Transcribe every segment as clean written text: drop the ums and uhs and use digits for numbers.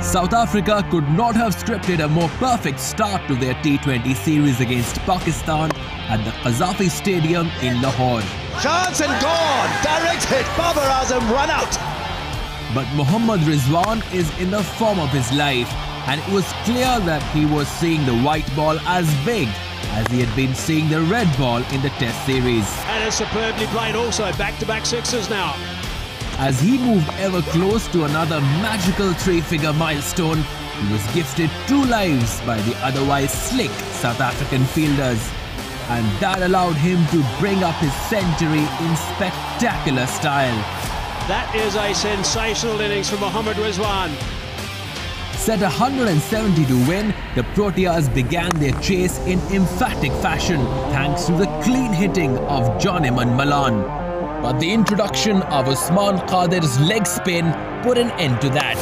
South Africa could not have scripted a more perfect start to their T20 series against Pakistan at the Qaddafi Stadium in Lahore. Chance and gone! Direct hit, Babar Azam run out! But Mohammad Rizwan is in the form of his life, and it was clear that he was seeing the white ball as big as he had been seeing the red ball in the Test series. And is superbly played also, back-to-back sixes now. As he moved ever close to another magical three-figure milestone, he was gifted 2 lives by the otherwise slick South African fielders. And that allowed him to bring up his century in spectacular style. That is a sensational innings from Mohammad Rizwan. Set 170 to win, the Proteas began their chase in emphatic fashion thanks to the clean hitting of Johnnyman Malan. But the introduction of Usman Qadir's leg spin put an end to that.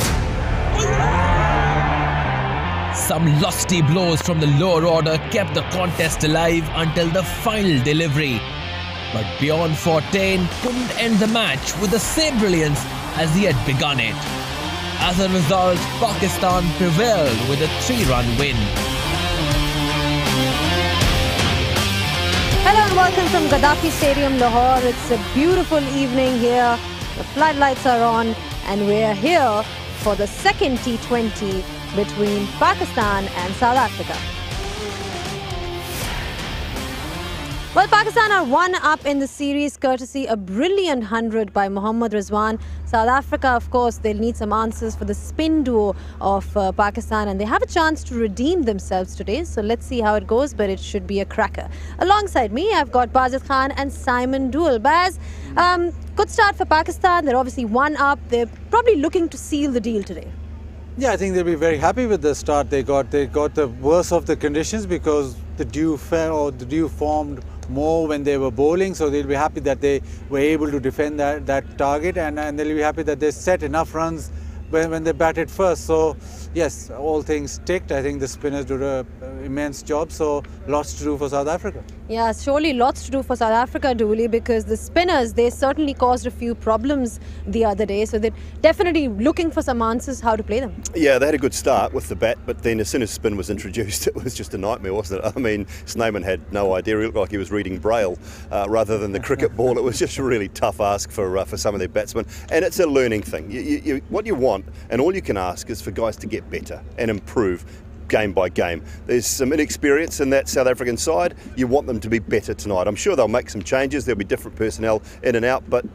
Some lusty blows from the lower order kept the contest alive until the final delivery. But Bjorn Fortuin couldn't end the match with the same brilliance as he had begun it. As a result, Pakistan prevailed with a 3-run win. Hello and welcome from Gaddafi Stadium, Lahore. It's a beautiful evening here. The floodlights are on and we're here for the second T20 between Pakistan and South Africa. Well, Pakistan are 1 up in the series courtesy a brilliant 100 by Mohammad Rizwan. South Africa, of course, they'll need some answers for the spin duo of Pakistan, and they have a chance to redeem themselves today. So let's see how it goes, but it should be a cracker. Alongside me, I've got Bazid Khan and Simon Dual. Baz, good start for Pakistan. They're obviously 1 up. They're probably looking to seal the deal today. Yeah, I think they'll be very happy with the start they got. They got the worst of the conditions because the dew formed more when they were bowling, so they'll be happy that they were able to defend that target, and they'll be happy that they set enough runs when they batted first. So yes, all things ticked. I think the spinners did an immense job, so lots to do for South Africa. Yeah, surely lots to do for South Africa, Dooley, because the spinners, they certainly caused a few problems the other day, so they're definitely looking for some answers how to play them. Yeah, they had a good start with the bat, but then as soon as spin was introduced, it was just a nightmare, wasn't it? I mean, Snowman had no idea. He looked like he was reading Braille rather than the cricket ball. It was just a really tough ask for some of their batsmen, and it's a learning thing. What you want, and all you can ask, is for guys to get better and improve game by game. There's some inexperience in that South African side. You want them to be better tonight. I'm sure they'll make some changes. There'll be different personnel in and out, but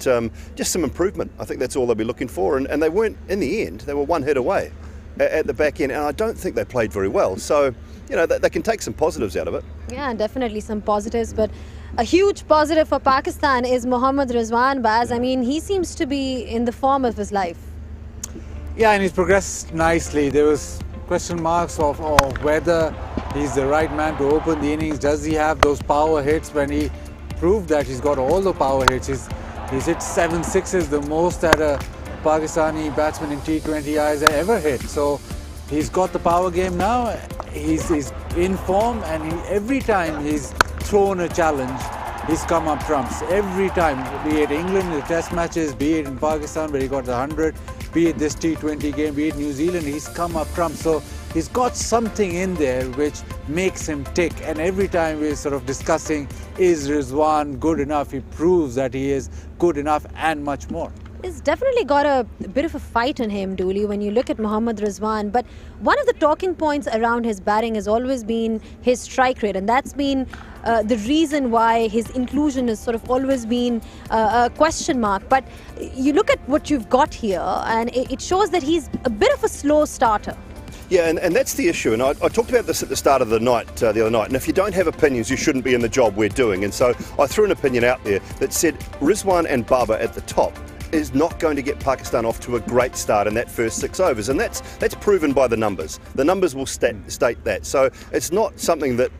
just some improvement. I think that's all they'll be looking for. And they weren't, in the end, they were 1 hit away at the back end, and I don't think they played very well. So, you know, they can take some positives out of it. Yeah, definitely some positives, but a huge positive for Pakistan is Mohammad Rizwan, Baz. I mean, he seems to be in the form of his life. Yeah, and he's progressed nicely. There was question marks of whether he's the right man to open the innings. Does he have those power hits? When he proved that he's got all the power hits, he's hit 7 sixes, the most that a Pakistani batsman in T20I has ever hit. So he's got the power game now. He's in form, and every time he's thrown a challenge, he's come up trumps. Every time, be it England, the Test matches, be it in Pakistan where he got the 100, be it this T20 game, be it New Zealand, he's come up trumps. So he's got something in there which makes him tick. And every time we're sort of discussing, is Rizwan good enough? He proves that he is good enough and much more. He's definitely got a bit of a fight in him, Dooley, when you look at Mohammad Rizwan. But one of the talking points around his batting has always been his strike rate, and that's been the reason why his inclusion has sort of always been a question mark. But you look at what you've got here, and it shows that he's a bit of a slow starter. Yeah, and that's the issue. And I talked about this at the start of the night, the other night. And if you don't have opinions, you shouldn't be in the job we're doing. And so I threw an opinion out there that said Rizwan and Babar at the top is not going to get Pakistan off to a great start in that first 6 overs, and that's proven by the numbers. The numbers will state that. So it's not something that,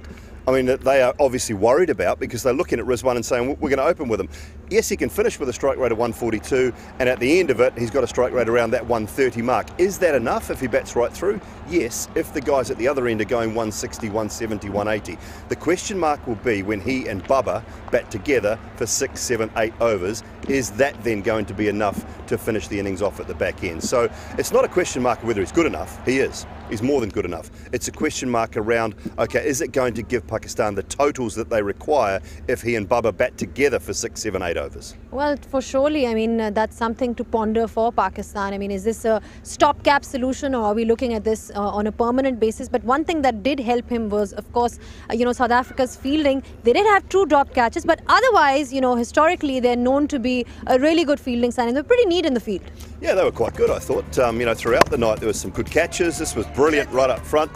I mean, that they are obviously worried about, because they're looking at Rizwan and saying, we're going to open with him. yes, he can finish with a strike rate of 142, and at the end of it, he's got a strike rate around that 130 mark. Is that enough if he bats right through? Yes, if the guys at the other end are going 160, 170, 180. The question mark will be when he and Bubba bat together for 6, 7, 8 overs, is that then going to be enough to finish the innings off at the back end? So it's not a question mark of whether he's good enough. He is. He's more than good enough. It's a question mark around, okay, is it going to give Pakistan the totals that they require if he and Bubba bat together for 6, 7, 8 overs? Well, for surely, I mean, that's something to ponder for Pakistan. I mean, is this a stopgap solution, or are we looking at this on a permanent basis? But one thing that did help him was, of course, South Africa's fielding. They did have 2 drop catches, but otherwise, historically, they're known to be a really good fielding side, and they're pretty neat in the field. Yeah, they were quite good, I thought. Throughout the night, there was some good catches. This was brilliant right up front.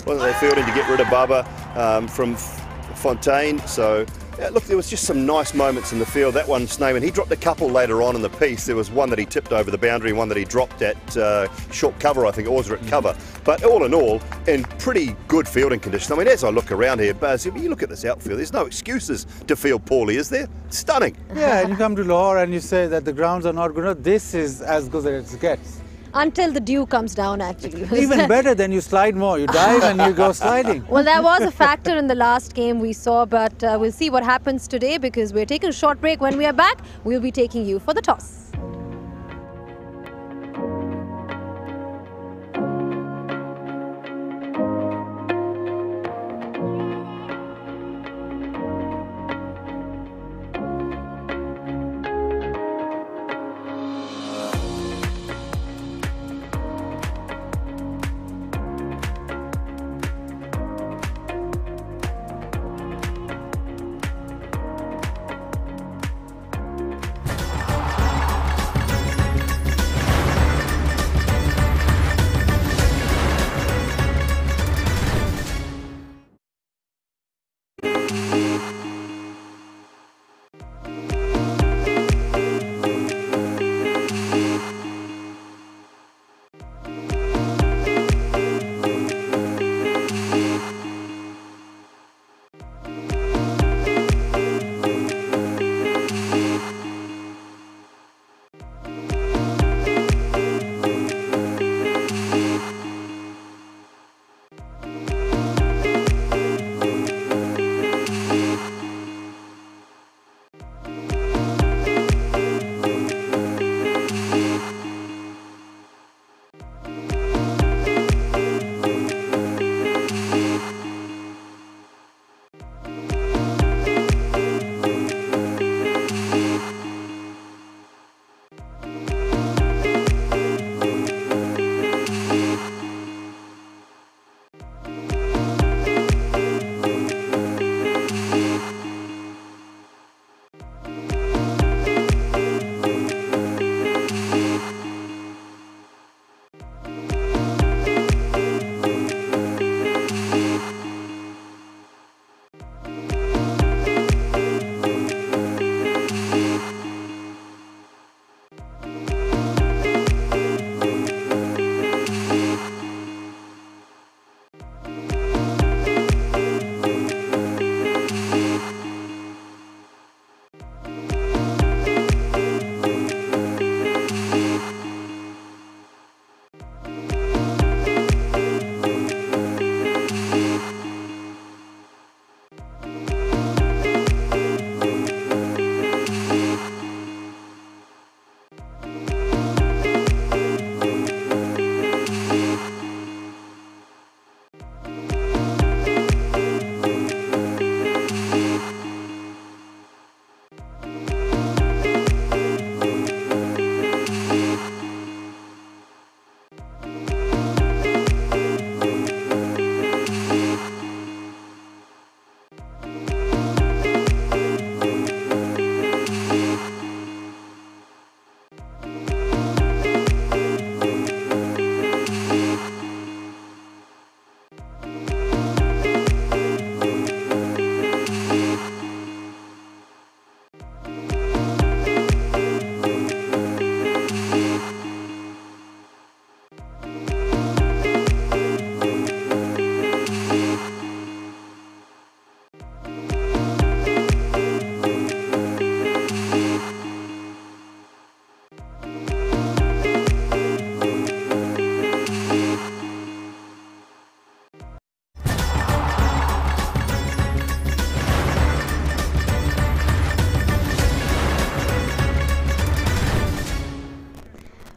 Wasn't they fielding to get rid of Bubba from Fontaine? So, yeah, look, there was just some nice moments in the field. That one, Snowman, he dropped a couple later on in the piece. There was one that he tipped over the boundary and one that he dropped at short cover, I think it was, or at cover. But all in all, in pretty good fielding conditions. I mean, as I look around here, Baz, you look at this outfield, there's no excuses to field poorly, is there? Stunning. Yeah, and you come to Lahore and you say that the grounds are not good enough. This is as good as it gets. Until the dew comes down, actually. Even better than you slide more. You dive and you go sliding. Well, that was a factor in the last game we saw, but we'll see what happens today because we're taking a short break. When we are back, we'll be taking you for the toss.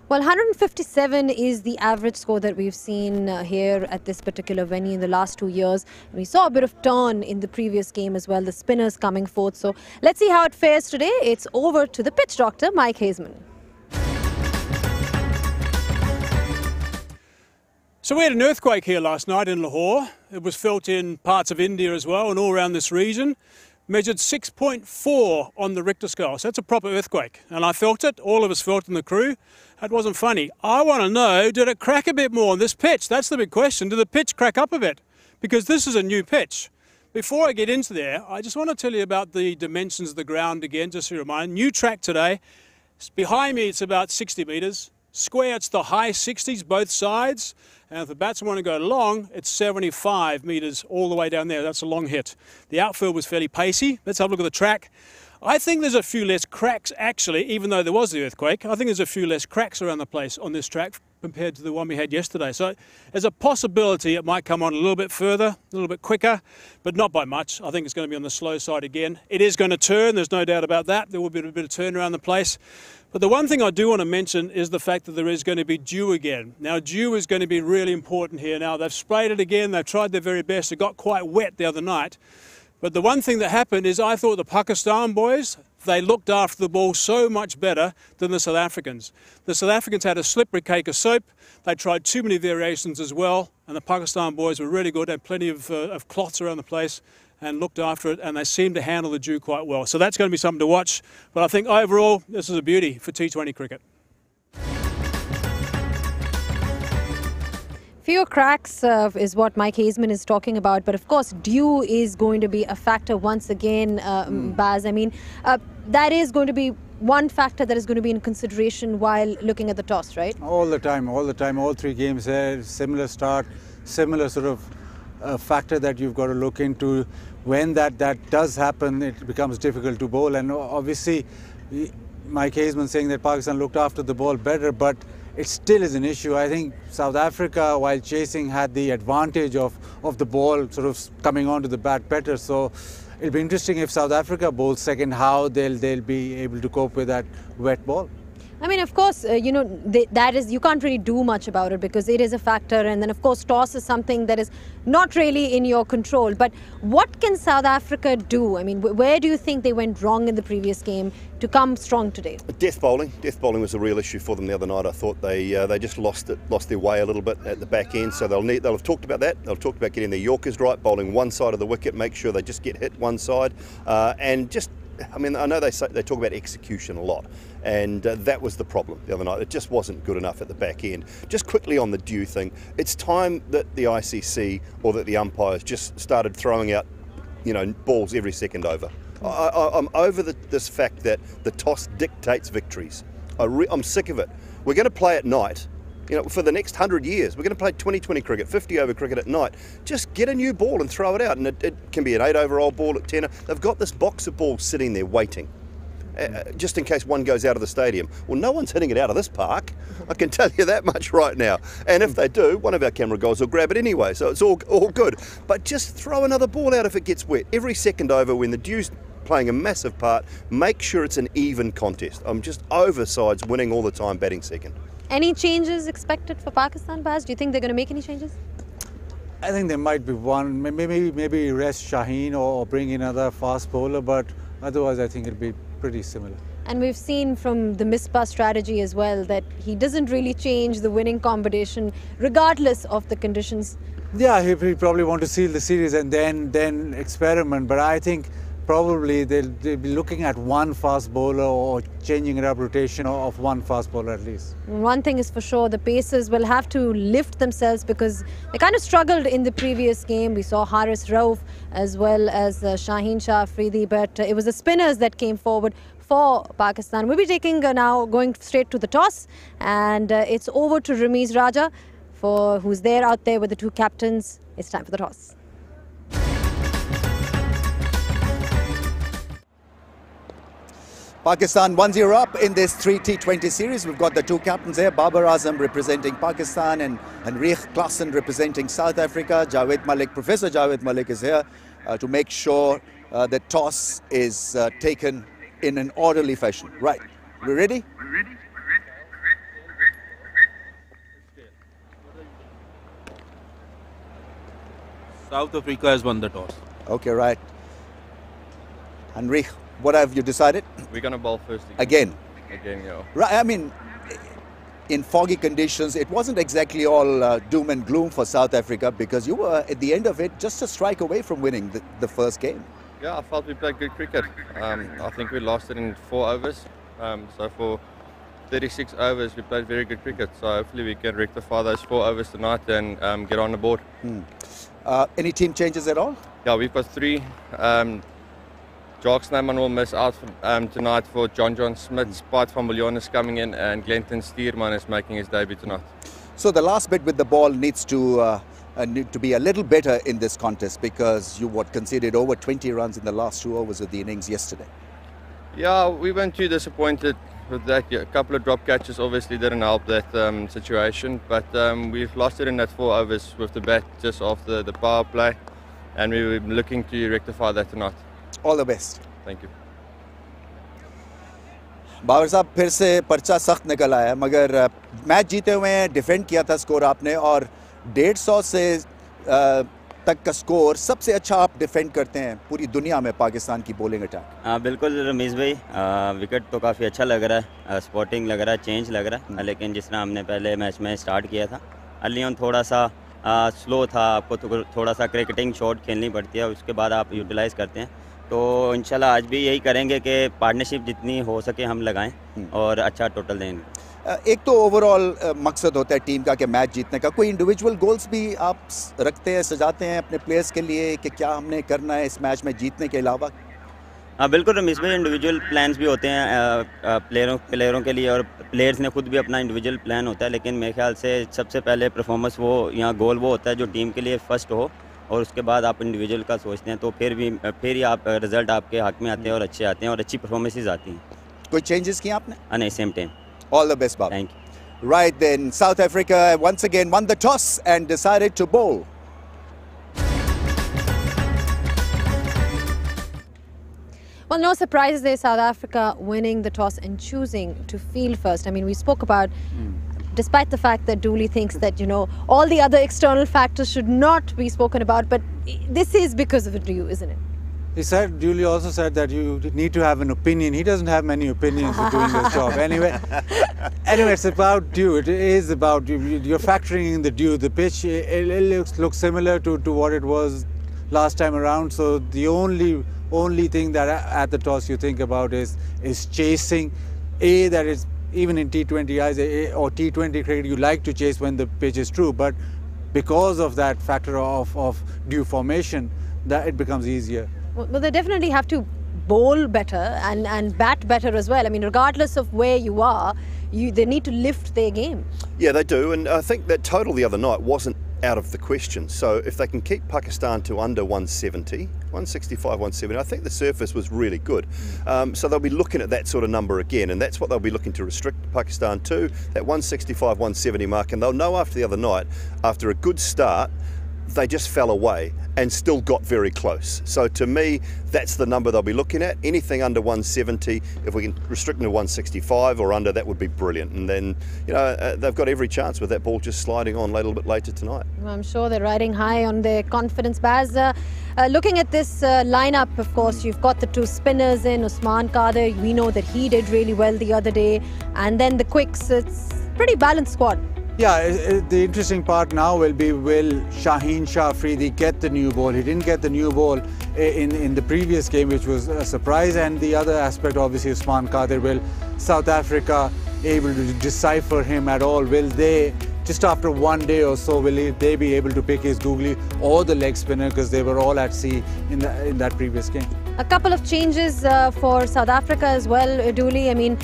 Well, 157 is the average score that we've seen here at this particular venue in the last 2 years. We saw a bit of turn in the previous game as well, the spinners coming forth. So let's see how it fares today. It's over to the pitch doctor, Mike Hazeman. So we had an earthquake here last night in Lahore. It was felt in parts of India as well and all around this region. Measured 6.4 on the Richter scale. So that's a proper earthquake. And I felt it. All of us felt in the crew. That wasn't funny. I want to know, did it crack a bit more on this pitch? That's the big question. Did the pitch crack up a bit? Because this is a new pitch. Before I get into there, I just want to tell you about the dimensions of the ground again, just to remind. New track today. Behind me, it's about 60 metres. Square, it's the high 60s, both sides. And if the batsmen want to go long, it's 75 metres all the way down there. That's a long hit. The outfield was fairly pacey. Let's have a look at the track. I think there's a few less cracks, actually, even though there was the earthquake. I think there's a few less cracks around the place on this track compared to the one we had yesterday. So there's a possibility it might come on a little bit further, a little bit quicker, but not by much. I think it's going to be on the slow side again. It is going to turn, there's no doubt about that. There will be a bit of turn around the place. But the one thing I do want to mention is the fact that there is going to be dew again. Now, dew is going to be really important here. Now, they've sprayed it again. They've tried their very best. It got quite wet the other night. But the one thing that happened is I thought the Pakistan boys, they looked after the ball so much better than the South Africans. The South Africans had a slippery cake of soap. They tried too many variations as well. And the Pakistan boys were really good, had plenty of cloths around the place and looked after it, and they seemed to handle the dew quite well. So that's going to be something to watch. But I think overall, this is a beauty for T20 cricket. Fewer cracks is what Mike Hazeman is talking about. But of course, dew is going to be a factor once again, Baz. I mean, that is going to be one factor that is going to be in consideration while looking at the toss, right? All the time, all three games here, similar start, similar sort of factor that you've got to look into. When that does happen, it becomes difficult to bowl. And obviously, Mike Hazeman saying that Pakistan looked after the ball better, but it still is an issue. I think South Africa, while chasing, had the advantage of the ball sort of coming onto the bat better. So it'll be interesting if South Africa bowls second, how they'll be able to cope with that wet ball. I mean, of course, you know, that is, you can't really do much about it because it is a factor. And then, of course, toss is something that is not really in your control. But what can South Africa do? I mean, where do you think they went wrong in the previous game to come strong today? Death bowling. Death bowling was a real issue for them the other night. I thought they just lost their way a little bit at the back end. So they'll have talked about that. They'll talk about getting their Yorkers right, bowling one side of the wicket, make sure they just get hit one side, and just. I mean, I know they talk about execution a lot, and that was the problem the other night. It just wasn't good enough at the back end. Just quickly on the dew thing, it's time that the ICC or that the umpires just started throwing out, you know, balls every second over. I'm over this fact that the toss dictates victories. I'm sick of it. We're going to play at night. You know, for the next 100 years, we're going to play 2020 cricket, 50 over cricket at night. Just get a new ball and throw it out, and it can be an 8 over old ball at 10. They've got this box of balls sitting there waiting, just in case one goes out of the stadium. Well, no one's hitting it out of this park. I can tell you that much right now. And if they do, one of our camera guys will grab it anyway, so it's all good. But just throw another ball out if it gets wet. Every second over when the dew's playing a massive part, make sure it's an even contest. I'm just over sides winning all the time, batting second. Any changes expected for Pakistan, Baz? Do you think they're going to make any changes? I think there might be one, maybe rest Shaheen or bring in another fast bowler, but otherwise I think it'll be pretty similar. And we've seen from the Misbah strategy as well that he doesn't really change the winning combination regardless of the conditions. Yeah, he probably want to seal the series and then experiment, but I think probably they'll be looking at one fast bowler or changing it up, rotation of one fast bowler at least. One thing is for sure, the Pacers will have to lift themselves because they kind of struggled in the previous game. We saw Haris Rauf as well as Shaheen Shah Afridi, but it was the spinners that came forward for Pakistan. We'll be taking now going straight to the toss, and it's over to Ramiz Raja who's there out there with the two captains. It's time for the toss. Pakistan 1-0 up in this 3 T20 series. We've got the two captains here, Babar Azam representing Pakistan and Henrik Klaassen representing South Africa. Professor Javed Malik is here to make sure the toss is taken in an orderly fashion. Right, we ready? South Africa has won the toss. Okay, right. Henrik, what have you decided? We're going to bowl first Again? Again, yeah. Right, I mean, in foggy conditions, it wasn't exactly all doom and gloom for South Africa because you were, at the end of it, just a strike away from winning the first game. Yeah, I felt we played good cricket. I think we lost it in 4 overs. So for 36 overs, we played very good cricket. So hopefully we can rectify those 4 overs tonight and get on the board. Any team changes at all? Yeah, we've got 3. Jock Snyman will miss out tonight for John Smith. Spite van Biljon is coming in and Glenton Stierman is making his debut tonight. So the last bit with the ball needs to be a little better in this contest because you conceded over 20 runs in the last 2 overs of the innings yesterday. Yeah, we weren't too disappointed with that. A couple of drop catches obviously didn't help that situation, but we've lost it in that 4 overs with the bat just off the power play, and we were looking to rectify that tonight. All the best. Thank you. Babar साहब फिर से पर्चा सख्त निकल आया मगर match जीते हुए हैं, डिफेंड किया था स्कोर आपने और 150 से तक का स्कोर सबसे अच्छा आप डिफेंड करते हैं पूरी दुनिया में पाकिस्तान की बॉलिंग अटैक। बिल्कुल रमीज़ भाई, विकेट तो काफ़ी अच्छा लग रहा है, स्पॉटिंग लग रहा है, चेंज लग रहा है, लेकिन जिस तरह हमने पहले मैच में स्टार्ट किया था अर्ली ऑन थोड़ा सा स्लो था, आपको थोड़ा सा क्रिकेटिंग शॉट खेलनी पड़ती है, उसके बाद आप यूटिलाइज़ करते हैं। तो इंशाल्लाह आज भी यही करेंगे कि पार्टनरशिप जितनी हो सके हम लगाएं और अच्छा टोटल देंगे। एक तो ओवरऑल मकसद होता है टीम का कि मैच जीतने का, कोई इंडिविजुअल गोल्स भी आप रखते हैं, सजाते हैं अपने प्लेयर्स के लिए कि क्या हमने करना है इस मैच में जीतने के अलावा? हाँ बिल्कुल रमीज़ भाई, इंडिविजुअल प्लान्स भी होते हैं प्लेयरों के लिए और प्लेयर्स ने खुद भी अपना इंडिविजुअल प्लान होता है, लेकिन मेरे ख्याल से सबसे पहले परफॉर्मेंस वो यहाँ गोल वो होता है जो टीम के लिए फर्स्ट हो और उसके बाद आप इंडिविजुअल का सोचते हैं तो फिर ही आप रिजल्ट आपके हक में आते हैं और अच्छे आते हैं और अच्छी परफॉर्मेंसेस आती हैं। कोई चेंजेस किए आपने? नहीं, same time. All the best, Bob. Thank you. Right then, South Africa once again won the toss and decided to bowl. Well, no surprises there, South Africa winning the toss and choosing to field first. I mean, we spoke about, despite the fact that Dooley thinks that, you know, all the other external factors should not be spoken about, but this is because of you, isn't it? Dooley also said that you need to have an opinion. He doesn't have many opinions of doing this job. Anyway, it's about dew. It is about dew. You're factoring in the dew. The pitch, it looks similar to what it was last time around. So the only thing that at the toss you think about is chasing. That is, even in T20I or T20 cricket, you like to chase when the pitch is true. But because of that factor of dew formation, that it becomes easier. Well, they definitely have to bowl better and bat better as well. I mean, regardless of where you are, they need to lift their game. Yeah, they do, and I think that total the other night wasn't out of the question. So if they can keep Pakistan to under 170, 165, 170, I think the surface was really good. So they'll be looking at that sort of number again, and that's what they'll be looking to restrict Pakistan to, that 165, 170 mark, and they'll know after the other night, after a good start, they just fell away and still got very close. So to me, that's the number they'll be looking at. Anything under 170, if we can restrict them to 165 or under, that would be brilliant. And then, you know, they've got every chance with that ball just sliding on a little bit later tonight. I'm sure they're riding high on their confidence. Baz, looking at this lineup, of course, you've got the two spinners in, Usman Qadir. We know that he did really well the other day. And then the quicks, it's a pretty balanced squad. Yeah, the interesting part now will be, will Shaheen Shah Afridi get the new ball? He didn't get the new ball in the previous game, which was a surprise. And the other aspect, obviously, Usman Qadir. Will South Africa able to decipher him at all? Will they, just after one day or so, will they be able to pick his googly or the leg spinner, because they were all at sea in that previous game? A couple of changes for South Africa as well, Dooley. I mean,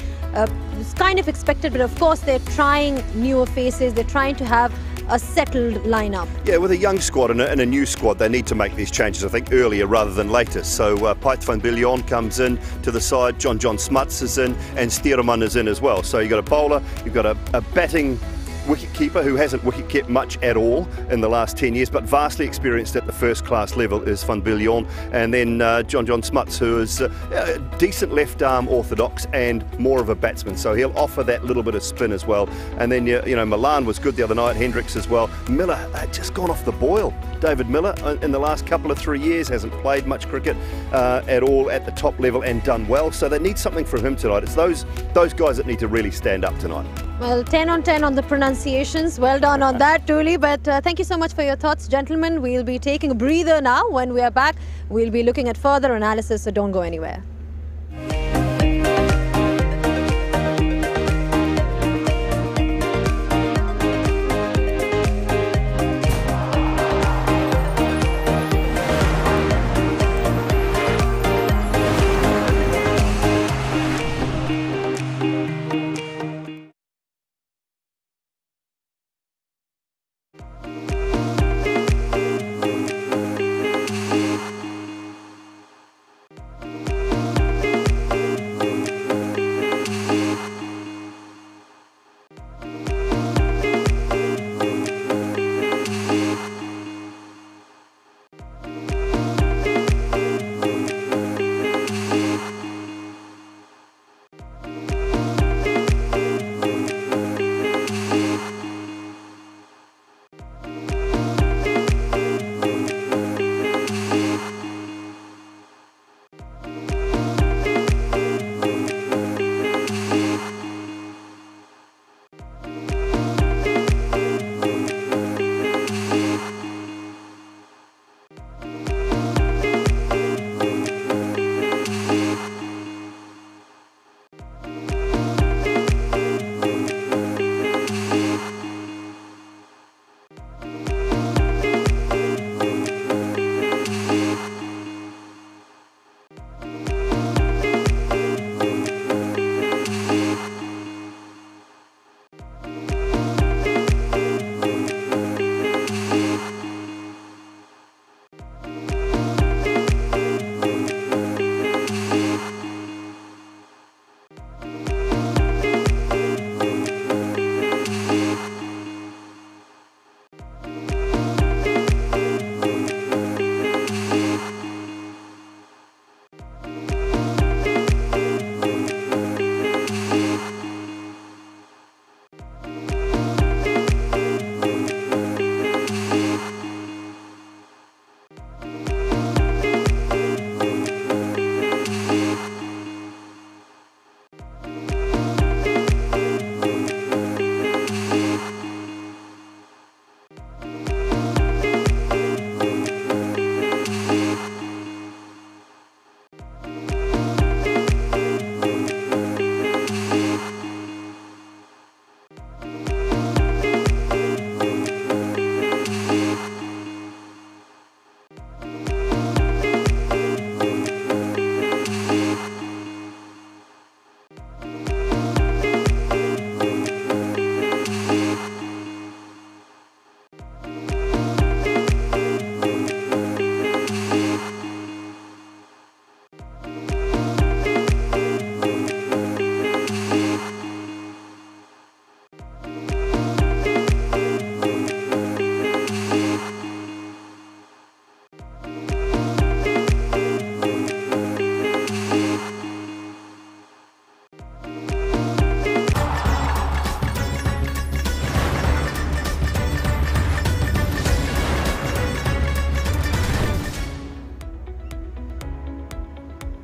it's kind of expected, but of course they're trying newer faces. They're trying to have a settled lineup. Yeah, with a young squad and a new squad, they need to make these changes, I think, earlier rather than later. So Piet van Biljon comes in to the side, John Smuts is in, and Steerman is in as well. So you've got a bowler, you've got a batting wicket-keeper who hasn't wicket-kept much at all in the last 10 years, but vastly experienced at the first-class level is Van Biljon, and then John Smuts, who is decent left-arm orthodox and more of a batsman, so he'll offer that little bit of spin as well. And then, you know, Milan was good the other night, Hendricks as well. Miller just gone off the boil. David Miller, in the last couple of 3 years, hasn't played much cricket at all at the top level and done well, so they need something from him tonight. It's those guys that need to really stand up tonight. Well, 10 on 10 on the pronunciations. Well done on that, truly. But thank you so much for your thoughts, gentlemen. We'll be taking a breather now. When we are back, we'll be looking at further analysis, so don't go anywhere.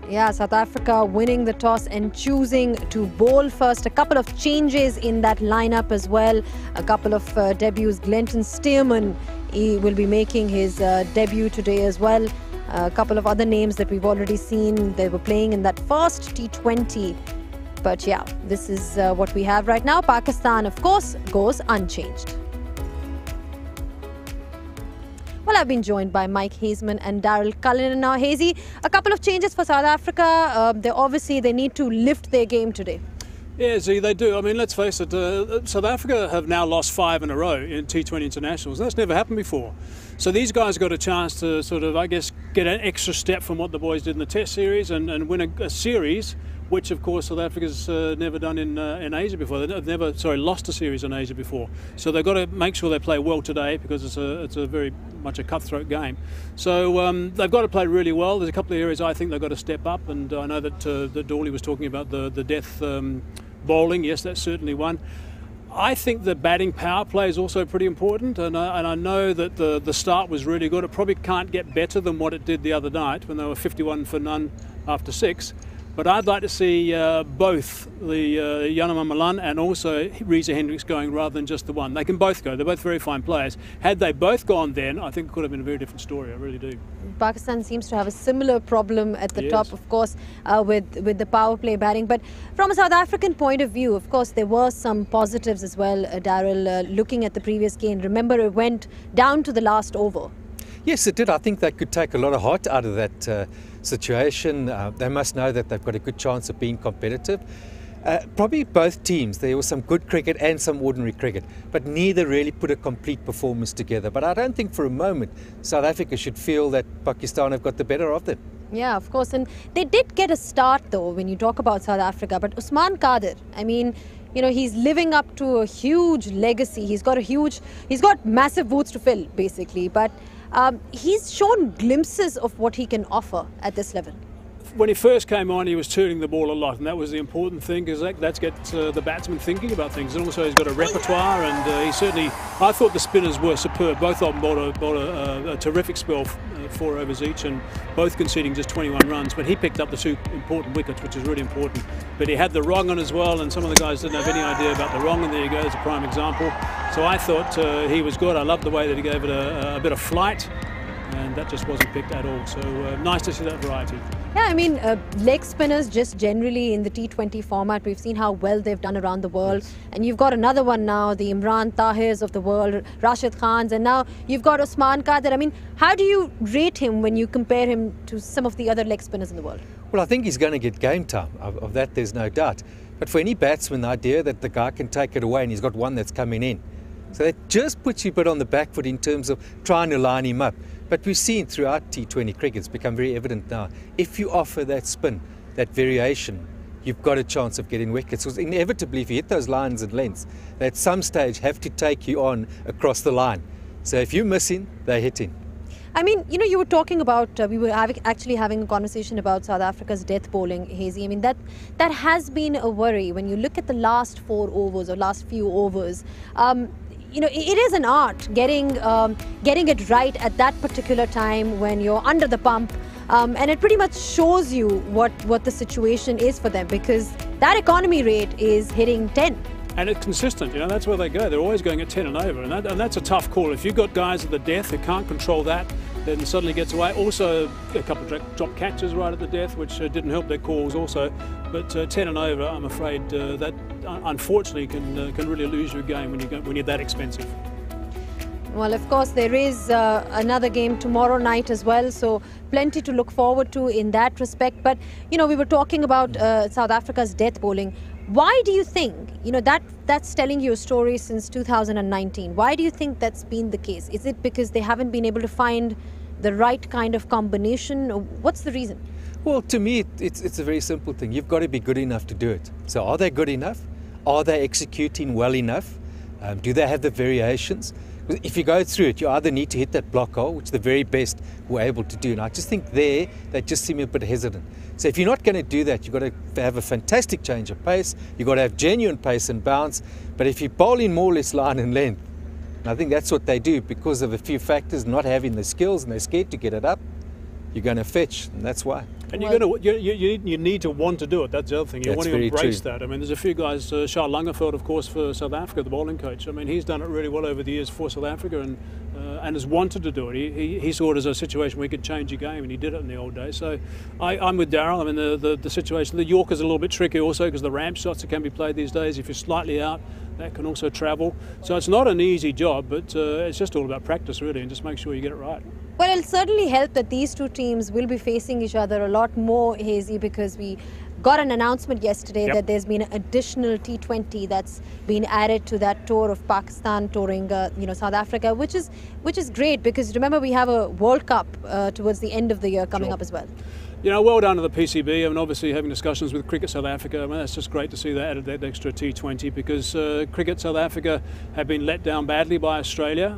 Yeah, South Africa winning the toss and choosing to bowl first. A couple of changes in that lineup as well. A couple of debuts. Glenton Steerman, he will be making his debut today as well. A couple of other names that we've already seen. They were playing in that first T20. But yeah, this is what we have right now. Pakistan, of course, goes unchanged. Well, I've been joined by Mike Hazeman and Daryl Cullen. Now, Hazy, a couple of changes for South Africa. They need to lift their game today. Yeah, Z, they do. I mean, let's face it, South Africa have now lost 5 in a row in T20 internationals. That's never happened before. So these guys got a chance to sort of, I guess, get an extra step from what the boys did in the Test series and win a series, which of course South Africa's never done in Asia before. They've never, lost a series in Asia before. So they've got to make sure they play well today because it's a very much a cutthroat game. So they've got to play really well. There's a couple of areas I think they've got to step up, and I know that Dawley was talking about the death bowling. Yes, that's certainly one. I think the batting power play is also pretty important, and I know that the start was really good. It probably can't get better than what it did the other night when they were 51 for none after 6. But I'd like to see both the Janama Malan and also Reza Hendricks going rather than just the one. They can both go. They're both very fine players. Had they both gone then, I think it could have been a very different story. I really do. Pakistan seems to have a similar problem at the top, of course, with the power play batting. But from a South African point of view, of course, there were some positives as well, Daryl, looking at the previous game. Remember, it went down to the last over. Yes, it did. I think they could take a lot of heart out of that situation. They must know that they've got a good chance of being competitive. Probably both teams, there was some good cricket and some ordinary cricket, but neither really put a complete performance together. But I don't think for a moment South Africa should feel that Pakistan have got the better of them. Yeah, of course. And they did get a start, though, when you talk about South Africa. But Usman Qadir, I mean, you know, he's living up to a huge legacy. He's got massive boots to fill, basically. But he's shown glimpses of what he can offer at this level. When he first came on, he was turning the ball a lot, and that was the important thing, because that gets the batsman thinking about things. And also he's got a repertoire, and he certainly, I thought the spinners were superb. Both of them bowled a terrific spell, 4 overs each, and both conceding just 21 runs. But he picked up the 2 important wickets, which is really important. But he had the wrong on as well, and some of the guys didn't have any idea about the wrong, and there you go, there's a prime example. So I thought he was good. I loved the way that he gave it a bit of flight, and that just wasn't picked at all. So nice to see that variety. Yeah, I mean, leg spinners just generally in the T20 format, we've seen how well they've done around the world. Yes. And you've got another one now, the Imran Tahirs of the world, Rashid Khans, and now you've got Usman Qadir. I mean, how do you rate him when you compare him to some of the other leg spinners in the world? Well, I think he's going to get game time. Of that, there's no doubt. But for any batsman, the idea that the guy can take it away and he's got one that's coming in. So that just puts you a bit on the back foot in terms of trying to line him up. But we've seen throughout T20 cricket, it's become very evident now, if you offer that spin, that variation, you've got a chance of getting wickets. Because inevitably, if you hit those lines and lengths, they at some stage have to take you on across the line. So if you're missing, they're hitting. I mean, you know, you were talking about, we were actually having a conversation about South Africa's death bowling, Hazy. I mean, that has been a worry when you look at the last 4 overs or last few overs. You know, it is an art getting it right at that particular time when you're under the pump, and it pretty much shows you what the situation is for them, because that economy rate is hitting 10. And it's consistent, you know, that's where they go. They're always going at 10 and over, and that's a tough call. If you've got guys at the death who can't control that, then it suddenly gets away. Also, a couple of drop catches right at the death, which didn't help their calls also. But 10 and over, I'm afraid that unfortunately can really lose you a game when you're that expensive. Well, of course, there is another game tomorrow night as well, so plenty to look forward to in that respect. But, you know, we were talking about South Africa's death bowling. Why do you think, you know, that's telling you a story since 2019? Why do you think that's been the case? Is it because they haven't been able to find the right kind of combination? Or what's the reason? Well, to me, it's a very simple thing. You've got to be good enough to do it. So are they good enough? Are they executing well enough? Do they have the variations? If you go through it, you either need to hit that block hole, which the very best were able to do. And I just think they just seem a bit hesitant. So if you're not going to do that, you've got to have a fantastic change of pace. You've got to have genuine pace and bounce. But if you bowl in more or less line and length, and I think that's what they do because of a few factors, not having the skills and they're scared to get it up, you're going to fetch, and that's why. And you need to want to do it. That's the other thing. You want to embrace that. I mean, there's a few guys. Charles Langerveld, of course, for South Africa, the bowling coach. I mean, he's done it really well over the years for South Africa, and has wanted to do it. He saw it as a situation where he could change a game, and he did it in the old days. So I'm with Daryl. I mean, the situation. The Yorker's a little bit tricky also because the ramp shots that can be played these days. If you're slightly out, that can also travel. So it's not an easy job, but it's just all about practice, really, and just make sure you get it right. Well, it'll certainly help that these two teams will be facing each other a lot more, Hazy, because we got an announcement yesterday Yep. that there's been an additional T20 that's been added to that tour of Pakistan touring, South Africa, which is great because remember we have a World Cup towards the end of the year coming Sure. up as well. Well done to the PCB. I mean, obviously having discussions with Cricket South Africa. I mean, that's just great to see that added, that extra T20, because Cricket South Africa have been let down badly by Australia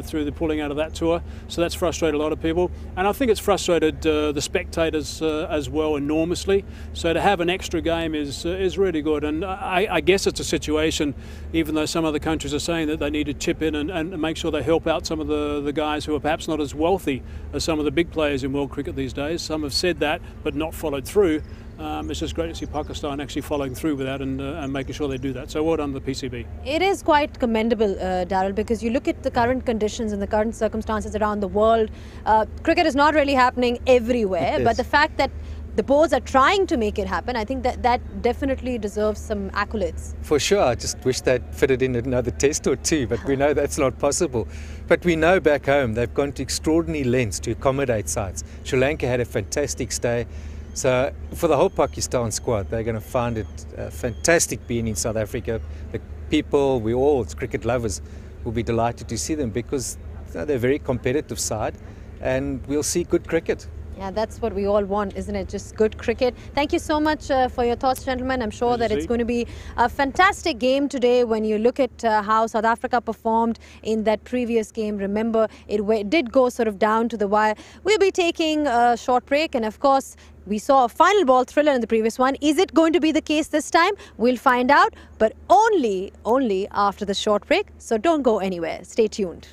through the pulling out of that tour. So that's frustrated a lot of people, and I think it's frustrated the spectators as well enormously. So to have an extra game is really good, and I guess it's a situation, even though some other countries are saying that they need to chip in and make sure they help out some of the guys who are perhaps not as wealthy as some of the big players in world cricket these days. Some have said that, but not followed through. It's just great to see Pakistan actually following through with that and making sure they do that. So well done to the PCB. It is quite commendable, Daryl, because you look at the current conditions and the current circumstances around the world. Cricket is not really happening everywhere, Yes. but the fact that the boards are trying to make it happen, I think that definitely deserves some accolades. For sure, I just wish they'd fitted in another test or two, but we know that's not possible. But we know back home they've gone to extraordinary lengths to accommodate sides. Sri Lanka had a fantastic stay. So for the whole Pakistan squad, they're going to find it fantastic being in South Africa. The people, we all, as cricket lovers, will be delighted to see them because they're a very competitive side and we'll see good cricket. Yeah, that's what we all want, isn't it? Just good cricket. Thank you so much for your thoughts, gentlemen. I'm sure that it's going to be a fantastic game today when you look at how South Africa performed in that previous game. Remember, it did go sort of down to the wire. We'll be taking a short break, and of course, we saw a final ball thriller in the previous one. Is it going to be the case this time? We'll find out, but only after the short break. So don't go anywhere. Stay tuned.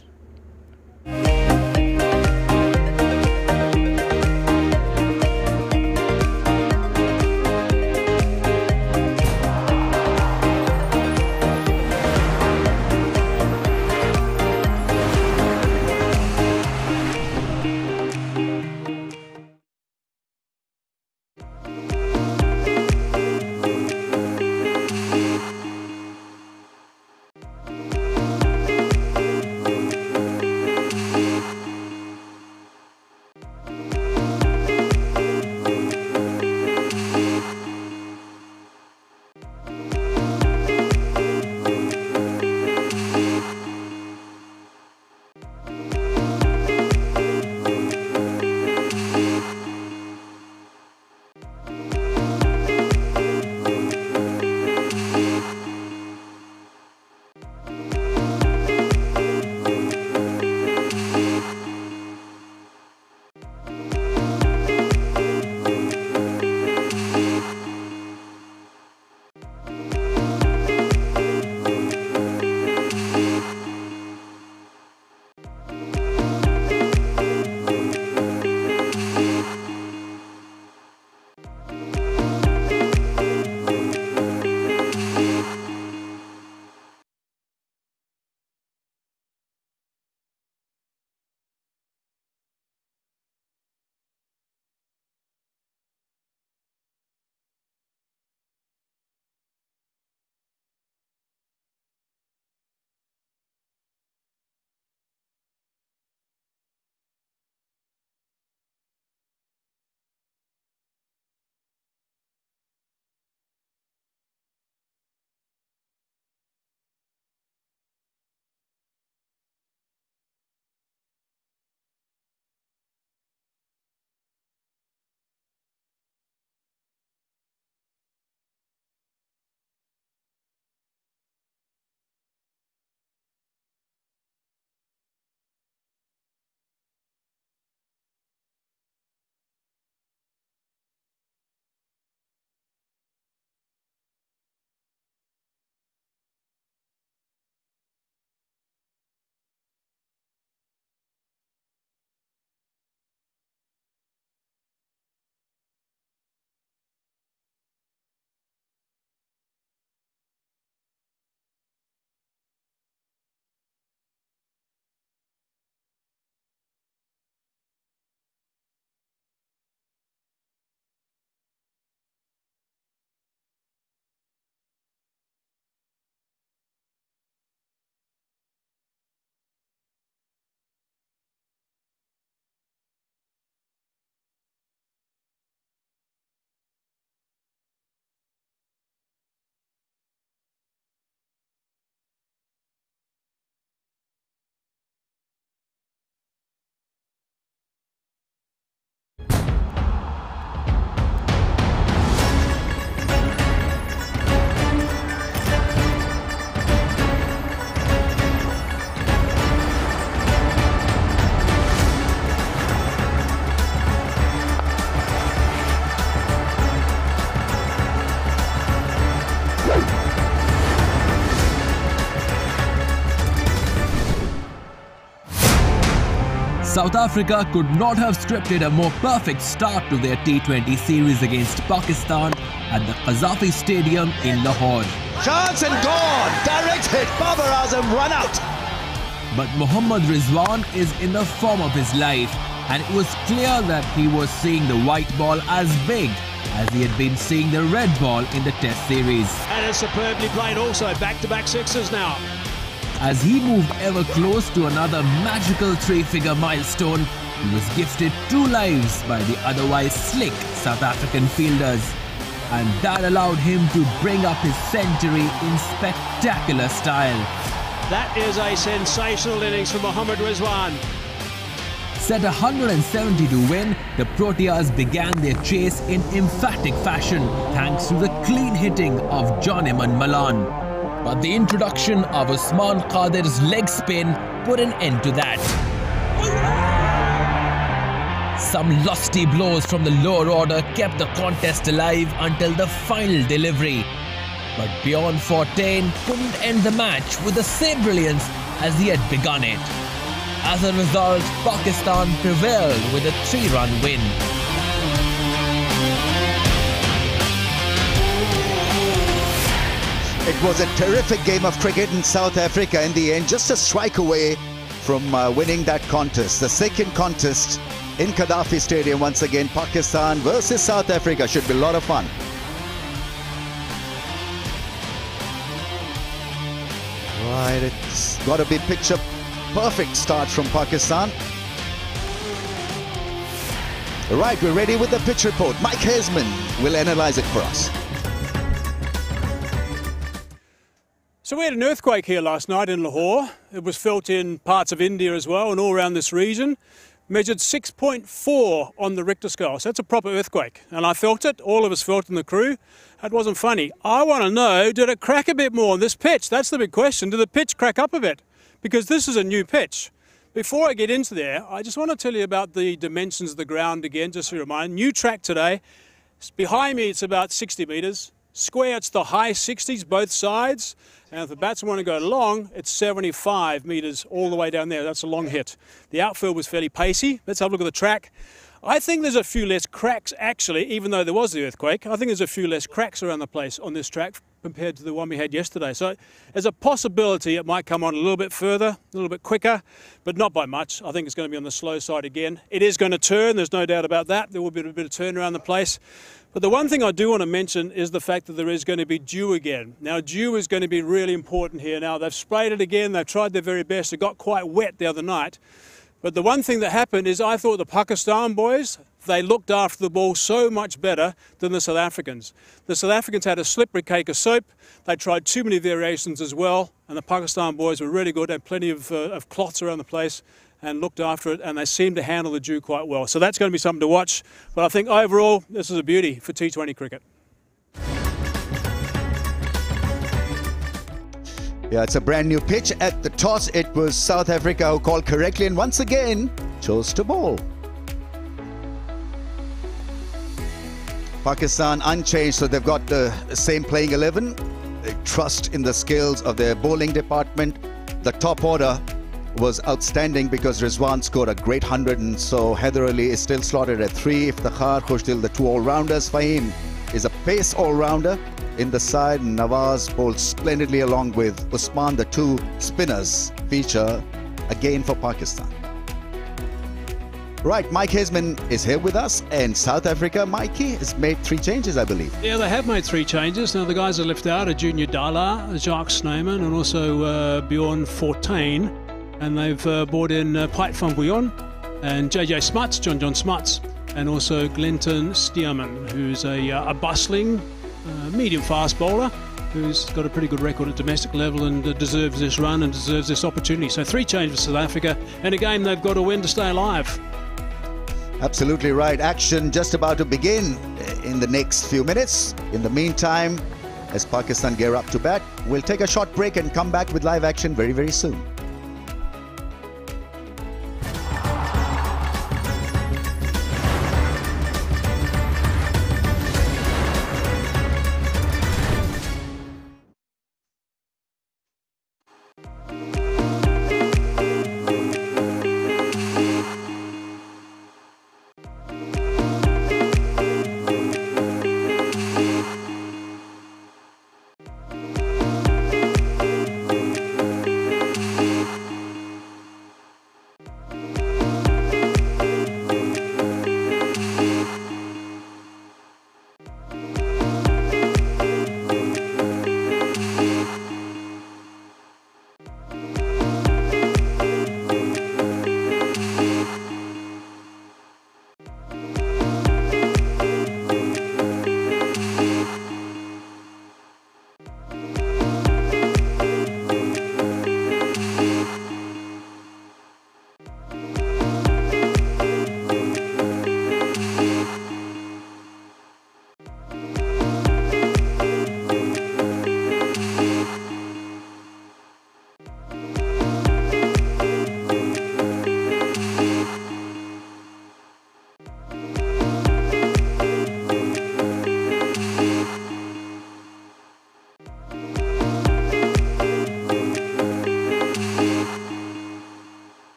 South Africa could not have scripted a more perfect start to their T20 series against Pakistan at the Qaddafi Stadium in Lahore. Chance and gone! Direct hit, Babar Azam run out! But Mohammad Rizwan is in the form of his life, and it was clear that he was seeing the white ball as big as he had been seeing the red ball in the Test series. And it's superbly played also, back-to-back sixes now. As he moved ever close to another magical three-figure milestone, he was gifted 2 lives by the otherwise slick South African fielders. And that allowed him to bring up his century in spectacular style. That is a sensational innings from Mohammad Rizwan. Set 170 to win, the Proteas began their chase in emphatic fashion thanks to the clean hitting of Johnnyman Malan. But the introduction of Usman Qadir's leg spin put an end to that. Some lusty blows from the lower order kept the contest alive until the final delivery. But Bjorn Fortuin couldn't end the match with the same brilliance as he had begun it. As a result, Pakistan prevailed with a 3-run win. It was a terrific game of cricket in South Africa in the end, just a strike away from winning that contest. The second contest in Qaddafi Stadium once again, Pakistan versus South Africa. Should be a lot of fun. Right, it's got to be picture perfect start from Pakistan. Right, we're ready with the pitch report. Mike Hesman will analyze it for us. So we had an earthquake here last night in Lahore. It was felt in parts of India as well and all around this region. Measured 6.4 on the Richter scale. So that's a proper earthquake. And I felt it. All of us felt it in the crew. That wasn't funny. I want to know, did it crack a bit more on this pitch? That's the big question. Did the pitch crack up a bit? Because this is a new pitch. Before I get into there, I just want to tell you about the dimensions of the ground again, just to remind. New track today. Behind me, it's about 60 metres. Square, it's the high 60s, both sides. And if the batsmen want to go long, it's 75 metres all the way down there. That's a long hit. The outfield was fairly pacey. Let's have a look at the track. I think there's a few less cracks, actually, even though there was the earthquake. I think there's a few less cracks around the place on this track compared to the one we had yesterday. So there's a possibility it might come on a little bit further, a little bit quicker, but not by much. I think it's going to be on the slow side again. It is going to turn, there's no doubt about that. There will be a bit of turn around the place. But the one thing I do want to mention is the fact that there is going to be dew again. Now, dew is going to be really important here. Now, they've sprayed it again. They've tried their very best. It got quite wet the other night. But the one thing that happened is I thought the Pakistan boys, they looked after the ball so much better than the South Africans. The South Africans had a slippery cake of soap. They tried too many variations as well. And the Pakistan boys were really good, had plenty of cloths around the place and looked after it, and they seemed to handle the dew quite well. So that's going to be something to watch. But I think overall, this is a beauty for T20 cricket. Yeah, it's a brand new pitch. At the toss, it was South Africa who called correctly and once again chose to bowl. Pakistan unchanged, so they've got the same playing 11. They trust in the skills of their bowling department. The top order was outstanding because Rizwan scored a great 100, and so Heather Ali is still slotted at 3. Iftikhar, Khushtil, the 2 all-rounders. Fahim is a pace all-rounder in the side, and Nawaz bowled splendidly along with Usman. The 2 spinners feature again for Pakistan. Right, Mike Hesman is here with us, and South Africa, Mikey, has made 3 changes, I believe. Yeah, they have made 3 changes. Now, the guys that left out are Junior Dala, Jacques Snyman, and also Bjorn Fortuin. And they've brought in Pite van Bouillon and JJ Smuts, John Smuts, and also Glenton Stearman, who's a bustling medium-fast bowler who's got a pretty good record at domestic level and deserves this run and deserves this opportunity. So 3 changes for South Africa, and again, they've got to win to stay alive. Absolutely right. Action just about to begin in the next few minutes. In the meantime, as Pakistan gear up to bat, we'll take a short break and come back with live action very, very soon.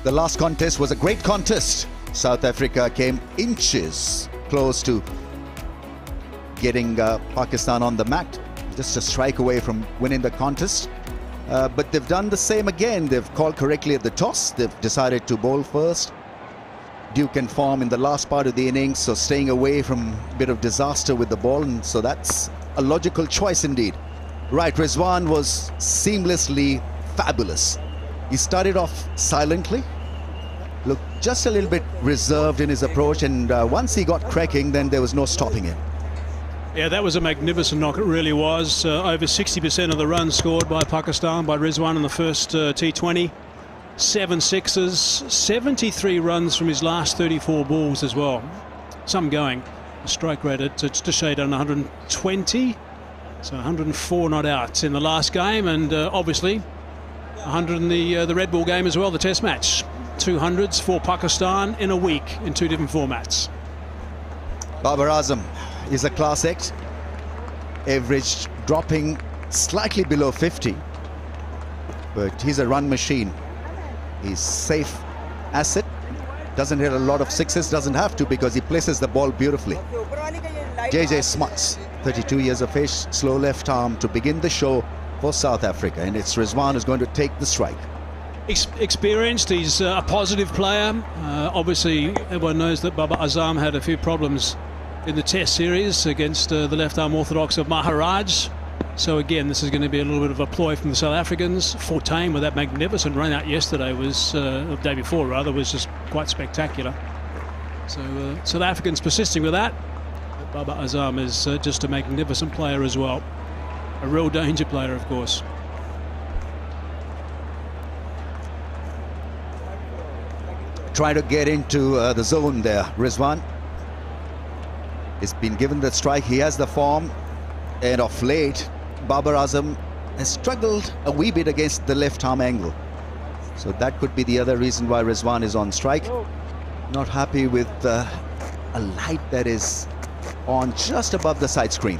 The last contest was a great contest. South Africa came inches close to getting Pakistan on the mat, just a strike away from winning the contest. But they've done the same again. They've called correctly at the toss. They've decided to bowl first. Duke and form in the last part of the innings, so staying away from a bit of disaster with the ball, and so that's a logical choice indeed. Right, Rizwan was seamlessly fabulous. He started off silently, looked just a little bit reserved in his approach, and once he got cracking, then there was no stopping him. Yeah, that was a magnificent knock, it really was. Over 60% of the runs scored by Pakistan, by Rizwan in the first T20. 7 sixes, 73 runs from his last 34 balls as well. Some going. A strike rate at just a shade on 120. So 104 not out in the last game, and obviously 100 in the Red Bull game as well, the test match. 200s for Pakistan in a week in 2 different formats. Babar Azam is a class act, average dropping slightly below 50, but he's a run machine. He's safe asset, doesn't hit a lot of sixes, doesn't have to because he places the ball beautifully. JJ Smuts, 32 years of age, slow left arm to begin the show for South Africa, and it's Rizwan who's going to take the strike. Experienced, he's a positive player. Obviously everyone knows that Babar Azam had a few problems in the test series against the left arm orthodox of Maharaj. So again, this is going to be a little bit of a ploy from the South Africans. Fortain with that magnificent run out yesterday was, the day before rather, was just quite spectacular. So South Africans persisting with that. But Babar Azam is just a magnificent player as well. A real danger player, of course. Try to get into the zone there, Rizwan. He's been given the strike, he has the form, and of late, Babar Azam has struggled a wee bit against the left arm angle. So that could be the other reason why Rizwan is on strike. Not happy with a light that is on just above the side screen.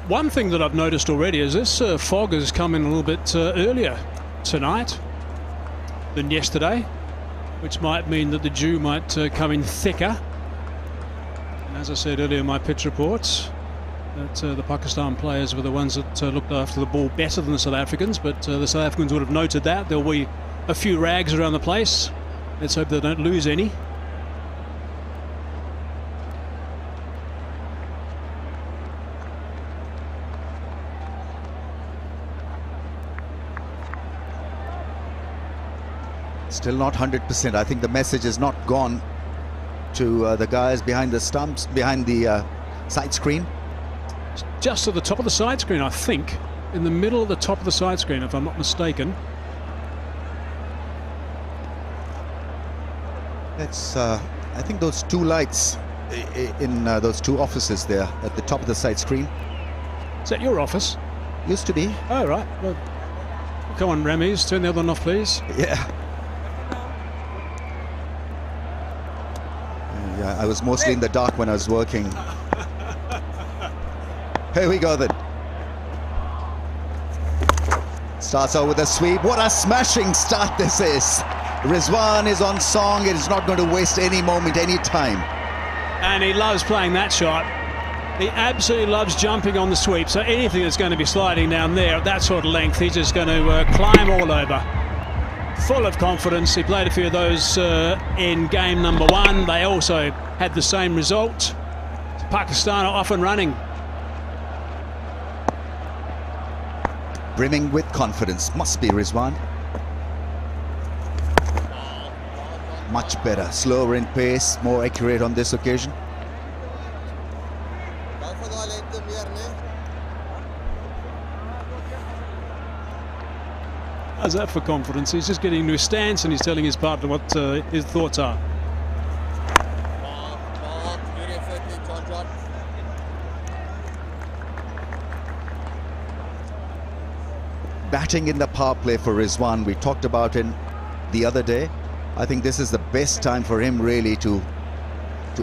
One thing that I've noticed already is this fog has come in a little bit earlier tonight than yesterday, which might mean that the dew might come in thicker. And as I said earlier in my pitch reports, that the Pakistan players were the ones that looked after the ball better than the South Africans, but the South Africans would have noted that. There'll be a few rags around the place. Let's hope they don't lose any. Still not 100%. I think the message is not gone to the guys behind the stumps, behind the side screen. Just at the top of the side screen, I think. In the middle of the top of the side screen, if I'm not mistaken. It's, I think those two lights in those two offices there at the top of the side screen. Is that your office? Used to be. Oh, right. Well, come on, Ramis, turn the other one off, please. Yeah. Yeah, I was mostly in the dark when I was working. Here we go then. Starts out with a sweep. What a smashing start this is. Rizwan is on song. It is not going to waste any moment, any time. And he loves playing that shot. He absolutely loves jumping on the sweep. So anything that's going to be sliding down there at that sort of length, he's just going to climb all over. Full of confidence. He played a few of those in game number 1. They also had the same result. Pakistan are off and running. Brimming with confidence. Must be Rizwan. Much better. Slower in pace. More accurate on this occasion. How's that for confidence? He's just getting into his stance and he's telling his partner what his thoughts are. Batting in the power play for Rizwan, we talked about it the other day. I think this is the best time for him really to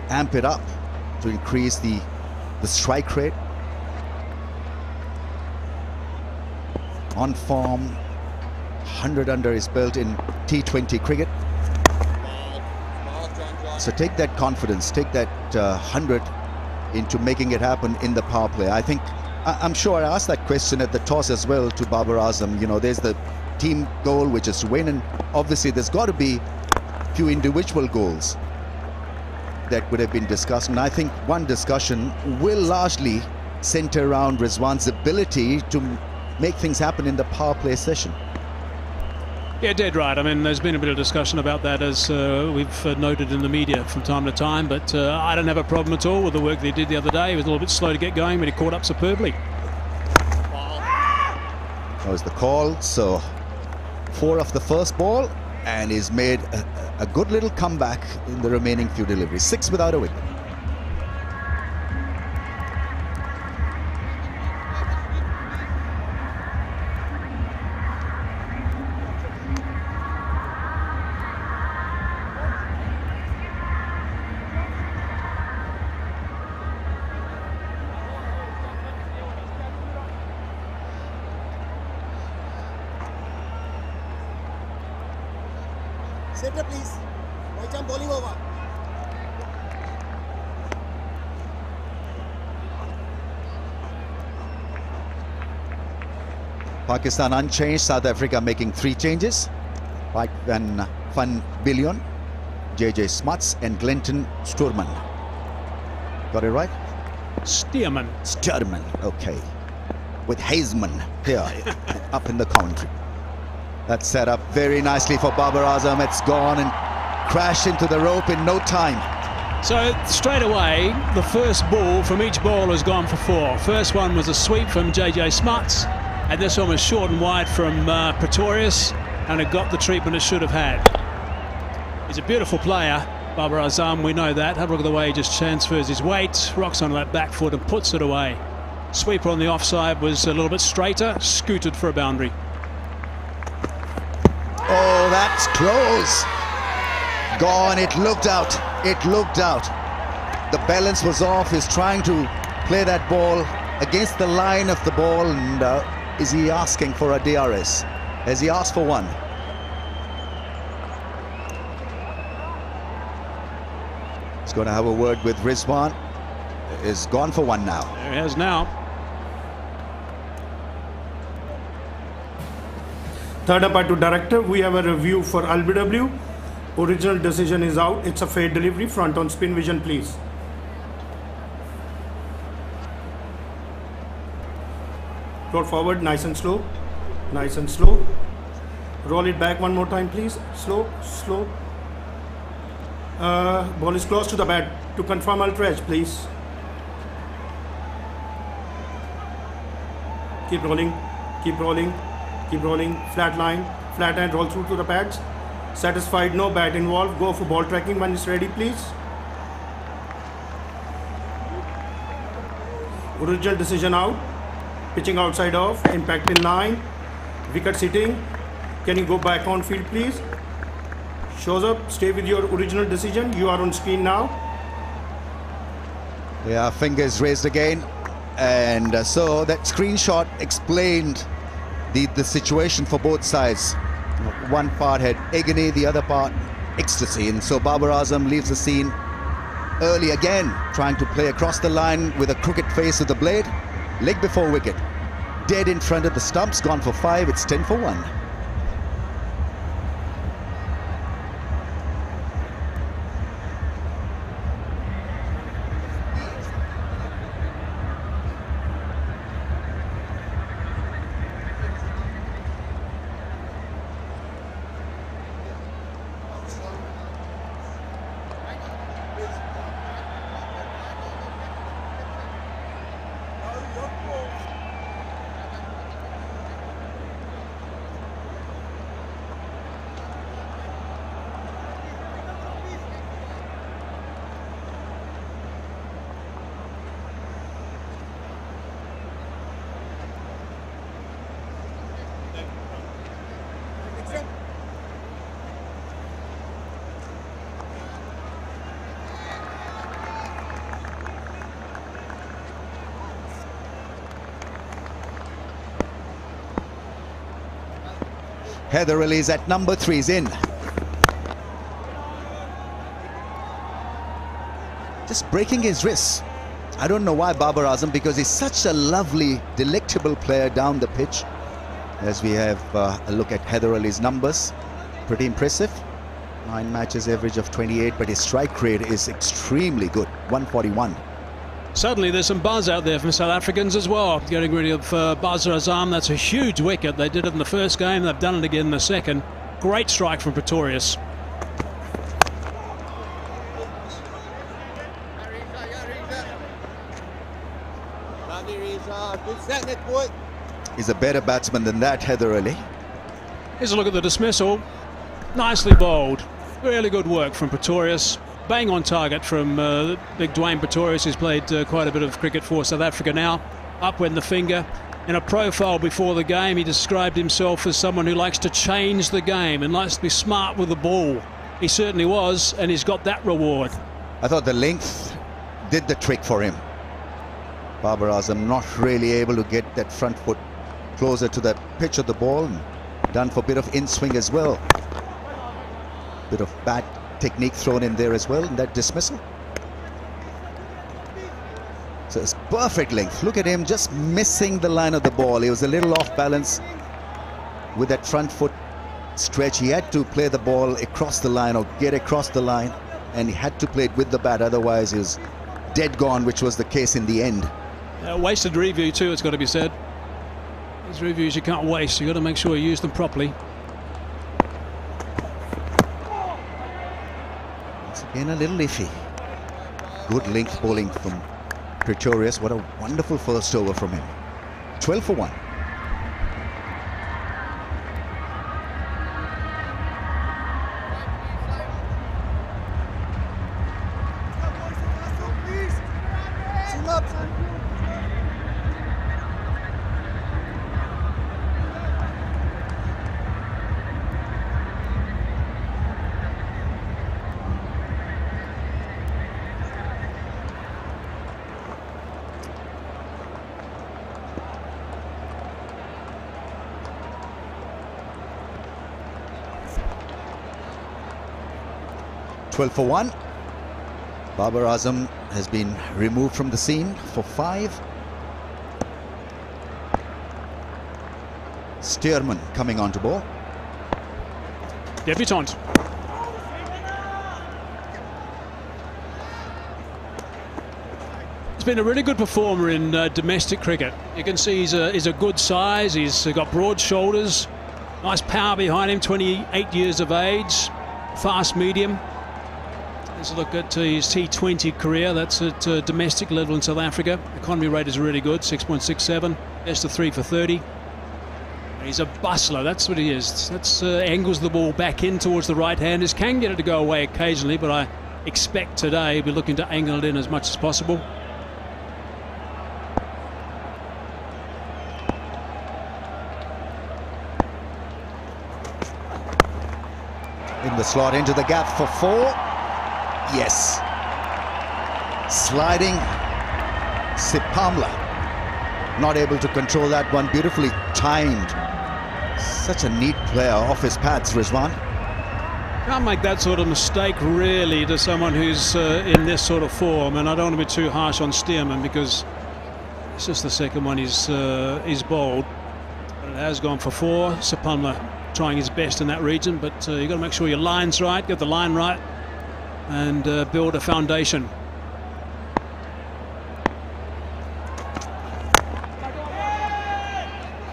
amp it up, to increase the strike rate. on form, 100 under his belt in T20 cricket. So take that confidence, take that 100 into making it happen in the power play. I think, I'm sure I asked that question at the toss as well to Babar Azam. You know, there's the team goal, which is to win, and obviously there's got to be a few individual goals that would have been discussed. And I think one discussion will largely center around Rizwan's ability to make things happen in the power play session. Yeah, dead right. I mean, there's been a bit of discussion about that, as we've noted in the media from time to time, but I don't have a problem at all with the work they did the other day. He was a little bit slow to get going, but he caught up superbly. That was the call. So 4 off the first ball, and he's made a good little comeback in the remaining few deliveries. 6 without a wicket. Center, please. White jump bowling over. Pakistan unchanged. South Africa making 3 changes. Mike van Billion, JJ Smuts, and Glenton Sturman. Got it right? Stearman. Sturman, okay. With Hazeman here up in the commentary. That's set up very nicely for Babar Azam. It's gone and crashed into the rope in no time. So straight away, the first ball from each bowler has gone for 4. First one was a sweep from JJ Smuts, and this one was short and wide from Pretorius, and it got the treatment it should have had. He's a beautiful player, Babar Azam, we know that. Have a look at the way he just transfers his weight, rocks on that back foot and puts it away. Sweeper on the offside was a little bit straighter, scooted for a boundary. Oh, that's close. Gone. It looked out. It looked out. The balance was off. He's trying to play that ball against the line of the ball. And is he asking for a DRS? Has he asked for one? He's going to have a word with Rizwan. Is gone for one now. There he has now. Third umpire to director, we have a review for LBW. Original decision is out. It's a fair delivery. Front on spin vision, please. Roll forward, nice and slow. Nice and slow. Roll it back one more time, please. Slow, slow. Ball is close to the bat. To confirm ultra edge, please. Keep rolling. Keep rolling. Keep rolling, flat line, flat hand, roll through to the pads. Satisfied, no bat involved. Go for ball tracking when it's ready, please. Original decision out. Pitching outside off, impact in line. Wicket sitting. Can you go back on field, please? Shows up, stay with your original decision. You are on screen now. Yeah, fingers raised again. And so that screenshot explained the situation for both sides. One part had agony, the other part ecstasy, and so Babar Azam leaves the scene early again, trying to play across the line with a crooked face of the blade. Leg before wicket, dead in front of the stumps, gone for 5. It's 10 for 1. Heather Ali's at number 3's in. Just breaking his wrists. I don't know why Babar Azam, because he's such a lovely, delectable player down the pitch. As we have a look at Heather Ali's numbers, pretty impressive. 9 matches, average of 28, but his strike rate is extremely good, 141. Suddenly there's some buzz out there from South Africans as well, getting rid of Babar Azam. That's a huge wicket. They did it in the first game, they've done it again in the second. Great strike from Pretorius. He's a better batsman than that, Heather Ali. Here's a look at the dismissal. Nicely bowled. Really good work from Pretorius. Bang on target from big Dwayne Pretorius, who's played quite a bit of cricket for South Africa now. Up went the finger. In a profile before the game, he described himself as someone who likes to change the game and likes to be smart with the ball. He certainly was, and he's got that reward. I thought the length did the trick for him. Babar Azam not really able to get that front foot closer to the pitch of the ball, and done for a bit of in-swing as well. Bit of bad technique thrown in there as well in that dismissal. So it's perfect length. Look at him just missing the line of the ball. He was a little off balance with that front foot stretch. He had to play the ball across the line or get across the line, and he had to play it with the bat, otherwise he was dead gone, which was the case in the end. Wasted review too, it's got to be said. These reviews you can't waste, you've got to make sure you use them properly. Once again, a little iffy. Good length bowling from Pretorius. What a wonderful first over from him. 12 for 1. For 1. Babar Azam has been removed from the scene for 5. Stearman coming on to ball. Debutant. He's been a really good performer in domestic cricket. You can see he's a good size. He's got broad shoulders, nice power behind him. 28 years of age, fast medium. Let's look at his T20 career. That's at domestic level in South Africa. Economy rate is really good, 6.67. Best of 3 for 30. And he's a bustler, that's what he is. That's angles the ball back in towards the right-handers. Can get it to go away occasionally, but I expect today he'll be looking to angle it in as much as possible. In the slot, into the gap for 4. Yes. Sliding Sipamla. Not able to control that one. Beautifully timed. Such a neat player off his pads, Rizwan. Can't make that sort of mistake really to someone who's in this sort of form, and I don't want to be too harsh on Stearman because it's just the second one he's bowled. But it has gone for 4. Sipamla trying his best in that region, but you've got to make sure your line's right, get the line right, and build a foundation.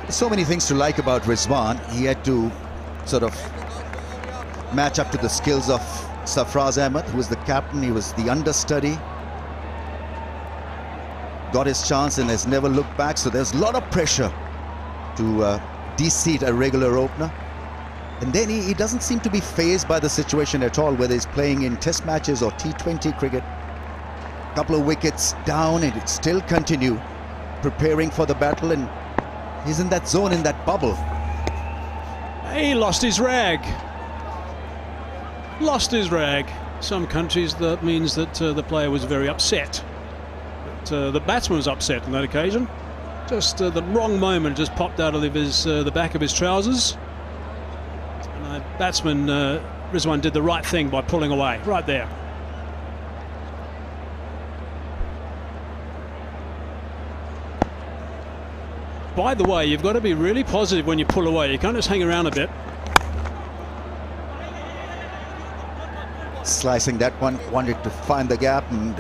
So many things to like about Rizwan. He had to sort of match up to the skills of Sarfraz Ahmed, who was the captain. He was the understudy. Got his chance and has never looked back. So there's a lot of pressure to de-seat a regular opener. And then he doesn't seem to be fazed by the situation at all, whether he's playing in test matches or T20 cricket. A couple of wickets down and it still continue, preparing for the battle, and he's in that zone, in that bubble. He lost his rag. Lost his rag. Some countries that means that the player was very upset. But the batsman was upset on that occasion. Just the wrong moment just popped out of his the back of his trousers. batsman Rizwan did the right thing by pulling away, right there. By the way, you've got to be really positive when you pull away. You can't just hang around a bit. Slicing that one, wanted to find the gap and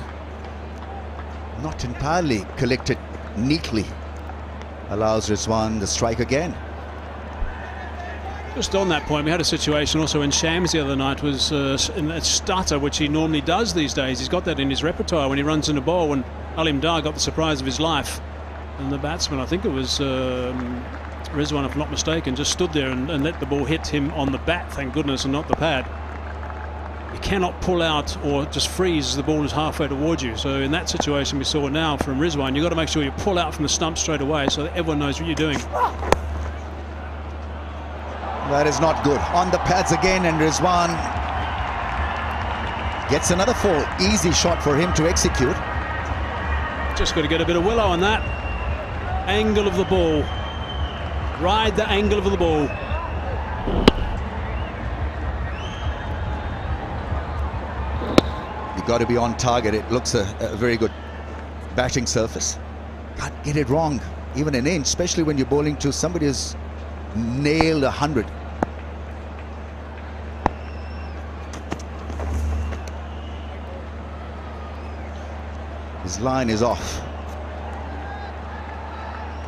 not entirely collected neatly. Allows Rizwan the strike again. Just on that point, we had a situation also when Shams the other night was in that stutter, which he normally does these days. He's got that in his repertoire when he runs in a ball, when Alim Dar got the surprise of his life. And the batsman, I think it was Rizwan, if I'm not mistaken, just stood there and let the ball hit him on the bat, thank goodness, and not the pad. You cannot pull out or just freeze as the ball is halfway towards you. So in that situation we saw now from Rizwan, you've got to make sure you pull out from the stump straight away so that everyone knows what you're doing. That is not good. On the pads again, and Rizwan gets another 4. Easy shot for him to execute. Just got to get a bit of willow on that. Angle of the ball. Ride the angle of the ball. You got to be on target. It looks a very good batting surface. Can't get it wrong, even an inch, especially when you're bowling to somebody who's nailed 100. His line is off.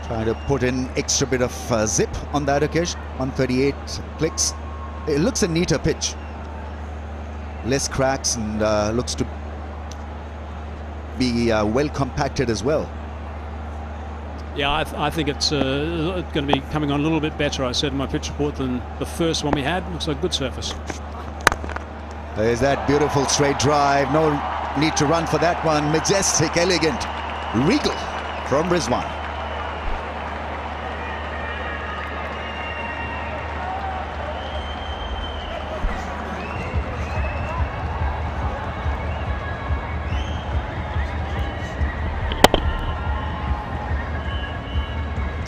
Trying to put in extra bit of zip on that occasion. 138 clicks. It looks a neater pitch. Less cracks and looks to be well compacted as well. Yeah, I think it's going to be coming on a little bit better, I said in my pitch report, than the first one we had. Looks like a good surface. There's that beautiful straight drive. No need to run for that one. Majestic, elegant, regal from Rizwan.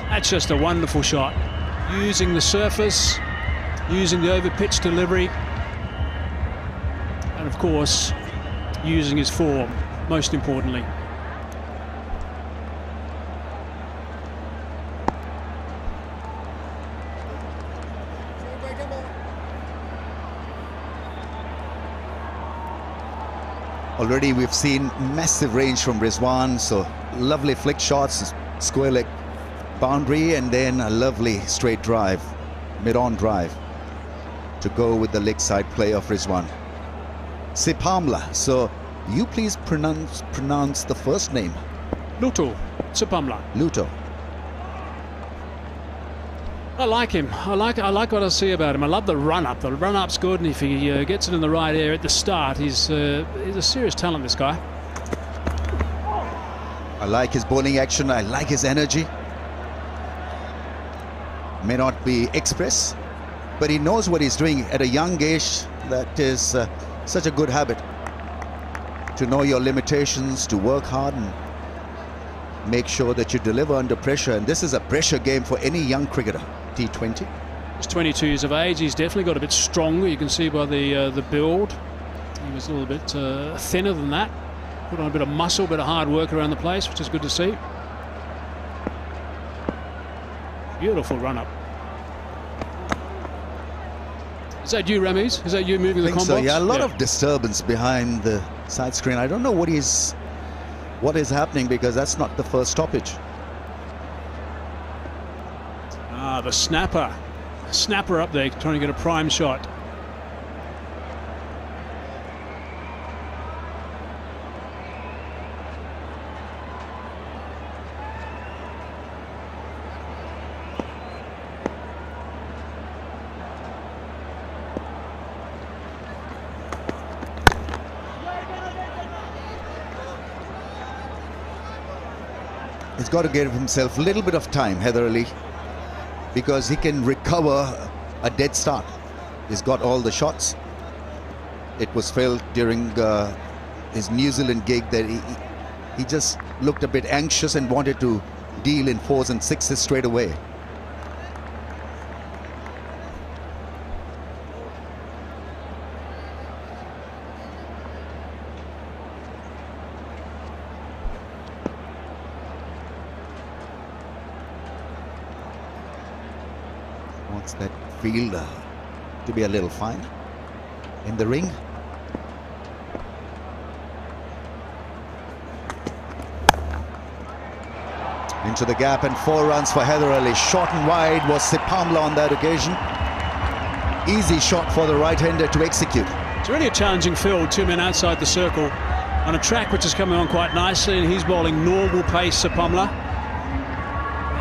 That's just a wonderful shot. Using the surface, using the over-pitch delivery, and of course, using his form, most importantly. Already we've seen massive range from Rizwan, so lovely flick shots, square leg boundary, and then a lovely straight drive, mid-on drive to go with the leg side play of Rizwan. Sipamla, so you please pronounce the first name. Luto, Sipamla. Luto. I like him. I like what I see about him. I love the run-up. The run-up's good, and if he gets it in the right area at the start, he's a serious talent, this guy. I like his bowling action. I like his energy. May not be express, but he knows what he's doing at a young age. That is such a good habit, to know your limitations, to work hard and make sure that you deliver under pressure. And this is a pressure game for any young cricketer. T20. He's 22 years of age. He's definitely got a bit stronger. You can see by the build. He was a little bit thinner than that. Put on a bit of muscle, a bit of hard work around the place, which is good to see. Beautiful run-up. Is that you, Ramiz? Is that you moving the combox? So, yeah, a lot of disturbance behind the side screen. I don't know what is happening, because that's not the first stoppage. Ah, the snapper. Snapper up there, trying to get a prime shot. He's got to give himself a little bit of time, Heather Ali, because he can recover a dead start. He's got all the shots. It was felt during his New Zealand gig that he just looked a bit anxious and wanted to deal in 4s and 6s straight away. Wants that field to be a little fine in the ring. Into the gap and 4 runs for Haider Ali. Short and wide was Sipamla on that occasion. Easy shot for the right-hander to execute. It's really a challenging field, 2 men outside the circle on a track which is coming on quite nicely, and he's bowling normal pace, Sipamla.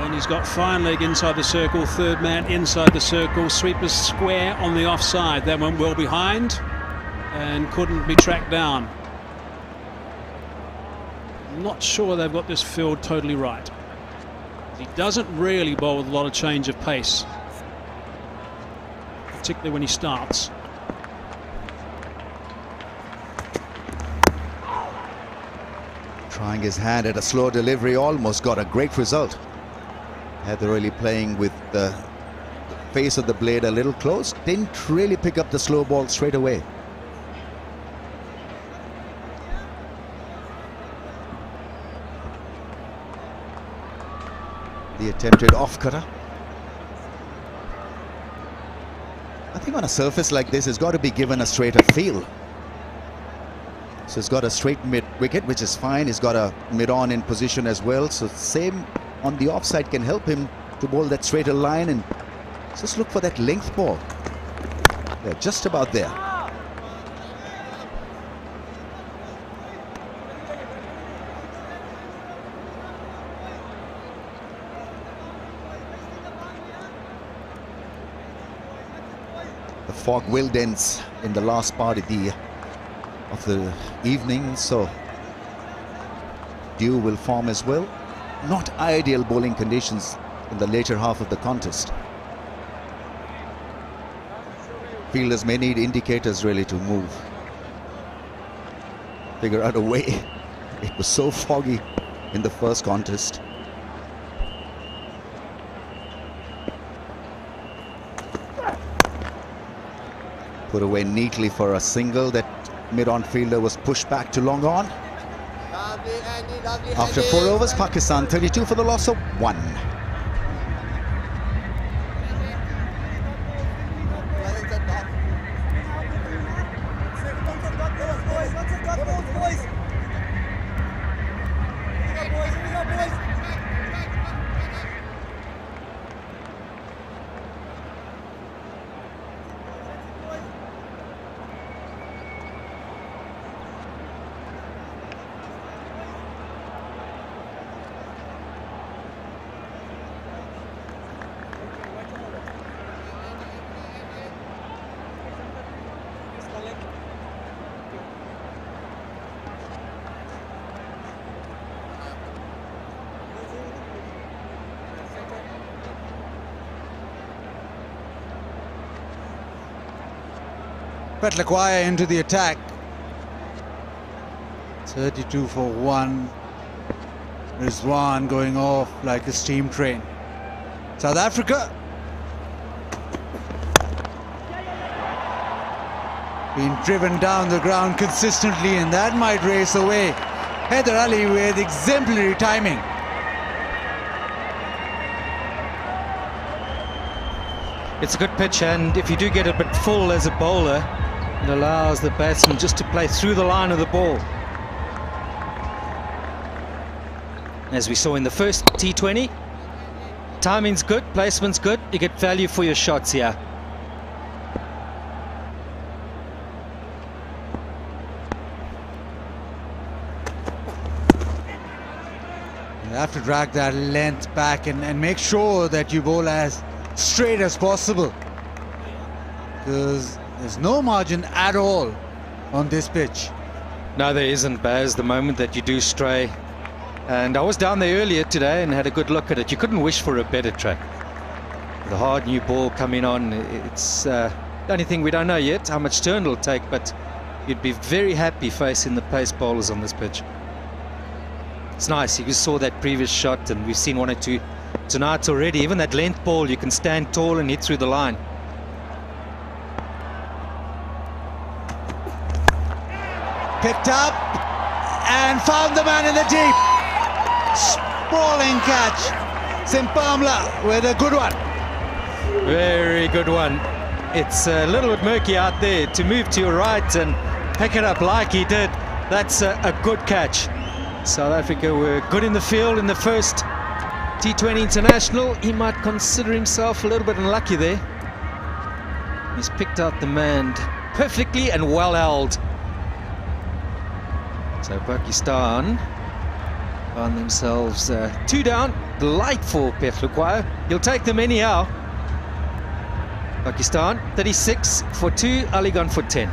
And he's got fine leg inside the circle, 3rd man inside the circle, sweepers square on the offside. That went well behind and couldn't be tracked down. I'm not sure they've got this field totally right. He doesn't really bowl with a lot of change of pace, particularly when he starts. Trying his hand at a slow delivery, almost got a great result. Haider Ali playing with the face of the blade a little close, didn't really pick up the slow ball straight away. The attempted off-cutter. I think on a surface like this, it's got to be given a straighter feel. So it's got a straight mid-wicket, which is fine. He's got a mid-on in position as well. So same on the offside can help him to bowl that straighter line, and just look for that length ball. They're just about there. The fog will dense in the last part of the evening, so dew will form as well. Not ideal bowling conditions in the later half of the contest. Fielders may need indicators really to move, figure out a way. It was so foggy in the first contest. Put away neatly for a single. That mid-on fielder was pushed back to long on. After 4 overs, Pakistan 32 for the loss of 1. Petlakwaya into the attack. 32 for 1. Rizwan going off like a steam train. South Africa being driven down the ground consistently, and that might race away. Haider Ali with exemplary timing. It's a good pitch, and if you do get a bit full as a bowler, it allows the batsman just to play through the line of the ball. As we saw in the first T20, timing's good, placement's good, you get value for your shots here. You have to drag that length back and make sure that you bowl as straight as possible, because there's no margin at all on this pitch. No, there isn't, Baz, the moment that you do stray. And I was down there earlier today and had a good look at it. You couldn't wish for a better track. The hard new ball coming on, it's the only thing we don't know yet, how much turn it'll take, but you'd be very happy facing the pace bowlers on this pitch. It's nice, you saw that previous shot, and we've seen 1 or 2 tonight already. Even that length ball, you can stand tall and hit through the line. Picked up and found the man in the deep. Sprawling catch. Simpamla with a good one. Very good one. It's a little bit murky out there. To move to your right and pick it up like he did, that's a good catch. South Africa were good in the field in the first T20 International. He might consider himself a little bit unlucky there. He's picked out the man perfectly and well held. So Pakistan found themselves 2 down. Delightful Peflukwaya. He'll take them anyhow. Pakistan 36 for 2, Ali gone for 10.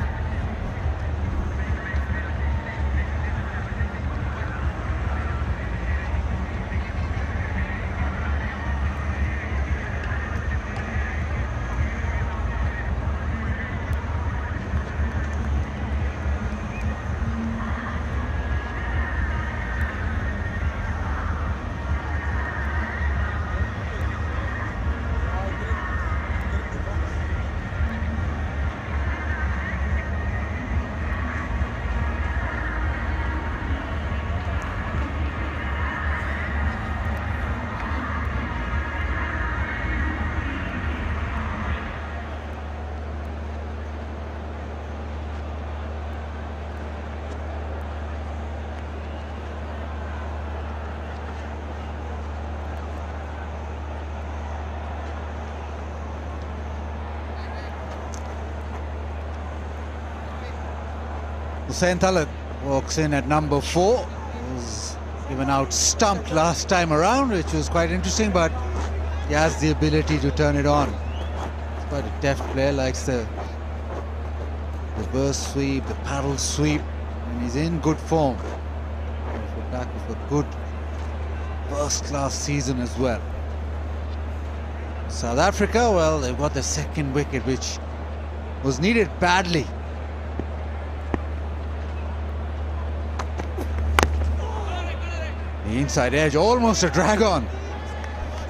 Hussain Talat walks in at number 4. Was given out stumped last time around, which was quite interesting, but he has the ability to turn it on. He's quite a deft player, likes the reverse sweep, the paddle sweep, and he's in good form. He's back with a good first-class season as well. South Africa, well, they've got the second wicket, which was needed badly. The inside edge, almost a drag on.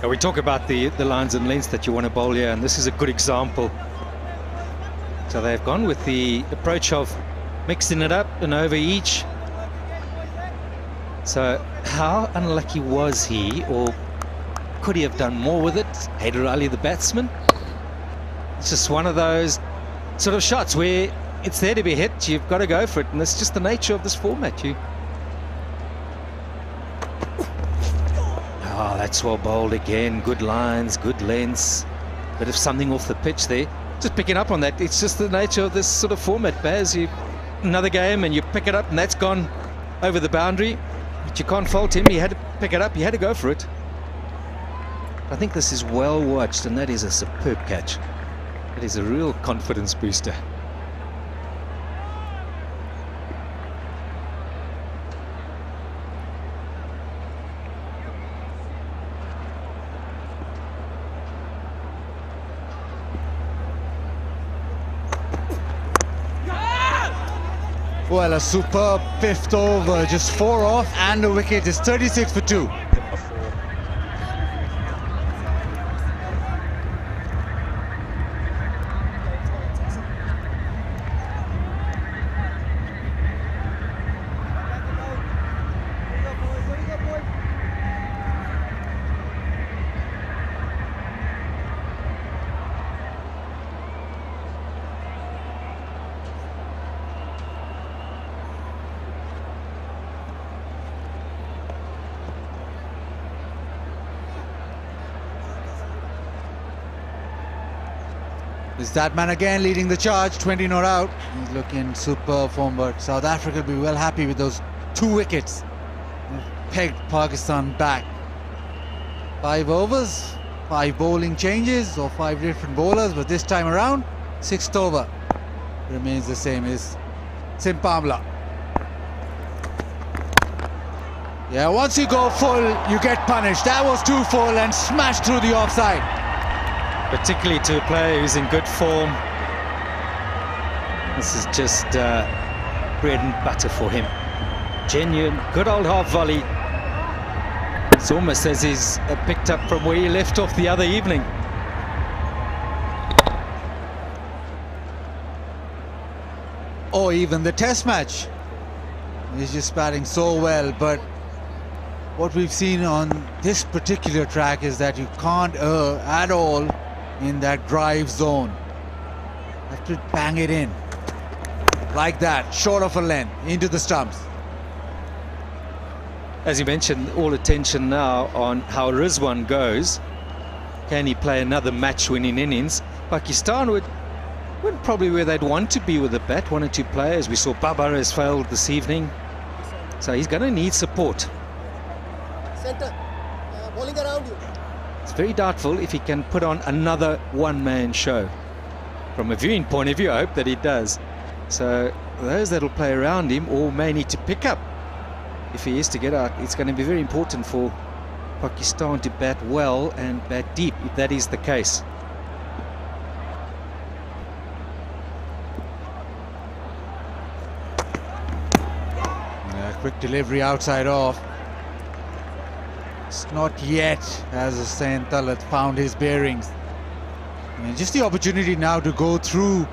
Now we talk about the lines and lengths that you want to bowl here, and this is a good example. So they've gone with the approach of mixing it up and over each. So how unlucky was he, or could he have done more with it? Haider Ali, the batsman. It's just one of those sort of shots where it's there to be hit, you've got to go for it, and that's just the nature of this format. Oh, that's well bowled again. Good lines, good lengths. Bit of something off the pitch there. Just picking up on that. It's just the nature of this sort of format, Baz. Another game and you pick it up and that's gone over the boundary. But you can't fault him. He had to pick it up. He had to go for it. I think this is well watched, and that is a superb catch. It is a real confidence booster. Well, a superb 5th over, just 4 off, and the wicket is 36 for 2. Is that man again leading the charge, 20 not out. He's looking superb form, but South Africa will be well happy with those 2 wickets. Pegged Pakistan back. 5 overs, 5 bowling changes, or 5 different bowlers, but this time around, 6th over remains the same as Simpamla. Yeah, once you go full, you get punished. That was too full and smashed through the offside. Particularly to a player who's in good form. This is just bread and butter for him. Genuine, good old half volley. It's almost as he's picked up from where he left off the other evening. Or even the test match. He's just batting so well, but what we've seen on this particular track is that you can't err at all in that drive zone. Have to bang it in. Like that, short of a length, into the stumps. As you mentioned, all attention now on how Rizwan goes. Can he play another match-winning innings? Pakistan would probably where they'd want to be with the bat. 1 or 2 players. We saw Babar has failed this evening. So he's going to need support. Center, bowling around you. It's very doubtful if he can put on another one-man show. From a viewing point of view, I hope that he does. So those that'll play around him all may need to pick up. If he is to get out, it's going to be very important for Pakistan to bat well and bat deep, if that is the case. Quick delivery outside off. It's not yet as Untitled had found his bearings. And just the opportunity now to go through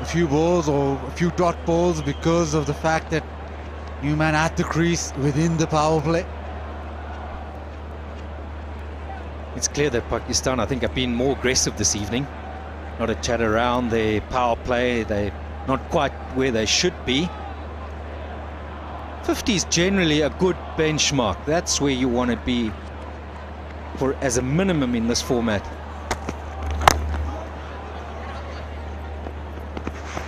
a few balls or a few dot balls because of the fact that Newman at the crease within the power play. It's clear that Pakistan, I think, have been more aggressive this evening. Not a chat around their power play. They're not quite where they should be. 50 is generally a good benchmark. That's where you want to be for as a minimum in this format.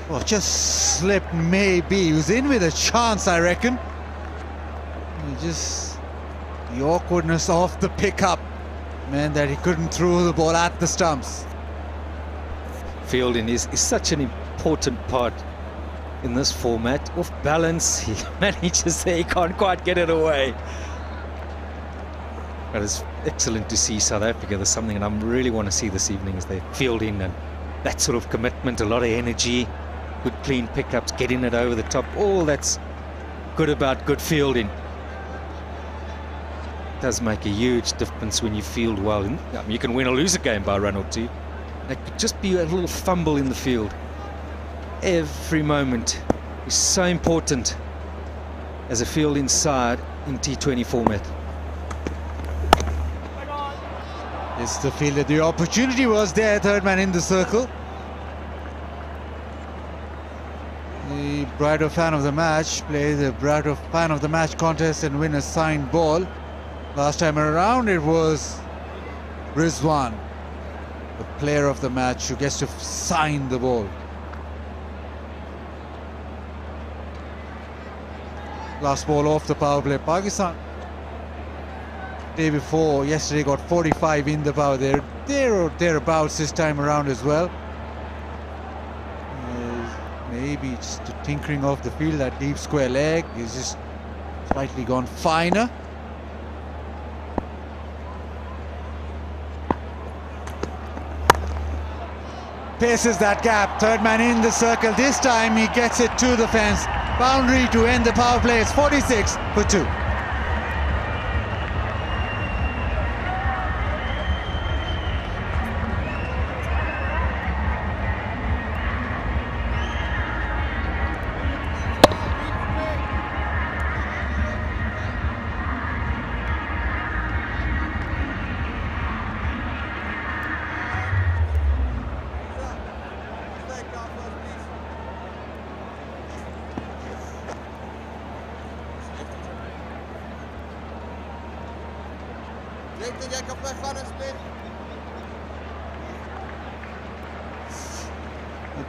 Well, just slipped maybe. He was in with a chance, I reckon. Just the awkwardness of the pickup meant that he couldn't throw the ball at the stumps. Fielding is such an important part in this format. Off balance, he manages there, he can't quite get it away. But it's excellent to see South Africa. There's something that I really want to see this evening is their fielding and that sort of commitment, a lot of energy, good clean pickups, getting it over the top. All that's good about good fielding. It does make a huge difference when you field well. I mean, you can win or lose a game by a run or two. There could just be a little fumble in the field. Every moment is so important as a field inside in T20 format. It's the fielder. The opportunity was there, third man in the circle. The Brighter Fan of the Match plays the Brighter Fan of the Match contest and win a signed ball. Last time around it was Rizwan, the player of the match, who gets to sign the ball. Last ball off the power play. Pakistan day before, yesterday, got 45 in the power. They're there or thereabouts this time around as well. Maybe just the tinkering of the field. That deep square leg is just slightly gone finer. Paces that gap. Third man in the circle. This time he gets it to the fence. Boundary to end the power play. It's 46 for 2.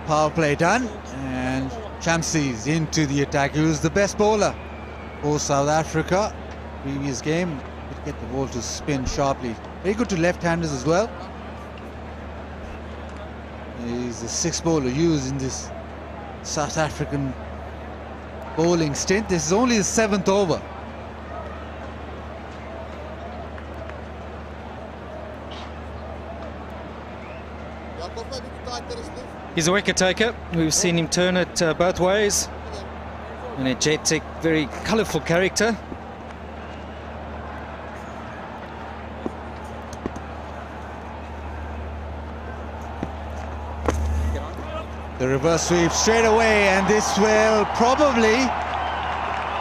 Power play done, and Shamsi's into the attack. He was the best bowler for South Africa. Previous game, could get the ball to spin sharply. Very good to left-handers as well. He's the sixth bowler used in this South African bowling stint. This is only the 7th over. He's a wicket taker. We've seen him turn it both ways. Energetic, very colourful character. The reverse sweep straight away, and this will probably...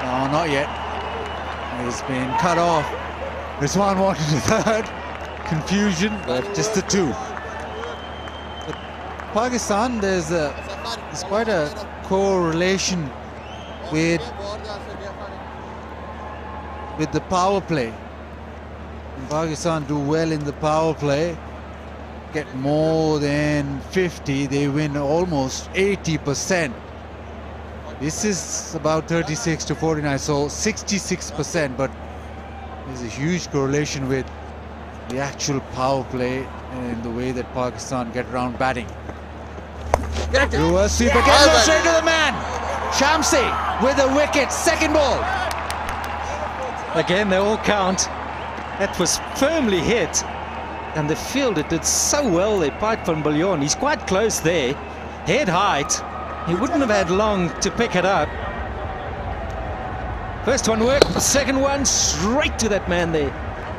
No, not yet. He's been cut off. Rizwan wanted a third. confusion, but just the two. But Pakistan, there's quite a correlation with the power play. When Pakistan do well in the power play, get more than 50, they win almost 80%. This is about 36 to 49, so 66%, but there's a huge correlation with the actual power play and the way that Pakistan get around batting. Reverse sweep again, goes straight to the man. Shamsi with a wicket, second ball. Again, they all count. That was firmly hit. And the fielder did so well there, Pite van Biljon. He's quite close there. Head height. He wouldn't have had long to pick it up. First one worked, the second one straight to that man there.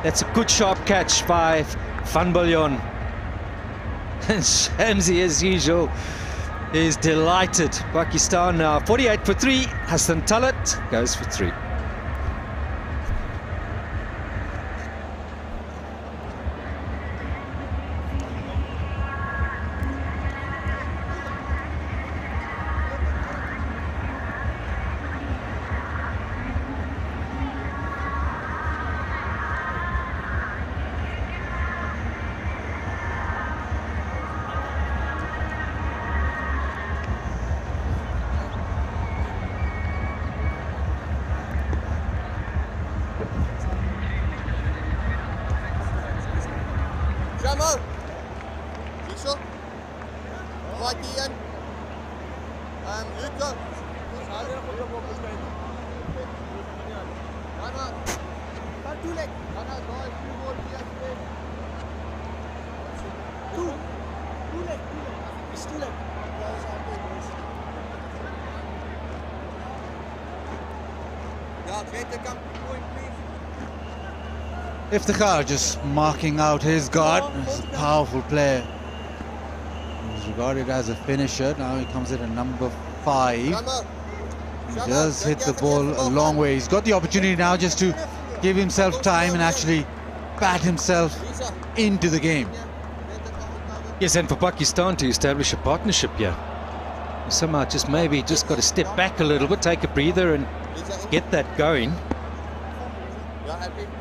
That's a good sharp catch by Van Biljon. And Shamsi, as usual, is delighted. Pakistan now 48 for 3. Hassan Talat goes for 3. Iftikhar just marking out his guard. He's a powerful player. He's regarded as a finisher. Now he comes in at number 5. He does hit the ball a long way. He's got the opportunity now just to give himself time and actually bat himself into the game. Yes, and for Pakistan to establish a partnership here. Somehow just maybe just got to step back a little bit, take a breather and get that going.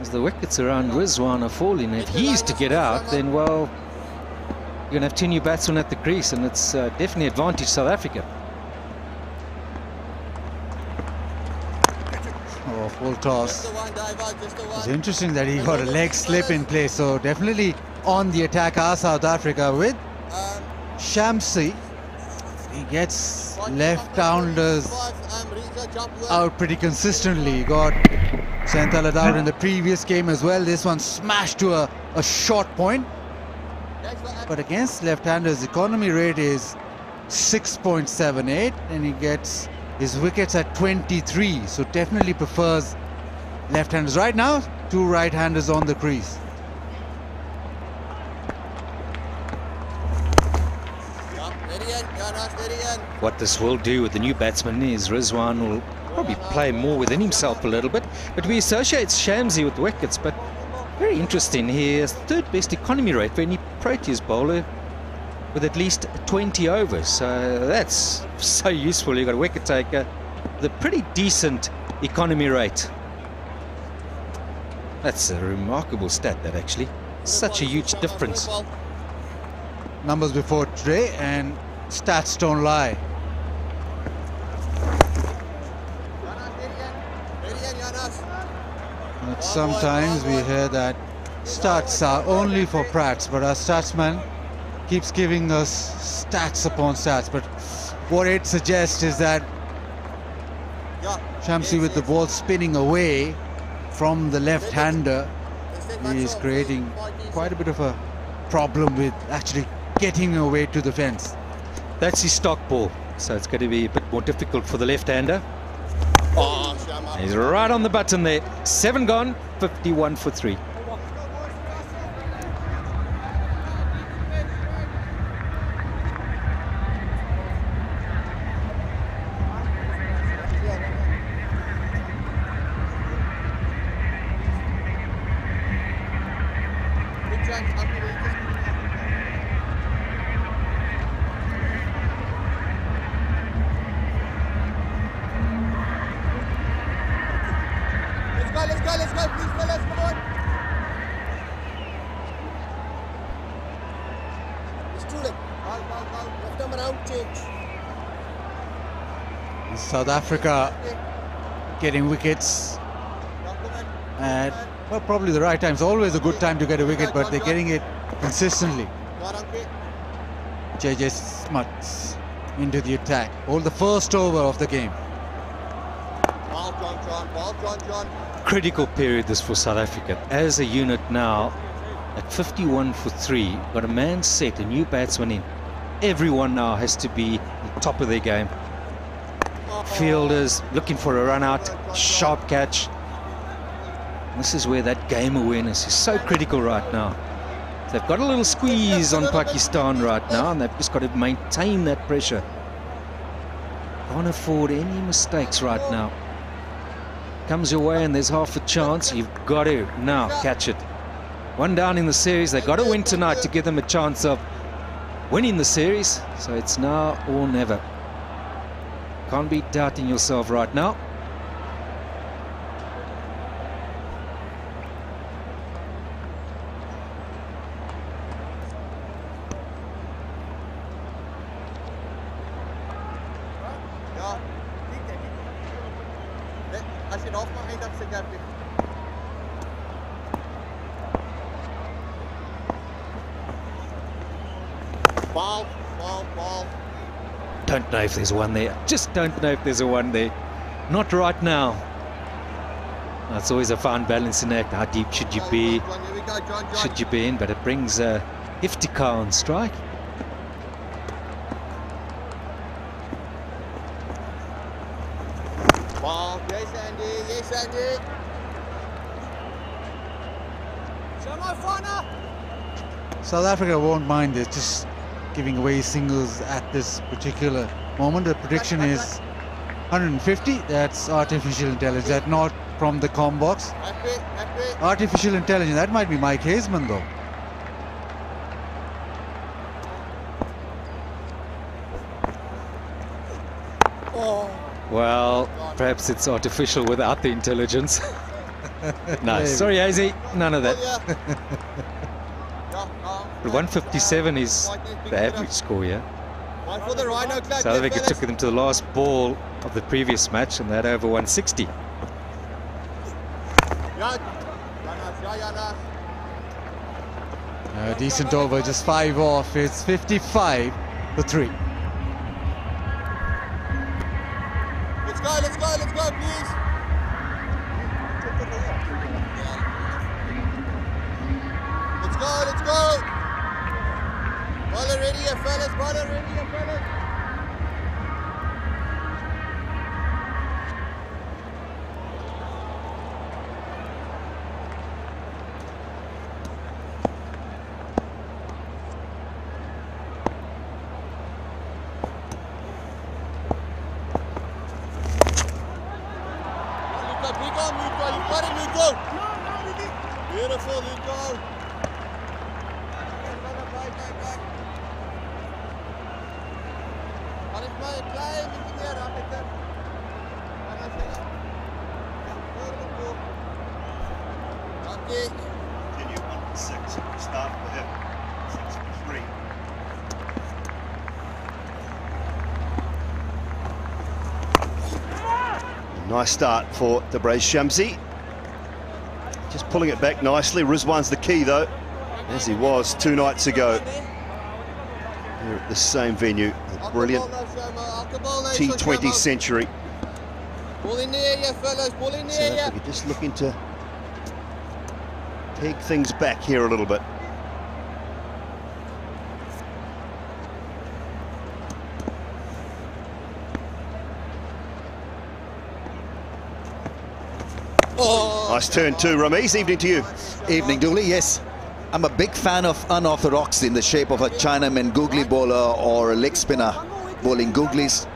As the wickets around Rizwan are falling, if he's to get out, then, well, you're going to have 2 new batsmen at the crease, and it's definitely advantage South Africa. Oh, full toss. It's interesting that he got a leg slip in place, so definitely on the attack are South Africa with Shamsi. He gets left-handers out pretty consistently. He got Talat out in the previous game as well. This one smashed to a short point. But against left-handers, economy rate is 6.78 and he gets his wickets at 23. So definitely prefers left-handers. Right now, 2 right-handers on the crease. What this will do with the new batsman is Rizwan will probably play more within himself a little bit, but we associate Shamsi with wickets. But very interesting, he has 3rd best economy rate for any Proteas bowler with at least 20 overs, so that's so useful. You've got a wicket taker with a pretty decent economy rate. That's a remarkable stat, that actually. Such a huge difference. Numbers before today and stats don't lie. But sometimes we hear that stats are only for prats, but our statsman keeps giving us stats upon stats. But what it suggests is that Shamsi, with the ball spinning away from the left-hander, is creating quite a bit of a problem with actually getting away to the fence. That's his stock ball, so it's going to be a bit more difficult for the left-hander. He's right on the button there. 7 gone, 51 for 3. Let's go, please, fellas, come on. It's true, like, left arm around, change. South Africa getting wickets at, well, probably the right time. It's always a good time to get a wicket, but they're getting it consistently. JJ Smuts into the attack. All the first over of the game. Critical period this for South Africa. As a unit now, at 51 for 3, got a man set, a new batsman in. Everyone now has to be on top of their game. Fielders looking for a run out, sharp catch. This is where that game awareness is so critical right now. They've got a little squeeze on Pakistan right now, and they've just got to maintain that pressure. Can't afford any mistakes right now. Comes your way and there's half a chance, you've got to now catch it. One down in the series, they've got to win tonight to give them a chance of winning the series. So it's now or never. Can't be doubting yourself right now. Don't know if there's one there. Just don't know if there's a one there. Not right now. It's always a fine balancing act. How deep should you be? Should you be in? But it brings Iftikhar on strike. Ball, yes Andy, yes Andy. South Africa won't mind it, just giving away singles at this particular moment. The prediction is 150. That's artificial intelligence. That's not from the comm box. Artificial intelligence. That might be Mike Hazeman though. Well, perhaps it's artificial without the intelligence. No, sorry, Hazy, none of that. But 157 is the average score, yeah. South Africa took them to the last ball of the previous match, and they had over 160. Decent over, just 5 off. It's 55 for 3. Let's go, please. Let's go. Baller ready, fellas. Baller ready, fellas. Beautiful, Luco. Continue 1 for 6. Start for him. 6 for 3. Nice start for Tabraiz Shamsi. Just pulling it back nicely. Rizwan's the key though, as he was 2 nights ago here at the same venue. The brilliant T20 century. Ball in the area, fellas. Ball in the area. Just looking to peg things back here a little bit. Nice turn too, Ramiz. Evening to you. Evening, Dooley. Yes, I'm a big fan of unorthodox in the shape of a Chinaman googly bowler or a leg spinner bowling googlies.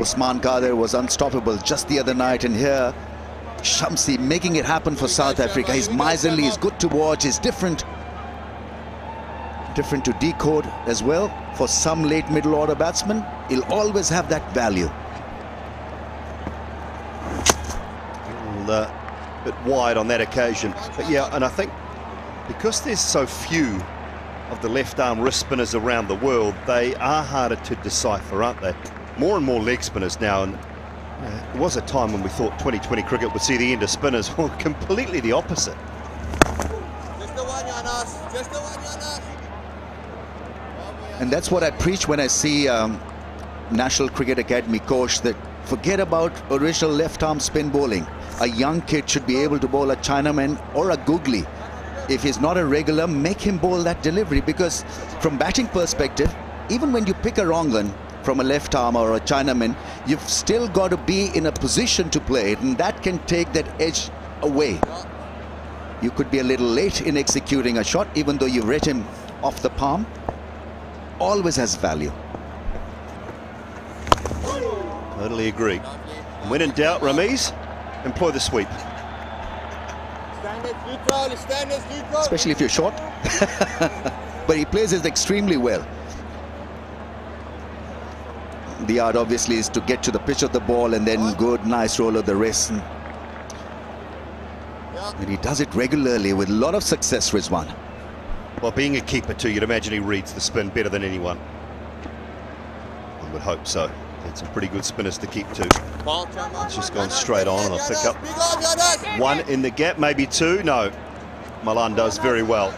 Usman Qadir was unstoppable just the other night, and here Shamsi making it happen for South Africa. He's miserly, he's good to watch, he's different. different to decode as well. For some late middle order batsmen, he'll always have that value. A bit wide on that occasion. But yeah, and I think because there's so few of the left arm wrist spinners around the world, they are harder to decipher, aren't they? More and more leg spinners now, and there was a time when we thought 2020 cricket would see the end of spinners. Well, completely the opposite. Just the one, Jonas. Just the one, Jonas. And that's what I preach when I see National Cricket Academy coach, that forget about original left arm spin bowling. A young kid should be able to bowl a Chinaman or a googly. If he's not a regular, make him bowl that delivery, because from batting perspective, even when you pick a wrong one from a left arm or a Chinaman, you've still got to be in a position to play it, and that can take that edge away. You could be a little late in executing a shot, even though you've read him off the palm. Always has value. Totally agree. When in doubt, Ramiz, employ the sweep. Especially if you're short. But he plays it extremely well. The art obviously is to get to the pitch of the ball and then good, nice roll of the wrist. And he does it regularly with a lot of success, Rizwan. Well, being a keeper too, you'd imagine he reads the spin better than anyone. I would hope so. Had some pretty good spinners to keep to. It's just gone straight on, and I'll pick up one in the gap, maybe two. No, Malan does very well.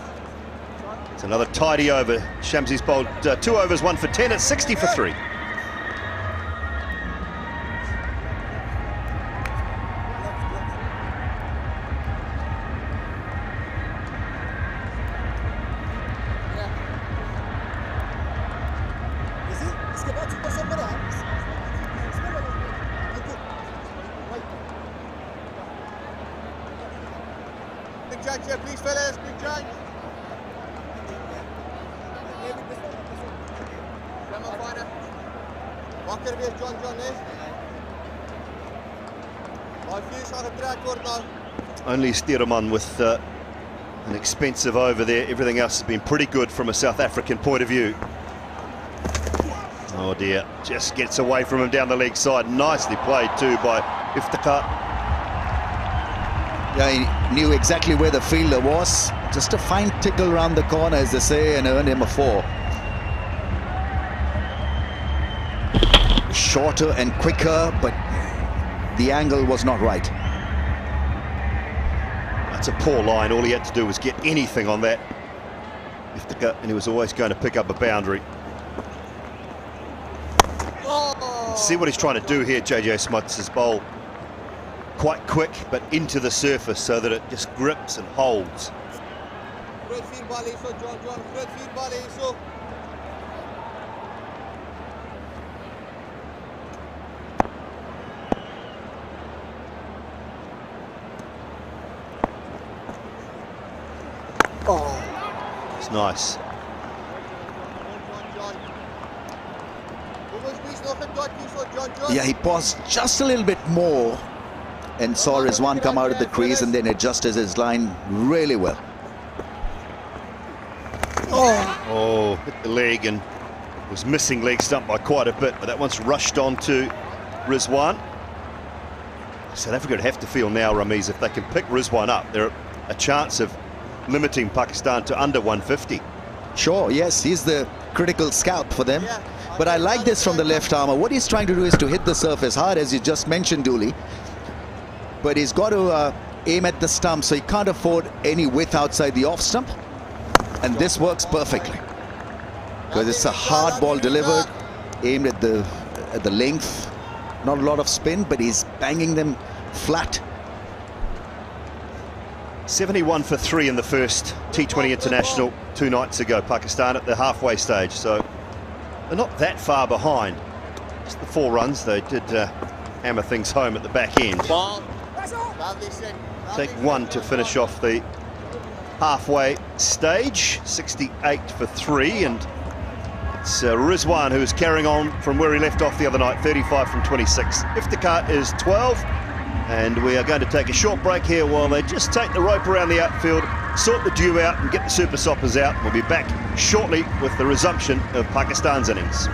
It's another tidy over. Shamsi's bowled 2 overs, 1 for 10. It's 60 for 3. Change here, please, fellas. Big change. Wakker weer, John, Only Stierman with an expensive over there. Everything else has been pretty good from a South African point of view. Oh dear, just gets away from him down the leg side. Nicely played too by Iftikhar. Yeah, he knew exactly where the fielder was. Just a fine tickle around the corner, as they say, and earned him a 4. Shorter and quicker, but the angle was not right. That's a poor line. All he had to do was get anything on that, Iftikhar, and he was always going to pick up a boundary. See what he's trying to do here, JJ Smuts, his bowl. Quite quick, but into the surface so that it just grips and holds. Oh, it's nice. Yeah, he paused just a little bit more and saw Rizwan come out of the crease and then adjusted his line really well. Oh, hit the leg and was missing leg stump by quite a bit, but that one's rushed on to Rizwan. South Africa would have to feel now, Ramiz, if they can pick Rizwan up, they're a chance of limiting Pakistan to under 150. Sure, yes, he's the critical scalp for them. But I like this from the left armer. What he's trying to do is to hit the surface hard, as you just mentioned, Dooley. But he's got to aim at the stump, so he can't afford any width outside the off stump. And this works perfectly, because it's a hard ball delivered, aimed at the length. Not a lot of spin, but he's banging them flat. 71 for 3 in the first T20 International 2 nights ago, Pakistan at the halfway stage, so they're not that far behind. Just the 4 runs, they did hammer things home at the back end. Take 1 to finish off the halfway stage. 68 for 3, and it's Rizwan who's carrying on from where he left off the other night, 35 from 26. Iftikhar is 12, And we are going to take a short break here while they just take the rope around the outfield, sort the dew out and get the super stoppers out. We'll be back shortly with the resumption of Pakistan's innings.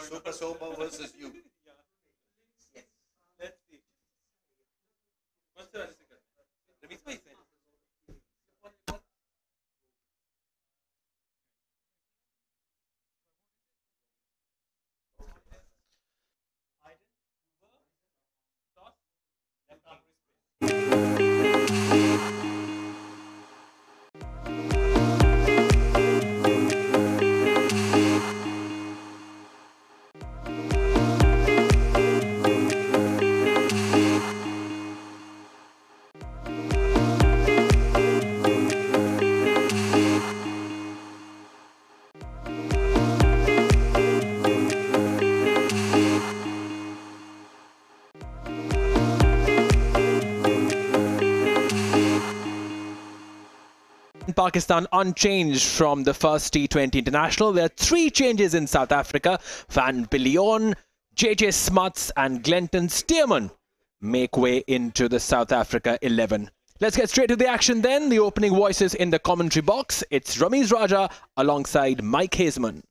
Super sober versus you. Let's see. What's the other second? Let me see. Pakistan unchanged from the first T20 international. There are 3 changes in South Africa. Van Billion, JJ Smuts and Glenton Stearman make way into the South Africa 11. Let's get straight to the action then. The opening voices in the commentary box. It's Ramiz Raja alongside Mike Hazeman.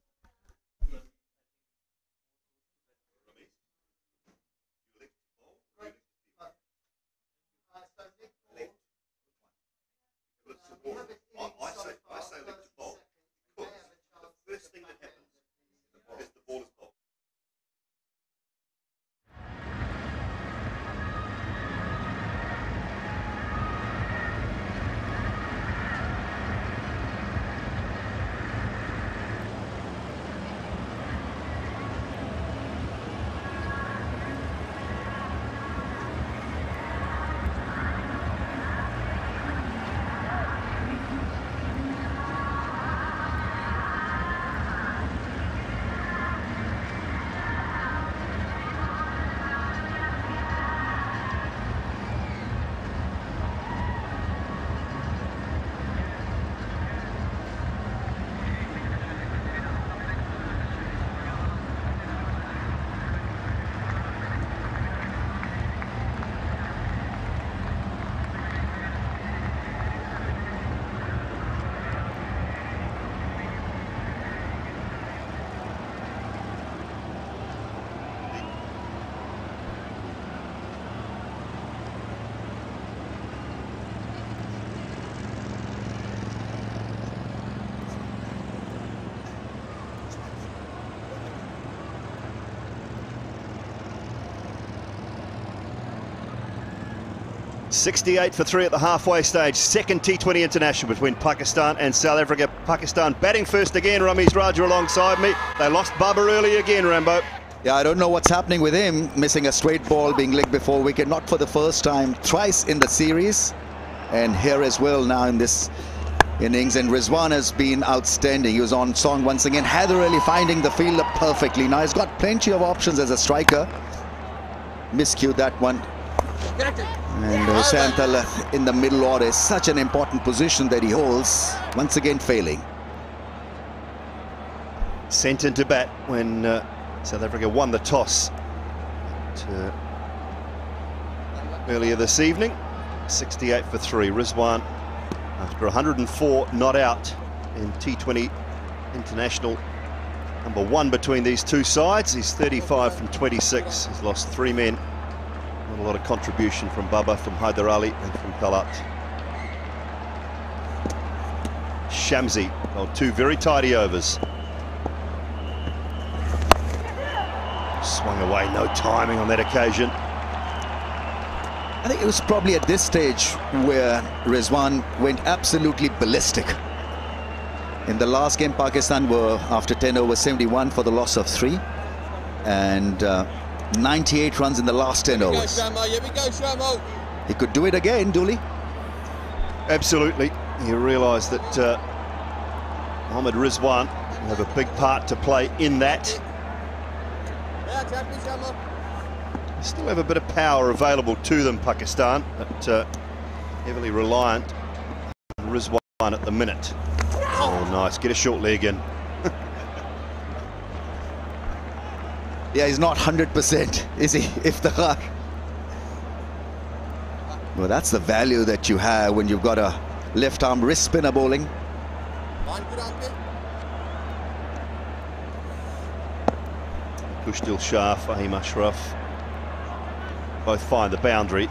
I say lick to bowl. Because the first thing that happens is the ball is bowled. 68 for 3 at the halfway stage. Second T20 international between Pakistan and South Africa. Pakistan batting first again. Ramiz Raja alongside me. They lost Babar early again, Rambo. Yeah, I don't know what's happening with him. Missing a straight ball, being licked before wicket. Not for the first time, twice in the series. And here as well now in this innings. And Rizwan has been outstanding. He was on song once again. Heather Ali finding the fielder perfectly. Now he's got plenty of options as a striker. Miscued that one. And Hussain Talla in the middle order is such an important position that he holds. Once again failing. Sent into bat when South Africa won the toss earlier this evening. 68 for 3. Rizwan, after 104 not out in T20 international #1 between these two sides. He's 35 from 26. He's lost 3 men. Not a lot of contribution from Baba, from Haider Ali and from Talat. Shamsi on 2 very tidy overs. Swung away, no timing on that occasion. I think it was probably at this stage where Rizwan went absolutely ballistic. In the last game, Pakistan were, after 10 overs, 71 for the loss of 3. And 98 runs in the last 10 overs. Here we go, Shamo. He could do it again, Dooley. Absolutely. You realise that Mohammad Rizwan will have a big part to play in that. They still have a bit of power available to them, Pakistan, but heavily reliant on Rizwan at the minute. Oh, nice. Get a short leg in. Yeah, he's not 100%, is he, Iftikhar? Well, that's the value that you have when you've got a left arm wrist spinner bowling. Kushdil Shah, Fahim Ashraf. Both find the boundary.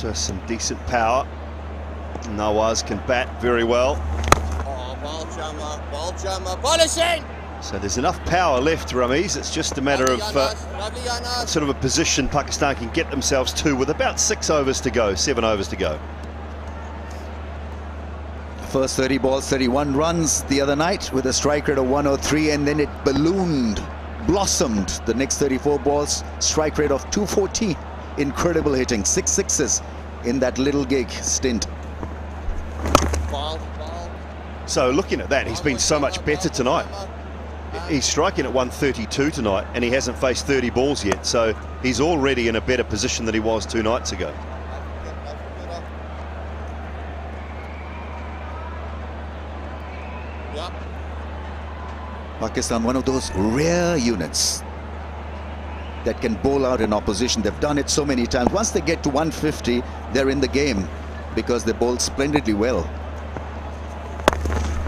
Got some decent power. Nawaz can bat very well. Ball jammer, polishing! So there's enough power left, Ramiz. It's just a matter of sort of a position Pakistan can get themselves to with about 6 overs to go, 7 overs to go. First 30 balls, 31 runs the other night with a strike rate of 103, and then it ballooned, blossomed. The next 34 balls, strike rate of 240. Incredible hitting, 6 sixes in that little gig stint. So looking at that, he's been so much better tonight. He's striking at 132 tonight, and he hasn't faced 30 balls yet, so he's already in a better position than he was 2 nights ago. Pakistan, one of those rare units that can bowl out an opposition. They've done it so many times. Once they get to 150, they're in the game because they bowl splendidly well.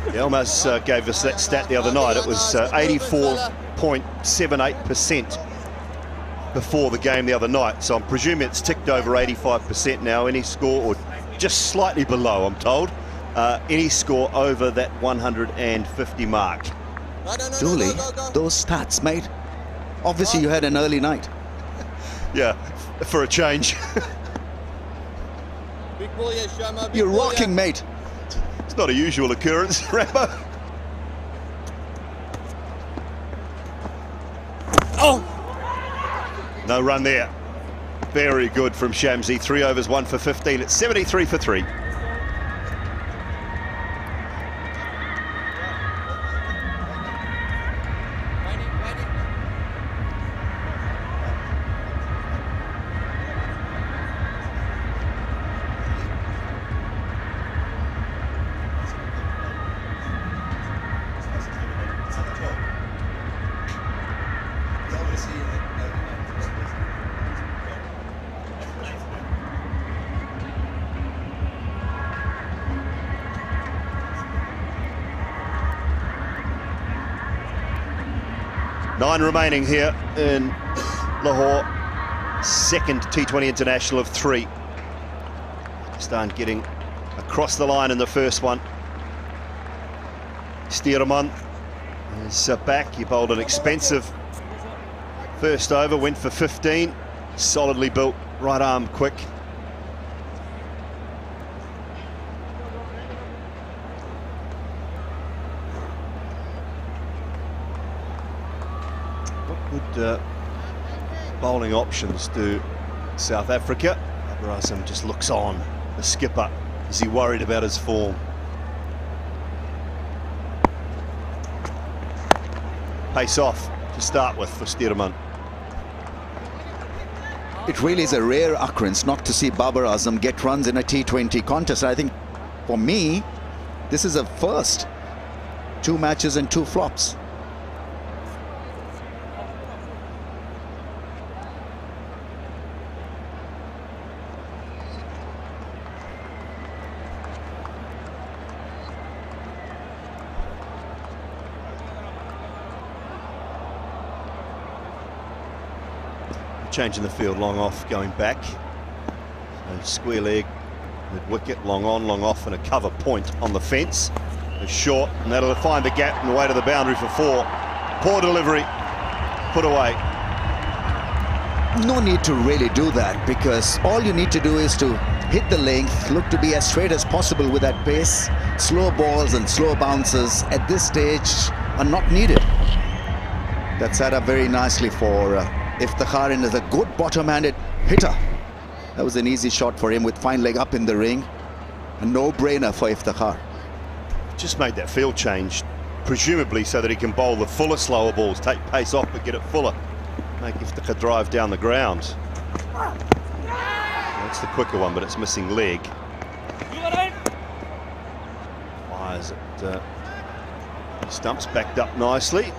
Elmas gave us that stat the other night. It was 84.78% before the game the other night. So I'm presuming it's ticked over 85% now. Any score, or just slightly below, I'm told. Any score over that 150 mark. Julie, those stats, mate. Obviously, you had an early night. Yeah, for a change. You're rocking, mate. It's not a usual occurrence, Rambo. Oh! No run there. Very good from Shamsi. 3 overs, 1 for 15. It's 73 for 3. Nine remaining here in Lahore. Second T20 international of 3. Pakistan getting across the line in the first one. Steerman is back. He bowled an expensive first over, went for 15. Solidly built, right arm quick. Good bowling options do South Africa. Babar Azam just looks on. The skipper, is he worried about his form? Pace off to start with for Steerman. It really is a rare occurrence not to see Babar Azam get runs in a T20 contest. I think for me, this is a first. 2 matches and 2 flops. Changing the field, long off, going back. So square leg, mid wicket, long on, long off, and a cover point on the fence. It's short, and that'll find the gap and the way to the boundary for 4. Poor delivery, put away. No need to really do that, because all you need to do is to hit the length, look to be as straight as possible with that pace. Slow balls and slow bounces at this stage are not needed. That set up very nicely for Iftikhar, and is a good bottom-handed hitter. That was an easy shot for him with fine leg up in the ring. A no-brainer for Iftikhar. Just made that field change, presumably so that he can bowl the fuller, slower balls, take pace off but get it fuller. Make Iftikhar drive down the ground. That's the quicker one, but it's missing leg. Fires Stumps backed up nicely.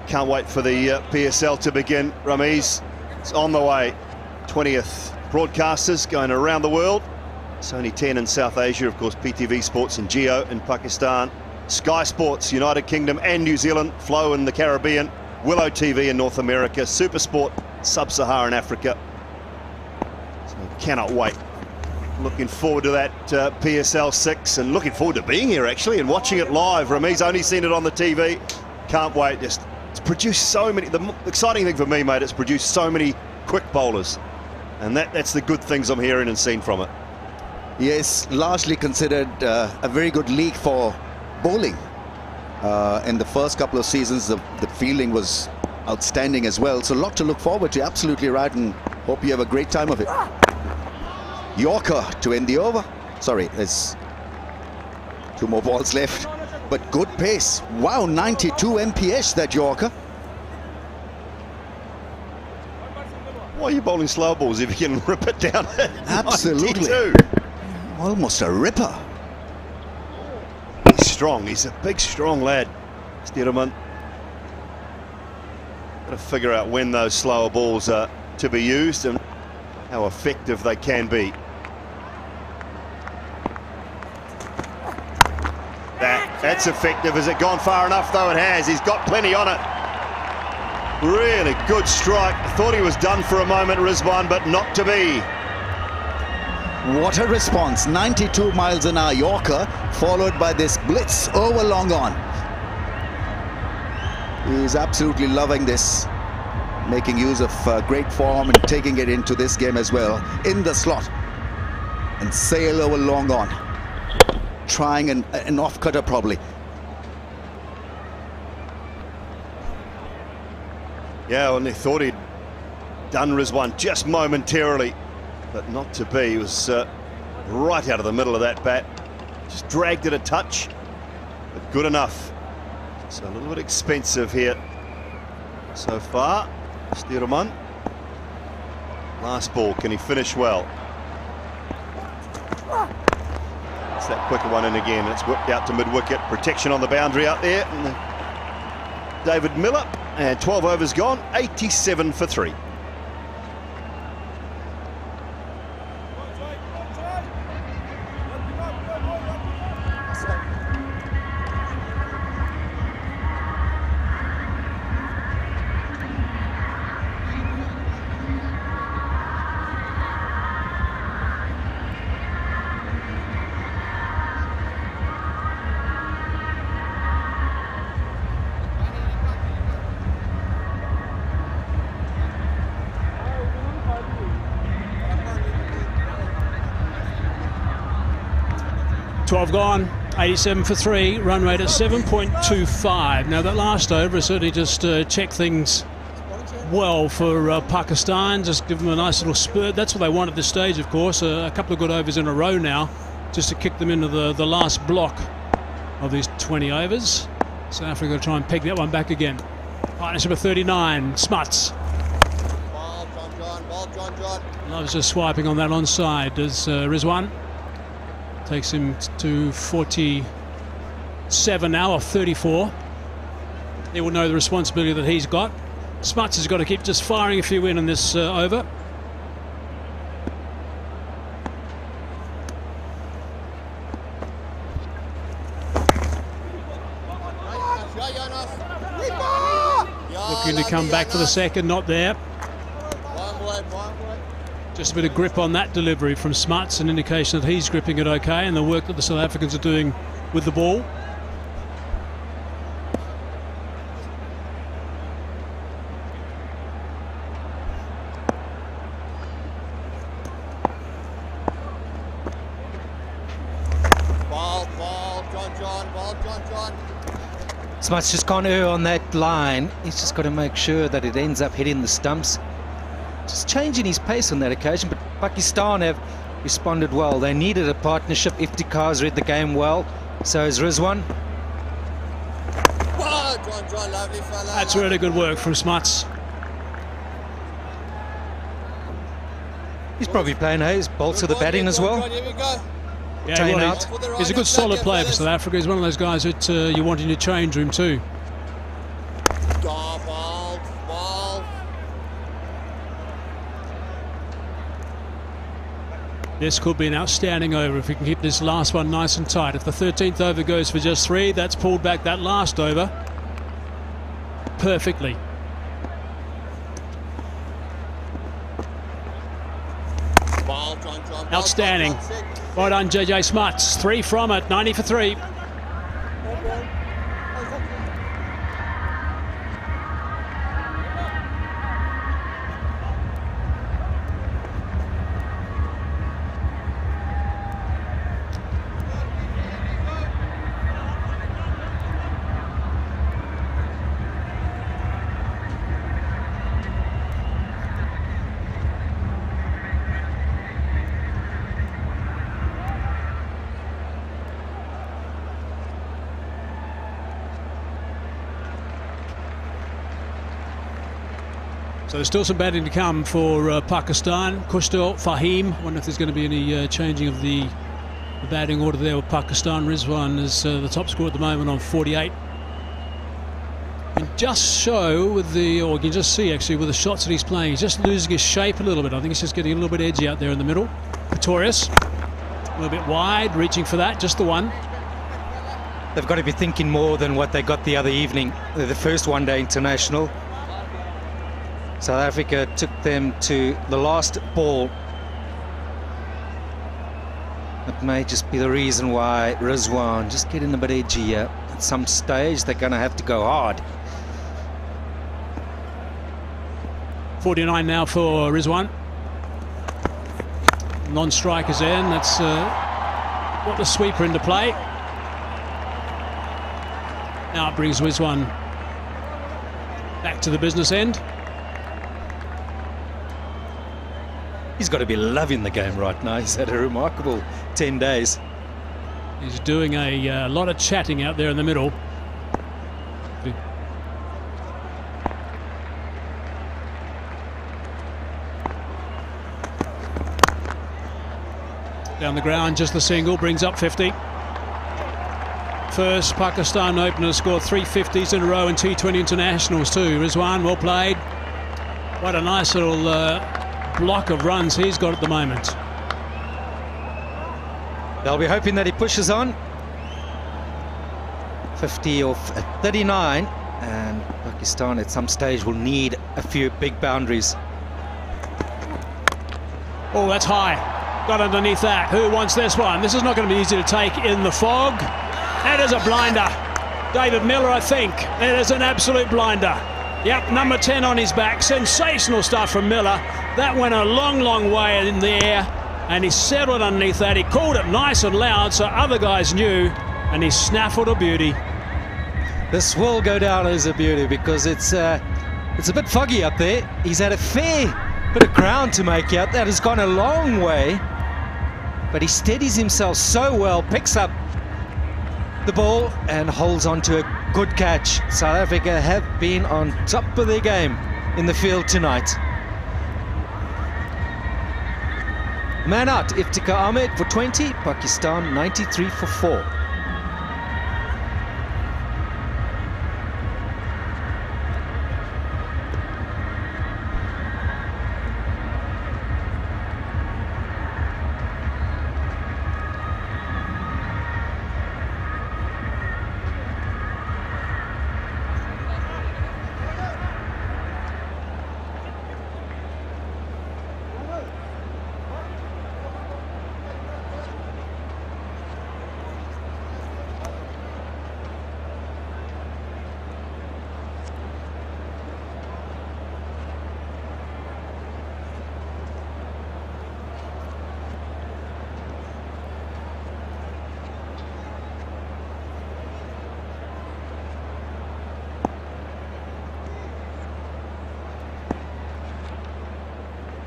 Can't wait for the PSL to begin, Ramiz. It's on the way. 20th broadcasters going around the world. Sony 10 in South Asia, of course, PTV Sports and Geo in Pakistan. Sky Sports, United Kingdom and New Zealand. Flow in the Caribbean. Willow TV in North America. Super Sport, Sub-Saharan Africa. So cannot wait. Looking forward to that PSL 6 and looking forward to being here, actually, and watching it live. Ramiz only seen it on the TV. Can't wait. Just, it's produced so many. The exciting thing for me, mate, it's produced so many quick bowlers. And that's the good things I'm hearing and seeing from it. Yes, largely considered a very good league for bowling. In the first couple of seasons, the fielding was outstanding as well. So a lot to look forward to. Absolutely right, and hope you have a great time of it. Yorker to end the over. Sorry, there's 2 more balls left. But good pace. Wow, 92 mph, that Yorker. Why are you bowling slow balls if you can rip it down at Absolutely. 92? Almost a ripper. He's strong. He's a big, strong lad, Stearman. Got to figure out when those slower balls are to be used and how effective they can be. That's effective. Has it gone far enough, though? It has. He's got plenty on it. Really good strike. I thought he was done for a moment, Rizwan, but not to be. What a response. 92 miles an hour Yorker, followed by this blitz over long on. He's absolutely loving this, making use of great form and taking it into this game as well. In the slot and sail over long on. Trying an off-cutter probably. Yeah, and they thought he'd done Rizwan just momentarily, but not to be. He was right out of the middle of that bat. Just dragged it a touch, but good enough. So a little bit expensive here so far. Stearman. Last ball, can he finish well? It's that quicker one in again. It's whipped out to mid-wicket. Protection on the boundary out there. And David Miller, and 12 overs gone, 87 for 3. Gone, 87 for 3, run rate at 7.25. Now that last over certainly just checked things well for Pakistan, just give them a nice little spurt. That's what they want at this stage, of course. A couple of good overs in a row now, just to kick them into the last block of these 20 overs. South Africa will try and peg that one back again. Partnership of 39, Smuts. Ball, John. Ball, John. Loves just swiping on that onside as Rizwan. Takes him to 47 now, off 34. He will know the responsibility that he's got. Smuts has got to keep just firing a few in this over. Looking to come back for the second, not there. Just a bit of grip on that delivery from Smuts, an indication that he's gripping it okay, and the work that the South Africans are doing with the ball. Ball, John. Smuts just can't err on that line. He's just got to make sure that it ends up hitting the stumps. Just changing his pace on that occasion, but Pakistan have responded well. They needed a partnership. Iftikhar's read the game well. So is Rizwan. Wow, John, lovely fella. That's really good work from Smuts. He's probably playing his bolts of the batting as well. Yeah, Chain well, out. he's a good solid player for South Africa. He's one of those guys that you want in your change room too. This could be an outstanding over if we can keep this last one nice and tight. If the 13th over goes for just 3, that's pulled back that last over perfectly. Outstanding. Well done, JJ Smuts. 3 from it, 90 for 3. So there's still some batting to come for Pakistan. Kushal, Fahim. I wonder if there's going to be any changing of the batting order there with Pakistan. Rizwan is the top scorer at the moment on 48. You can just show with the, or you can just see actually with the shots that he's playing, he's just losing his shape a little bit. I think he's just getting a little bit edgy out there in the middle. Pretorius, a little bit wide, reaching for that, just the one. They've got to be thinking more than what they got the other evening, the first one-day international. South Africa took them to the last ball. That may just be the reason why Rizwan just getting a bit edgy here. At some stage, they're going to have to go hard. 49 now for Rizwan. Non-strikers in. That's got the sweeper into play. Now it brings Rizwan back to the business end. He's got to be loving the game right now. He's had a remarkable 10 days. He's doing a lot of chatting out there in the middle. Down the ground, just the single, brings up 50. First Pakistan opener scored 3 50s in a row in T20 internationals too. Rizwan, well played. What a nice little block of runs he's got at the moment. They'll be hoping that he pushes on. 50 off at 39, and Pakistan at some stage will need a few big boundaries. Oh, that's high. Got underneath that. Who wants this one? This is not going to be easy to take in the fog. That is a blinder. David Miller, I think. It is an absolute blinder. Yep, number 10 on his back. Sensational stuff from Miller. That went a long, long way in the air, and he settled underneath that. He called it nice and loud so other guys knew, and he snaffled a beauty. This will go down as a beauty because it's a bit foggy up there. He's had a fair bit of ground to make out. That has gone a long way, but he steadies himself so well, picks up the ball and holds on to a good catch. South Africa have been on top of their game in the field tonight. Man out, Iftikhar Ahmed for 20, Pakistan 93 for 4.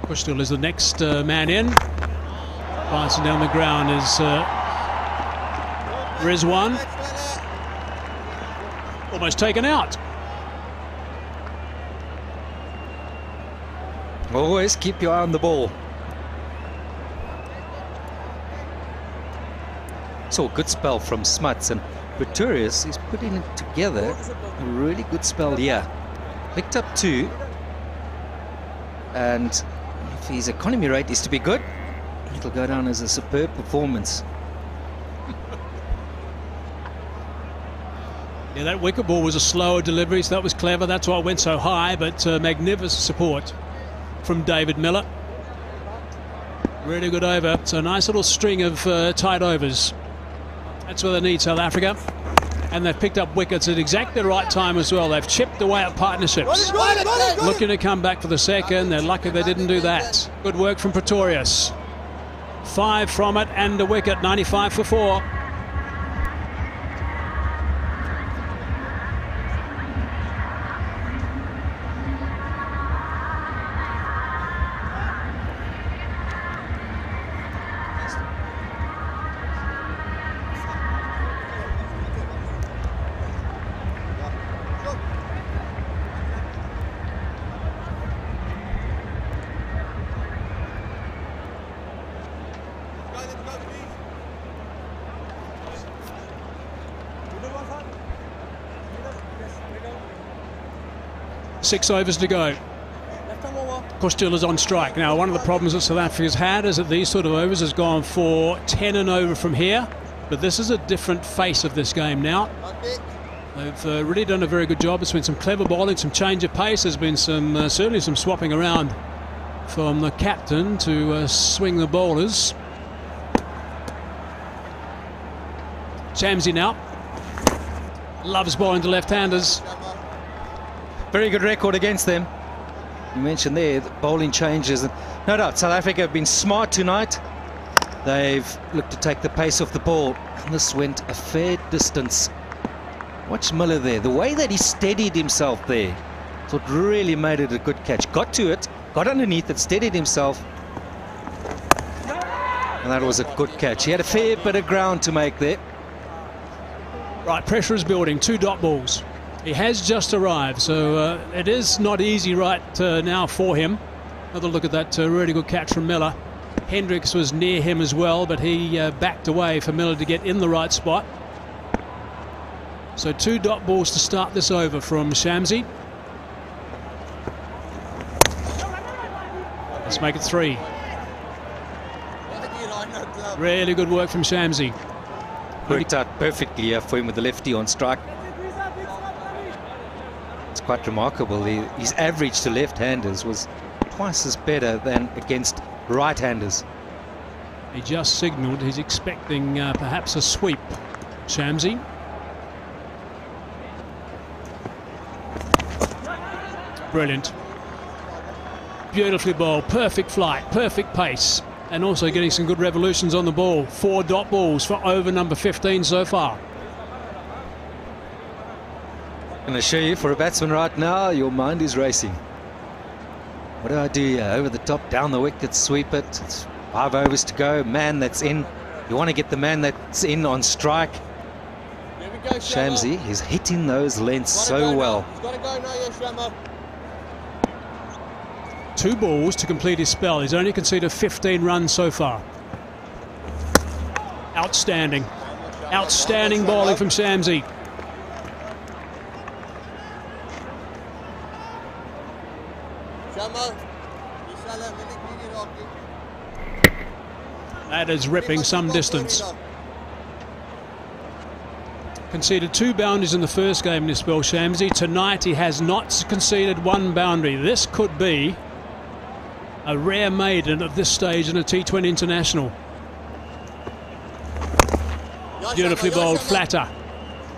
Kushal is the next man in. Bouncing down the ground is Rizwan. Almost taken out. Always keep your eye on the ball. saw a good spell from Smuts, and Pretorius is putting it together. A really good spell here. Picked up 2. And if his economy rate is to be good, it'll go down as a superb performance. Yeah, that wicket ball was a slower delivery, so that was clever. That's why it went so high, but magnificent support from David Miller. Really good over. So a nice little string of tight overs. That's what they need, South Africa. And they've picked up wickets at exactly the right time as well. They've chipped away at partnerships. Looking to come back for the second. They're lucky they didn't do that. Good work from Pretorius. 5 from it and a wicket, 95 for 4. Six overs to go. Costilla's on strike. Now, one of the problems that South Africa's had is that these sort of overs has gone for 10 and over from here. But this is a different face of this game now. They've really done a very good job. It's been some clever bowling, some change of pace. There's been some certainly some swapping around from the captain to swing the bowlers. Shamsi now. Loves bowling to left-handers. Very good record against them. You mentioned there the bowling changes. No doubt South Africa have been smart tonight. They've looked to take the pace off the ball. And this went a fair distance. Watch Miller there. The way that he steadied himself there. So it really made it a good catch. Got to it, got underneath it, steadied himself. And that was a good catch. He had a fair bit of ground to make there. Right, pressure is building. 2 dot balls. He has just arrived, so it is not easy right now for him. Another look at that really good catch from Miller. Hendricks was near him as well, but he backed away for Miller to get in the right spot. So 2 dot balls to start this over from Shamsi. Let's make it 3. Really good work from Shamsi. Worked out perfectly for him with the lefty on strike. It's quite remarkable. His average to left-handers was twice as better than against right-handers. He just signalled he's expecting perhaps a sweep. Shamsi. Brilliant. Beautifully bowled. Perfect flight, perfect pace. And also getting some good revolutions on the ball. 4 dot balls for over number 15 so far. I'm going to show you, for a batsman right now, your mind is racing. What do I do here? Over the top, down the wicket, sweep it. It's 5 overs to go. Man that's in. You want to get the man that's in on strike. Shamsi is hitting those lengths so well. He's got to go now, yes, Shamma. 2 balls to complete his spell. He's only conceded 15 runs so far. Outstanding. Outstanding bowling from Shamsi. That is ripping some distance. Conceded 2 boundaries in the first game in this spell, Shamsi. Tonight he has not conceded 1 boundary. This could be a rare maiden at this stage in a T20 international. Beautifully bowled, flatter.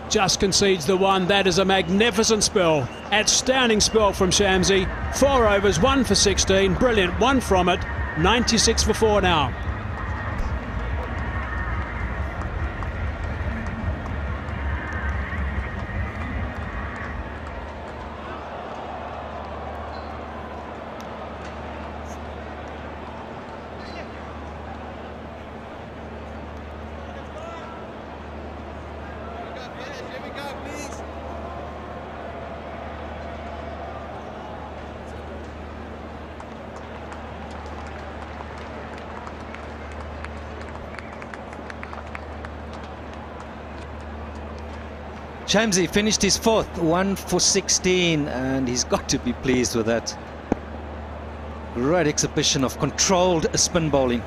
Just concedes the 1. That is a magnificent spell. Outstanding spell from Shamsi. 4 overs, 1 for 16. Brilliant, 1 from it. 96 for 4 now. Shamsi finished his fourth, 1 for 16, and he's got to be pleased with that. Great exhibition of controlled spin bowling.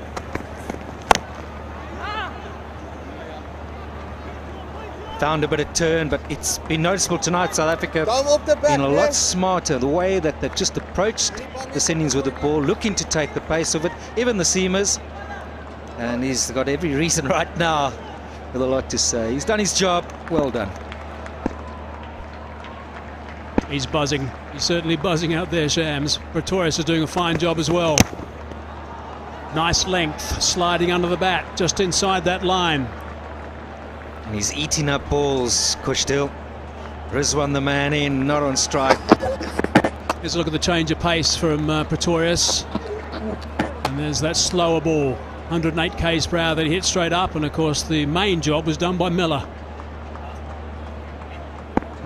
Found a bit of turn, but it's been noticeable tonight. South Africa been a lot smarter. The way that they've just approached the innings with the ball, looking to take the pace of it, even the seamers. And he's got every reason right now with a lot to say. He's done his job. Well done. He's buzzing. He's certainly buzzing out there, Shams. Pretorius is doing a fine job as well. Nice length, sliding under the bat, just inside that line. And he's eating up balls, Kushdil. Rizwan the man in, not on strike. Here's a look at the change of pace from Pretorius. And there's that slower ball. 108 k's per hour that he hit straight up, and of course the main job was done by Miller.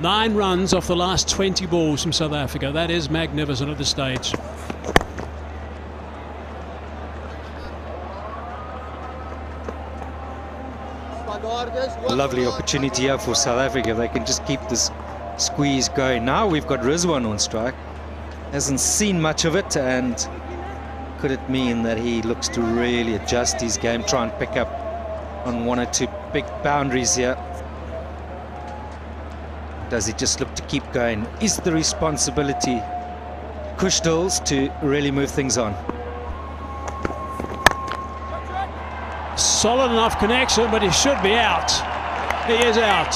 9 runs off the last 20 balls from South Africa. That is magnificent at this stage. A lovely opportunity here for South Africa. They can just keep this squeeze going. Now we've got Rizwan on strike. Hasn't seen much of it, and could it mean that he looks to really adjust his game, try and pick up on 1 or 2 big boundaries here? Does he just look to keep going? Is the responsibility Kushdil's to really move things on? Solid enough connection, but he should be out. He is out.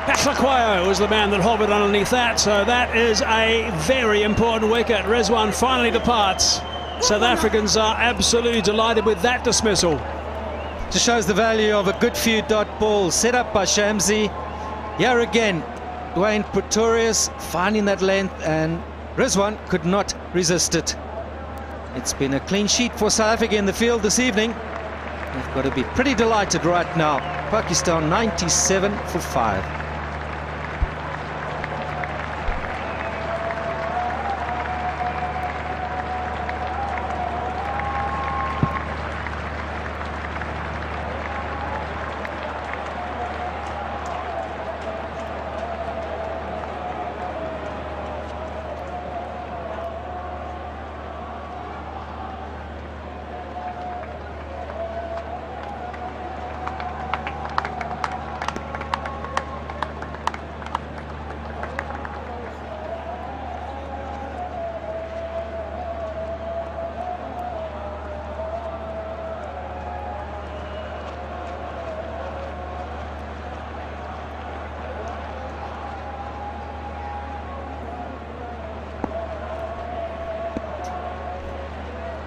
Patlakwayo was the man that hovered underneath that, so that is a very important wicket. Rizwan finally departs. South Africans are absolutely delighted with that dismissal. Just shows the value of a good few dot balls set up by Shamsi. Here again, Dwayne Pretorius finding that length, and Rizwan could not resist it. It's been a clean sheet for South Africa in the field this evening. They've got to be pretty delighted right now. Pakistan 97 for 5.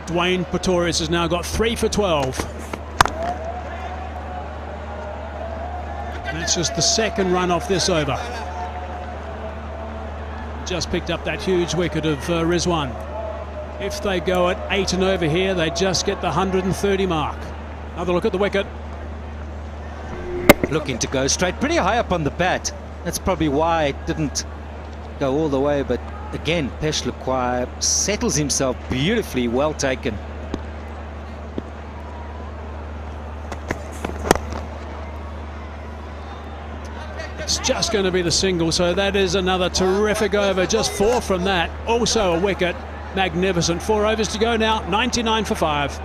Dwayne Pretorius has now got 3 for 12. That's just the second run off this over. Just picked up that huge wicket of Rizwan. If they go at 8 and over here, they just get the 130 mark. Another look at the wicket. Looking to go straight, pretty high up on the bat. That's probably why it didn't go all the way, but again, Patlakwayo settles himself beautifully, well taken. It's just going to be the single, so that is another terrific over. Just 4 from that. Also a wicket. Magnificent. 4 overs to go now. 99 for 5.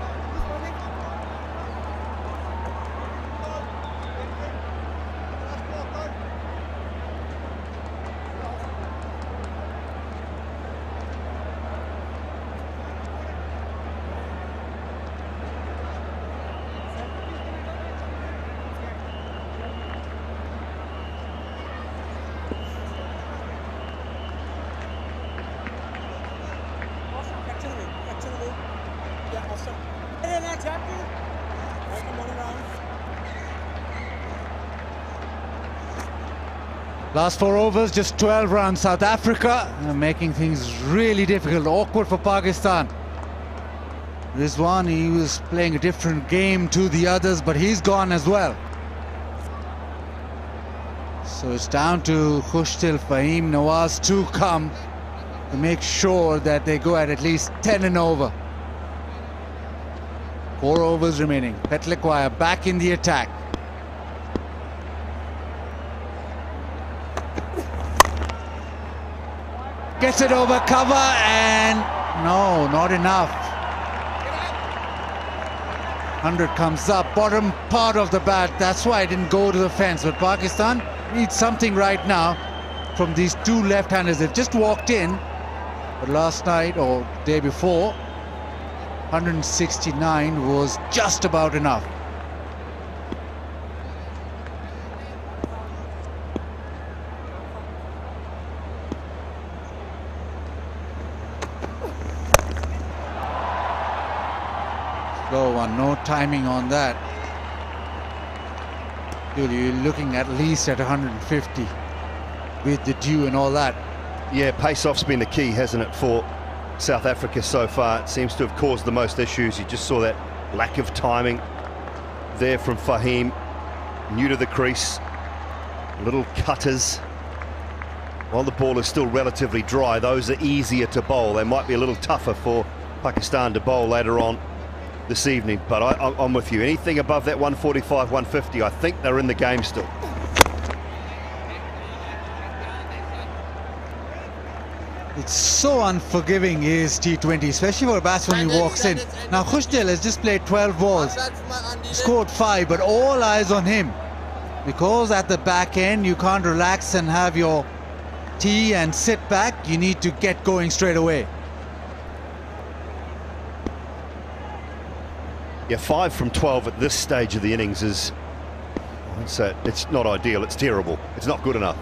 Last 4 overs, just 12 runs. South Africa making things really difficult, awkward for Pakistan. Rizwan, he was playing a different game to the others, but he's gone as well. So it's down to Kushdil, Fahim, Nawaz to come to make sure that they go at least 10 and over. 4 overs remaining. Patlakwayo back in the attack. Gets it over cover and no, not enough. 100 comes up, bottom part of the bat. That's why it didn't go to the fence. But Pakistan needs something right now from these two left-handers. They've just walked in, but last night or day before, 169 was just about enough. Slow one, no timing on that. You're looking at least at 150 with the dew and all that. Yeah, pace-off's been the key, hasn't it, for South Africa so far? It seems to have caused the most issues. You just saw that lack of timing there from Fahim. New to the crease, little cutters. While the ball is still relatively dry, those are easier to bowl. They might be a little tougher for Pakistan to bowl later on this evening, but I'm with you. Anything above that 145, 150, I think they're in the game still. It's so unforgiving, his T20, especially for a batsman who walks in. Now Khushdil has just played 12 balls, scored 5, but all eyes on him, because at the back end you can't relax and have your tea and sit back. You need to get going straight away. Yeah, 5 from 12 at this stage of the innings is, it's not ideal, it's terrible, it's not good enough.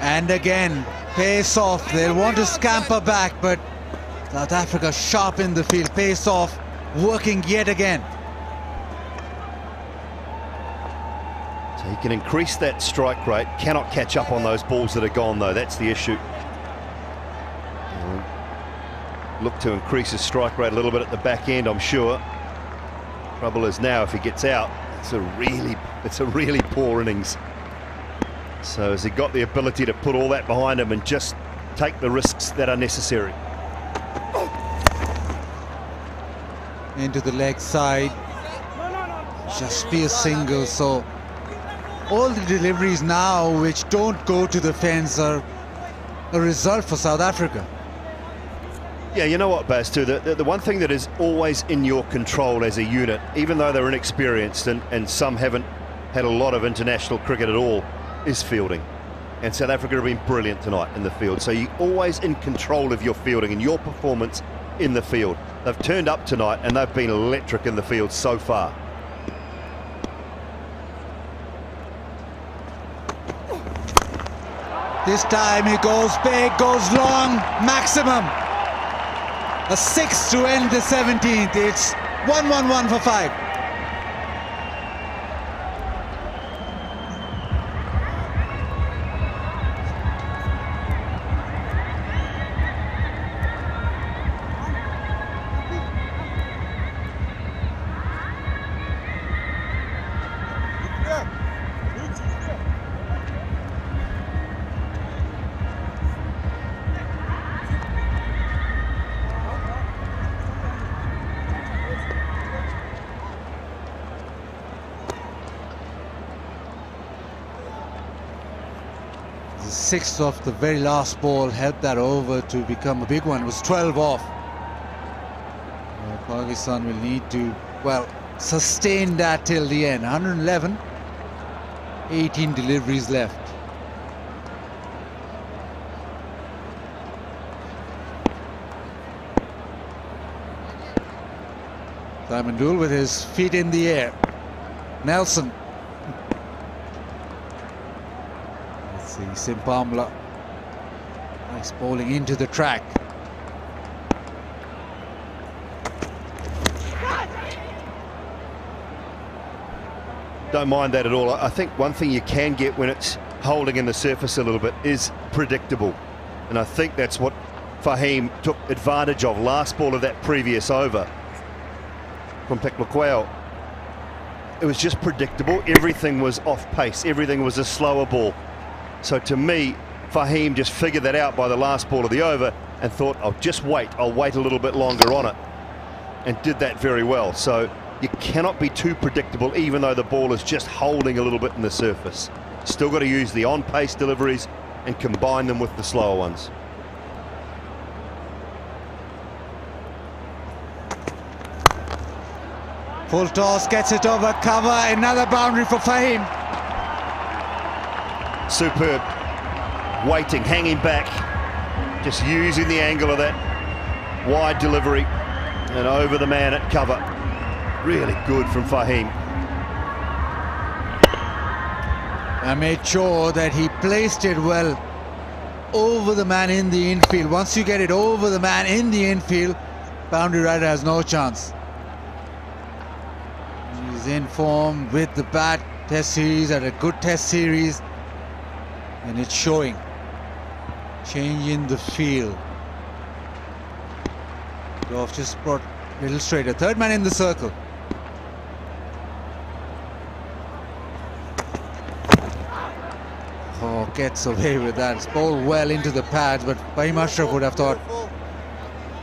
And again, pace off. They'll want to scamper back, but South Africa sharp in the field. Pace off, working yet again. So he can increase that strike rate, cannot catch up on those balls that are gone though, that's the issue. Look to increase his strike rate a little bit at the back end, I'm sure. Trouble is now, if he gets out, it's a really poor innings. So has he got the ability to put all that behind him and just take the risks that are necessary? Into the leg side. Just be a single. So all the deliveries now which don't go to the fence are a result for South Africa. Yeah, you know what, Baz, too, the one thing that is always in your control as a unit, even though they're inexperienced and some haven't had a lot of international cricket at all, is fielding. And South Africa have been brilliant tonight in the field. So you're always in control of your fielding and your performance in the field. They've turned up tonight and they've been electric in the field so far. This time he goes big, goes long, maximum. A 6 to end the 17th. It's 1-1-1 for 5. The 6th of the very last ball helped that over to become a big one. It was 12 off. Pakistan will need to, well, sustain that till the end. 111, 18 deliveries left. Simon Dool with his feet in the air. Nelson. Simpamla, nice bowling into the track. Don't mind that at all. I think one thing you can get when it's holding in the surface a little bit is predictable. And I think that's what Fahim took advantage of last ball of that previous over from Peklakwao. It was just predictable. Everything was off pace. Everything was a slower ball. So to me, Fahim just figured that out by the last ball of the over and thought, I'll just wait. I'll wait a little bit longer on it. And did that very well. So you cannot be too predictable, even though the ball is just holding a little bit in the surface. Still got to use the on-pace deliveries and combine them with the slower ones. Full toss, gets it over cover, another boundary for Fahim. Superb. Waiting, hanging back, just using the angle of that wide delivery and over the man at cover. Really good from Fahim. I made sure that he placed it well over the man in the infield. Once you get it over the man in the infield, boundary rider has no chance. He's in form with the bat. Test series, at a good test series, and it's showing. Change in the field. Goff just brought a little straighter. Third man in the circle. Oh, gets away with that. It's bowled well into the pads, but Fahim Ashraf would have thought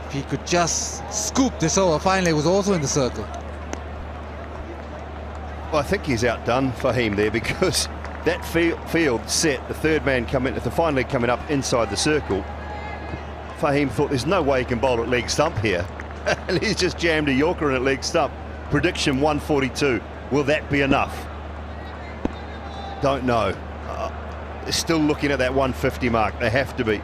if he could just scoop this over. Finally, it was also in the circle. Well, I think he's outdone Fahim there, because that field set, the third man the fine leg coming up inside the circle. Fahim thought there's no way he can bowl at leg stump here. And he's just jammed a Yorker in at leg stump. Prediction 142. Will that be enough? Don't know. Still looking at that 150 mark. They have to be.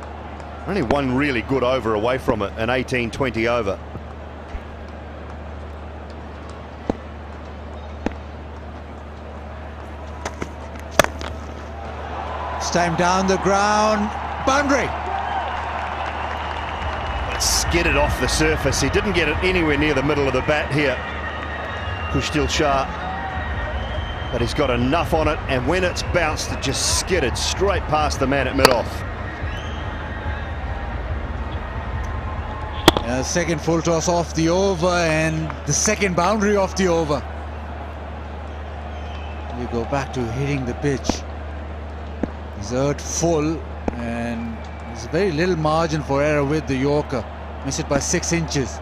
Only one really good over away from it, an 18-20 over. This time down the ground, boundary. Skidded off the surface. He didn't get it anywhere near the middle of the bat here, Kushdil Shah, but he's got enough on it, and when it's bounced, it just skidded straight past the man at mid-off. Second full toss off the over, and the second boundary off the over. You go back to hitting the pitch. He's earned full, and there's very little margin for error with the Yorker. Missed it by 6 inches.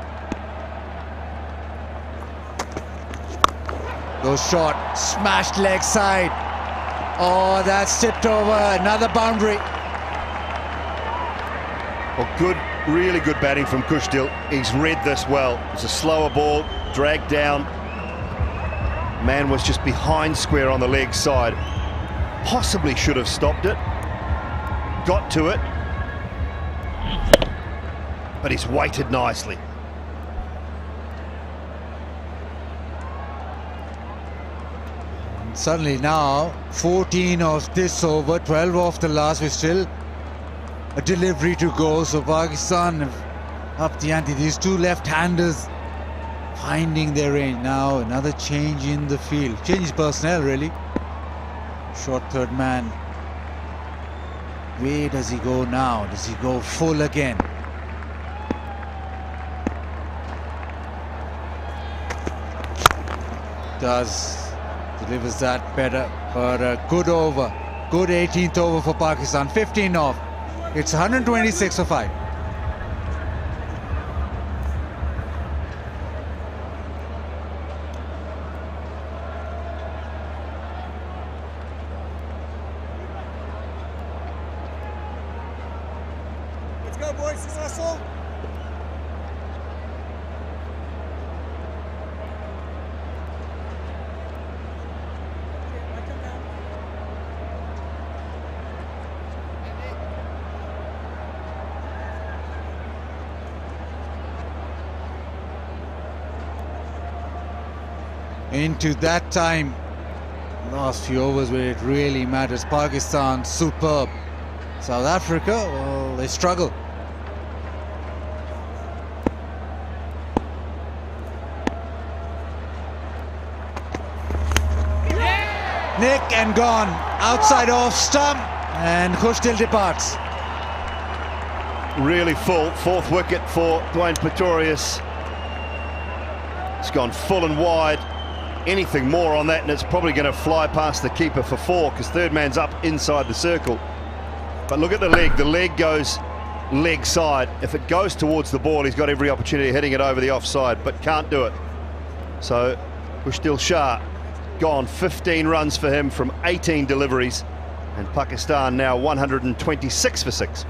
Goes short, smashed leg side. Oh, that's tipped over, another boundary. Well, good, really good batting from Kushdil. He's read this well. It's a slower ball, dragged down. Man was just behind square on the leg side. Possibly should have stopped it. Got to it. But he's waited nicely. And suddenly now, 14 of this over, 12 off the last, with still a delivery to go. So Pakistan have upped the ante. These two left-handers finding their range. Now another change in the field. Change personnel, really. Short third man. Where does he go now? Does he go full again? Delivers that better, but a good over. Good 18th over for Pakistan. 15 off. It's 126 for 5. Let's go, boys. Successful. Into that time, last few overs where it really matters. Pakistan superb. South Africa, well, they struggle. Nick and gone, outside off stump, and Kushdil departs. Really full, fourth wicket for Dwayne Pretorius. It's gone full and wide. Anything more on that and it's probably going to fly past the keeper for 4, because third man's up inside the circle. But look at the leg goes leg side. If it goes towards the ball, he's got every opportunity of hitting it over the offside, but can't do it. So Kushdil Shah gone, 15 runs for him from 18 deliveries, And Pakistan now 126 for 6.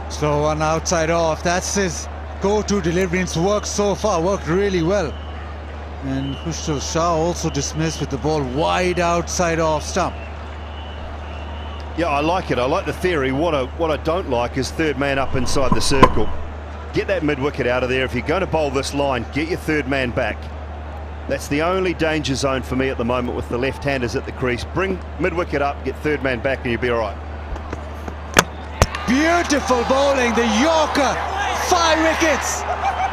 Slow one outside off. That's his go-to delivery. It's worked so far, worked really well. And Khushru Shah also dismissed with the ball wide outside off stump. Yeah, I like it. I like the theory. What I don't like is third man up inside the circle. Get that mid-wicket out of there. If you're going to bowl this line, get your third man back. That's the only danger zone for me at the moment with the left-handers at the crease. Bring mid-wicket up, get third man back, and you'll be all right. Beautiful bowling, the Yorker, 5 wickets.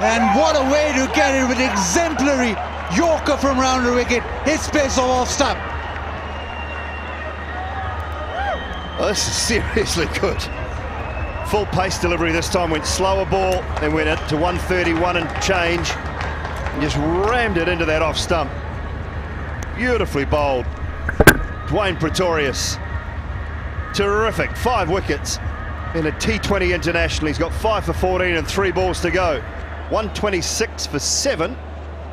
And what a way to get it with exemplary Yorker from round the wicket. Hits pace off stump. Oh, this is seriously good. Full pace delivery this time, went slower ball, then went to 131 and change. And just rammed it into that off stump. Beautifully bowled. Dwayne Pretorius. Terrific, 5 wickets. In a T20 international, he's got 5 for 14 and 3 balls to go. 126 for 7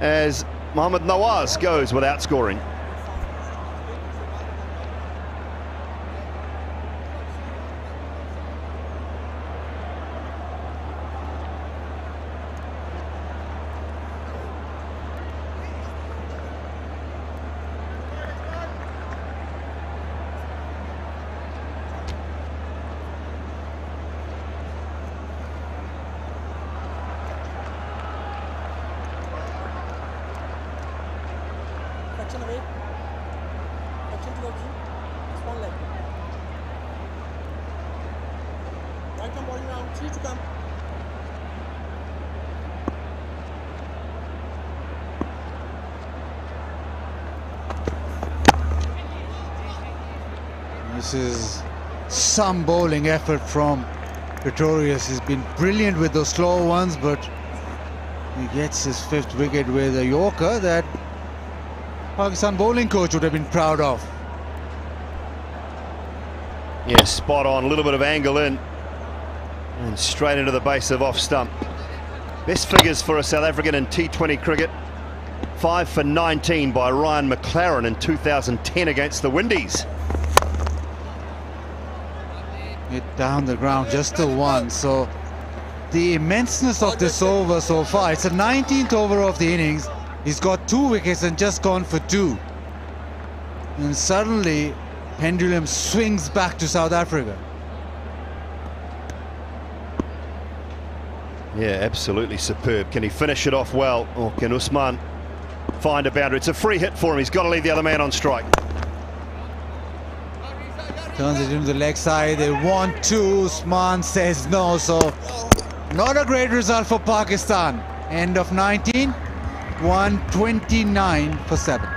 as Mohammad Nawaz goes without scoring. This is some bowling effort from Pretorius. He's been brilliant with those slow ones, but he gets his 5th wicket with a Yorker that Pakistan bowling coach would have been proud of. Yeah, spot on, a little bit of angle in and straight into the base of off stump. Best figures for a South African in T20 cricket. 5 for 19 by Ryan McLaren in 2010 against the Windies. Hit down the ground, just the one. So the immenseness of this over so far, it's the 19th over of the innings. He's got 2 wickets and just gone for 2. And suddenly pendulum swings back to South Africa. Yeah, absolutely superb. Can he finish it off well, or can Usman find a boundary? It's a free hit for him. He's got to leave the other man on strike. Turns it into the leg side. They want to. Usman says no. So not a great result for Pakistan. End of 19, 129 for 7.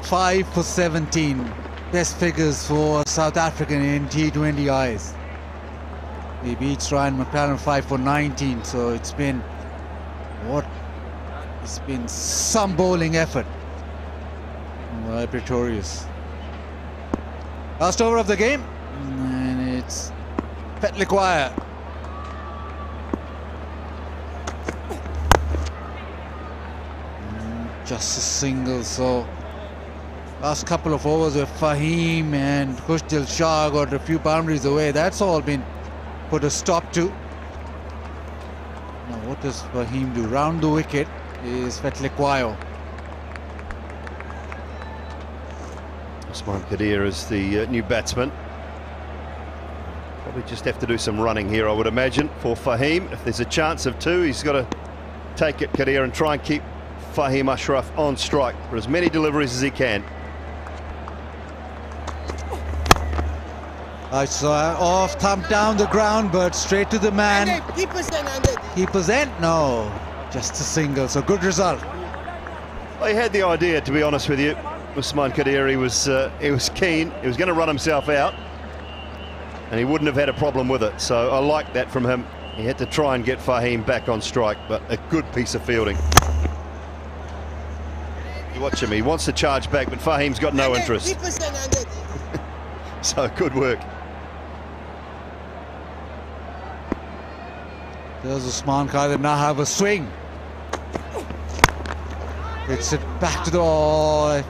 Five for 17. Best figures for South African in T20Is. He beats Ryan McLaren 5 for 19. So it's been, what, It's been some bowling effort by Pretorius. Last over of the game, and it's Petliquire. Just a single, so last couple of overs where Fahim and Khushdil Shah got a few boundaries away. That's all been put a stop to. Now what does Fahim do? Round the wicket is Petliquire. Usman Kadir is the new batsman. Probably just have to do some running here, I would imagine, for Fahim. If there's a chance of two, he's got to take it, Kadir, and try and keep Fahim Ashraf on strike for as many deliveries as he can. So off, thump down the ground, but straight to the man. Keeper's end? No, just a single, so good result. Well, he had the idea, to be honest with you. Usman Kadir, he was keen, he was going to run himself out, and he wouldn't have had a problem with it, so I like that from him. He had to try and get Fahim back on strike, but a good piece of fielding. You watch him, he wants to charge back, but Fahim's got no interest. So good work. Does Usman Kadir now have a swing? Hits it back to the... Oh,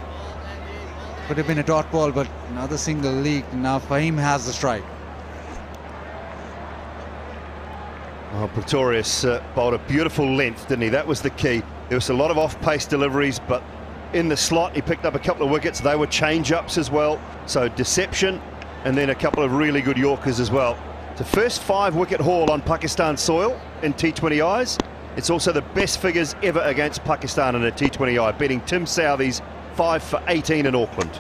could have been a dot ball, but another single leak. Now Fahim has the strike. Oh, Pretorius bowled a beautiful length, didn't he? That was the key. There was a lot of off-pace deliveries, but in the slot he picked up a couple of wickets. They were change-ups as well, so deception, and then a couple of really good Yorkers as well. The first 5-wicket haul on Pakistan soil in T20Is. It's also the best figures ever against Pakistan in a T20I, beating Tim Southee's 5 for 18 in Auckland.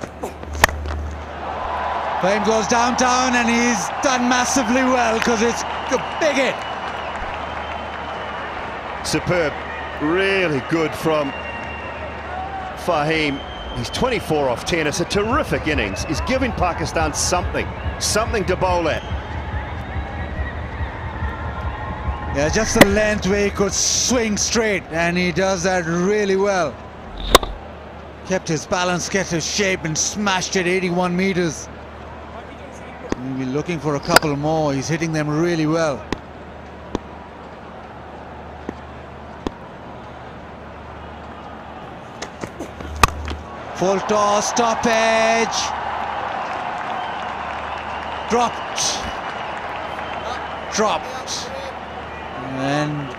Fahim goes downtown and he's done massively well because it's a big hit. Superb, really good from Fahim. He's 24 off 10. It's a terrific innings. He's giving Pakistan something to bowl at. Yeah, just the length where he could swing straight, and he does that really well. Kept his balance, kept his shape, and smashed it 81 meters. He'll be looking for a couple more. He's hitting them really well. Full toss, stoppage. Dropped. And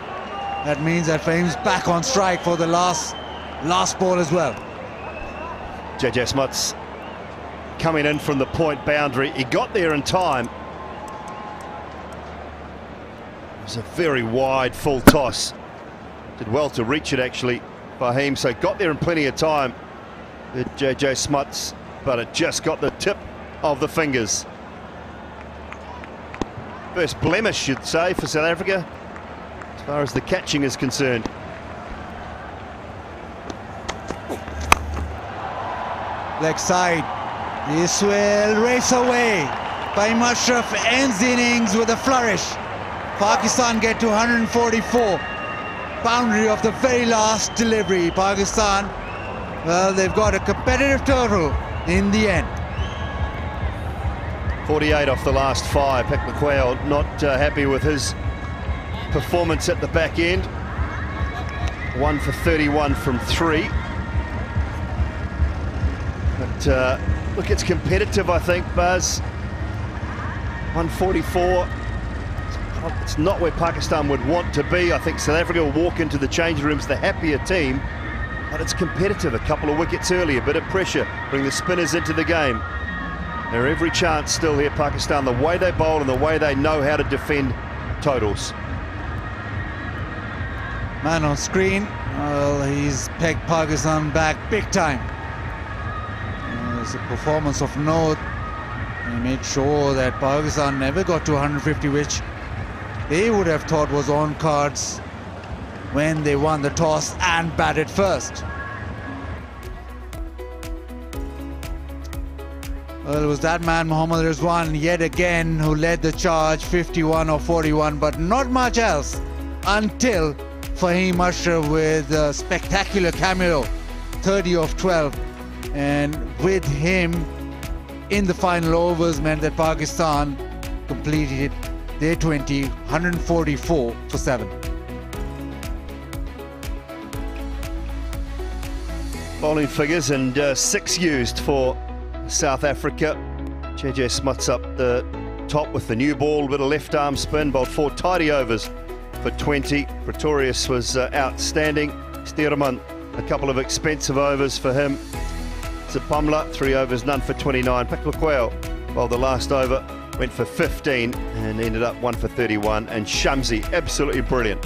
that means that Fahim's back on strike for the last ball as well. JJ Smuts coming in from the point boundary. He got there in time. It was a very wide full toss. Did well to reach it actually, Fahim, so got there in plenty of time. JJ Smuts, but it just got the tip of the fingers. First blemish, you'd say, for South Africa, as far as the catching is concerned. Leg side. This will race away. Fahim Ashraf ends the innings with a flourish. Pakistan get to 144. Boundary of the very last delivery. Pakistan, well, they've got a competitive total in the end. 48 off the last 5. Petliquire not happy with his performance at the back end. 1 for 31 from 3. But look, it's competitive, I think, Buzz. 144. It's not where Pakistan would want to be. I think South Africa will walk into the changing rooms the happier team, but it's competitive. A couple of wickets early, a bit of pressure, bring the spinners into the game. They're every chance still here, Pakistan, the way they bowl and the way they know how to defend totals. Man on screen, well, he's pegged Pakistan back big time. It's a performance of note. He made sure that Pakistan never got to 150, which they would have thought was on cards when they won the toss and batted first. Well, it was that man, Mohammad Rizwan, yet again, who led the charge, 51 or 41, but not much else until Fahim Ashraf with a spectacular cameo, 30 of 12. And with him in the final overs meant that Pakistan completed their 20, 144 for 7. Bowling figures and 6 used for South Africa. JJ Smuts up the top with the new ball, bit of left arm spin, bowled 4 tidy overs for 20. Pretorius was outstanding. Steerman, a couple of expensive overs for him. Zapamla, 3 overs, none for 29. Paklakweo, well, the last over went for 15 and ended up 1 for 31. And Shamsi, absolutely brilliant.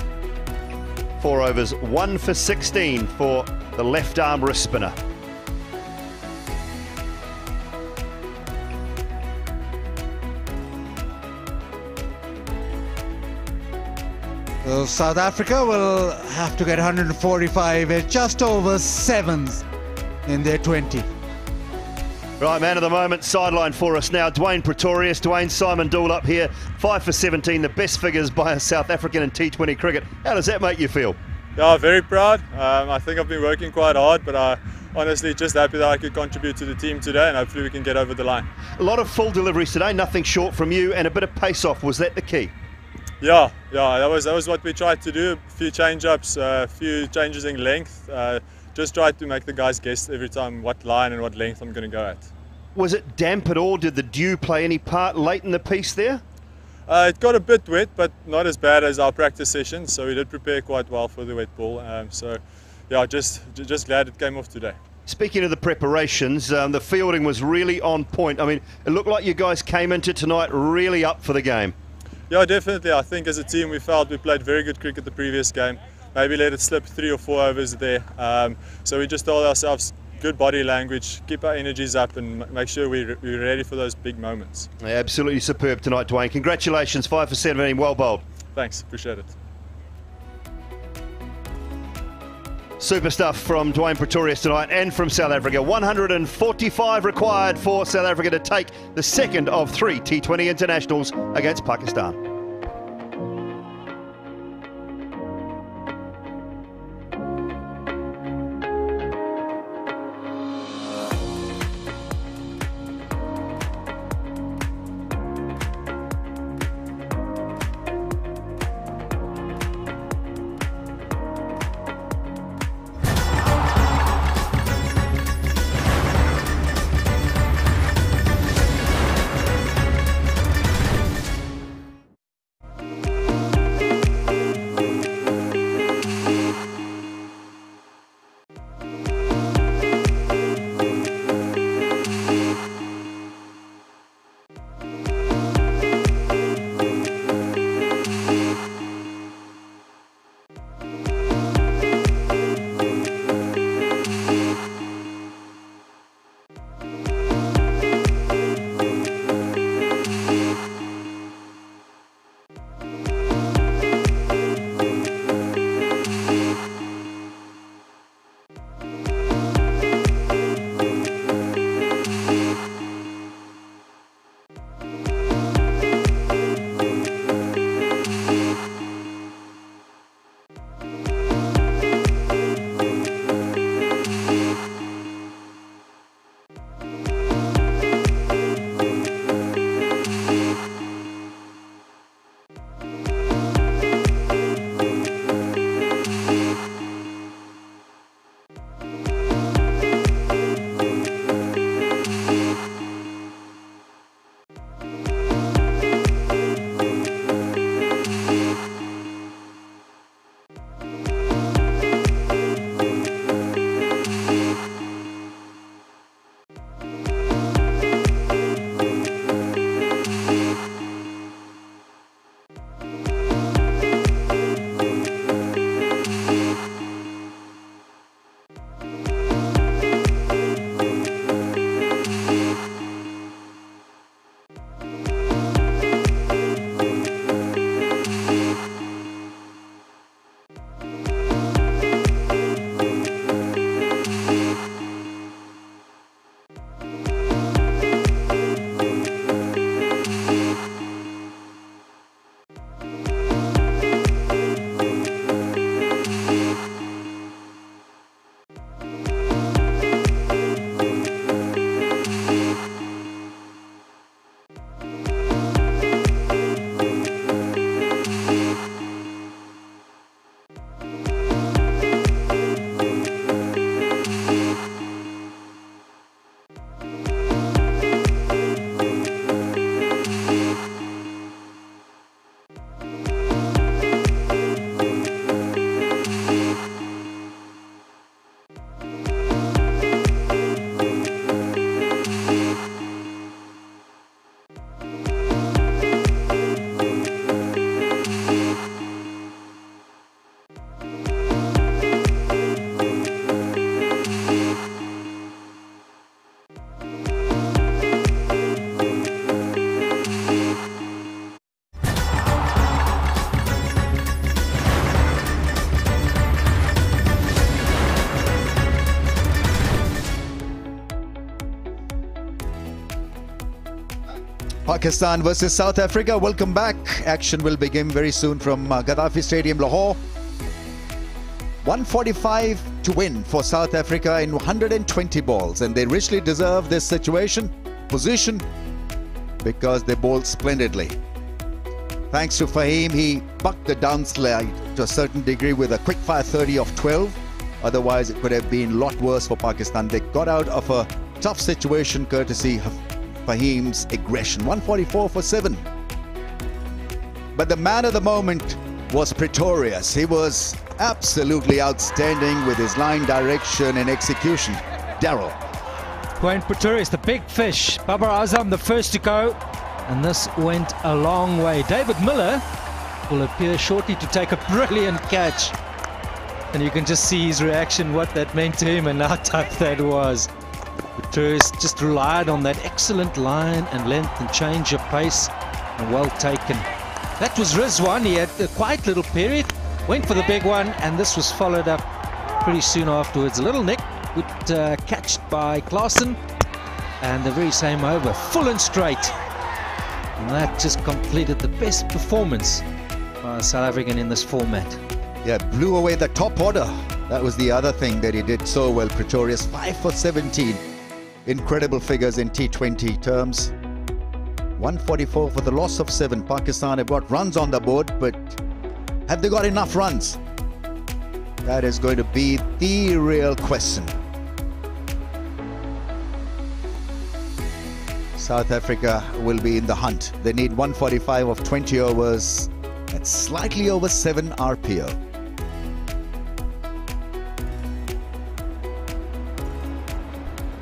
4 overs, 1 for 16 for the left arm wrist spinner. So South Africa will have to get 145 at just over 7s in their 20. Right, man of the moment, sideline for us now, Dwayne Pretorius. Dwayne, Simon Dool up here, 5 for 17, the best figures by a South African in T20 cricket. How does that make you feel? Yeah, very proud. I think I've been working quite hard, but I honestly just happy that I could contribute to the team today, and hopefully we can get over the line. A lot of full deliveries today, nothing short from you, and a bit of pace off. Was that the key? Yeah, that was what we tried to do. A few change-ups, a few changes in length. Just tried to make the guys guess every time what line and what length I'm going to go at. Was it damp at all? Did the dew play any part late in the piece there? It got a bit wet, but not as bad as our practice sessions, so we did prepare quite well for the wet ball. So, yeah, just glad it came off today. Speaking of the preparations, the fielding was really on point. I mean, it looked like you guys came into tonight really up for the game. Yeah, definitely. I think as a team we felt we played very good cricket the previous game. Maybe let it slip 3 or 4 overs there. So we just told ourselves, good body language, keep our energies up and make sure we're ready for those big moments. Yeah, absolutely superb tonight, Dwayne. Congratulations, 5 for 17, well bowled. Thanks, appreciate it. Super stuff from Dwayne Pretorius tonight and from South Africa. 145 required for South Africa to take the second of 3 T20 internationals against Pakistan. Pakistan versus South Africa. Welcome back. Action will begin very soon from Gaddafi Stadium, Lahore. 145 to win for South Africa in 120 balls, and they richly deserve this position, because they bowled splendidly. Thanks to Fahim, he bucked the downslide to a certain degree with a quick-fire 30 of 12. Otherwise, it could have been a lot worse for Pakistan. They got out of a tough situation courtesy of Fahim's aggression. 144 for 7. But the man of the moment was Pretorius. He was absolutely outstanding with his line direction and execution. Daryl. Quain Pretorius, the big fish. Babar Azam, the first to go. And this went a long way. David Miller will appear shortly to take a brilliant catch. And you can just see his reaction, what that meant to him and how tough that was. Pretorius just relied on that excellent line and length and change of pace, and well taken. That was Rizwan. He had a quiet little period, went for the big one, and this was followed up pretty soon afterwards. A little nick, good catch by Klaasen, and the very same over, full and straight. And that just completed the best performance by a South African in this format. Yeah, blew away the top order. That was the other thing that he did so well. Pretorius 5 for 17. Incredible figures in T20 terms. 144 for the loss of 7. Pakistan have got runs on the board, but have they got enough runs? That is going to be the real question. South Africa will be in the hunt. They need 145 of 20 overs. That's slightly over 7 RPO.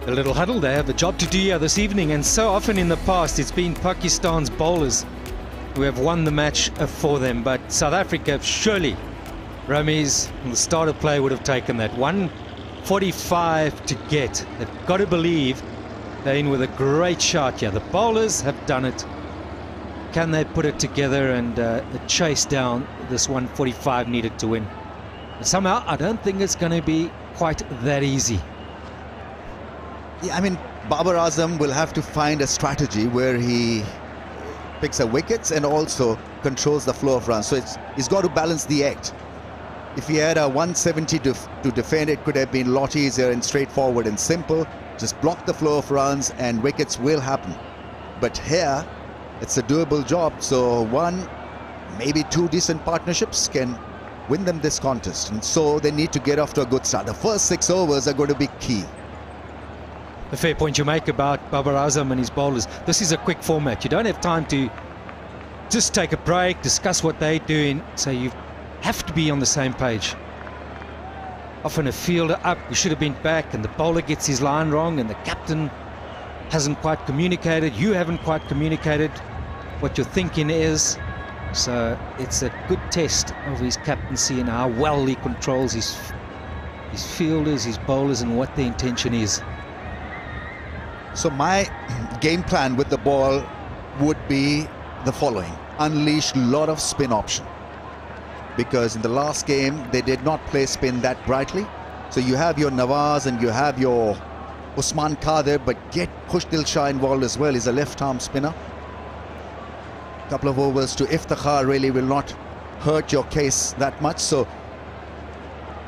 A little huddle. They have a job to do here this evening, and so often in the past it's been Pakistan's bowlers who have won the match for them, but South Africa, surely Rameez and the start of play would have taken that. 145 to get. They've got to believe they're in with a great shot here. The bowlers have done it. Can they put it together and chase down this 145 needed to win? But somehow I don't think it's going to be quite that easy. Yeah, I mean, Babar Azam will have to find a strategy where he picks up wickets and also controls the flow of runs. So he's got to balance the act. If he had a 170 to defend, it could have been a lot easier and straightforward and simple. Just block the flow of runs and wickets will happen. But here, it's a doable job. So one, maybe 2 decent partnerships can win them this contest. And so they need to get off to a good start. The first 6 overs are going to be key. The fair point you make about Babar Azam and his bowlers. This is a quick format. You don't have time to just take a break, discuss what they're doing. So you have to be on the same page. Often a fielder up, we should have been back, and the bowler gets his line wrong, and the captain hasn't quite communicated. You haven't quite communicated what your thinking is. So it's a good test of his captaincy and how well he controls his fielders, his bowlers, and what the intention is. So my game plan with the ball would be the following. Unleash a lot of spin option. Because in the last game, they did not play spin that brightly. So you have your Nawaz and you have your Usman Qadir, but get Khushadil Shah involved as well. He's a left-arm spinner. A couple of overs to Iftikhar really will not hurt your case that much. So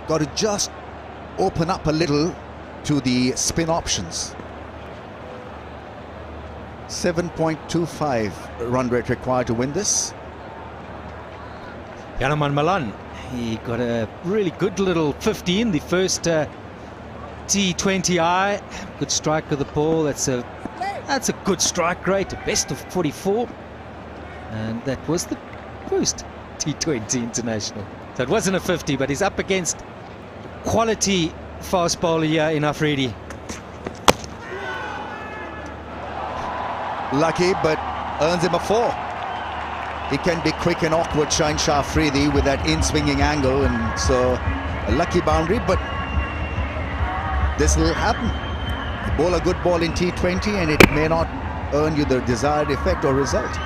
got to just open up a little to the spin options. 7.25 run rate required to win this. Yanaman Malan, he got a really good little 50 in the first T20I. Good strike of the ball. That's a good strike rate, a best of 44. And that was the first T20 international. So it wasn't a 50, but he's up against quality fast bowler here in Afridi. Lucky, but earns him a 4. He can be quick and awkward, Shaheen Shah Afridi, with that in-swinging angle, and so a lucky boundary, but this will happen. You bowl a good ball in T20 and it may not earn you the desired effect or result.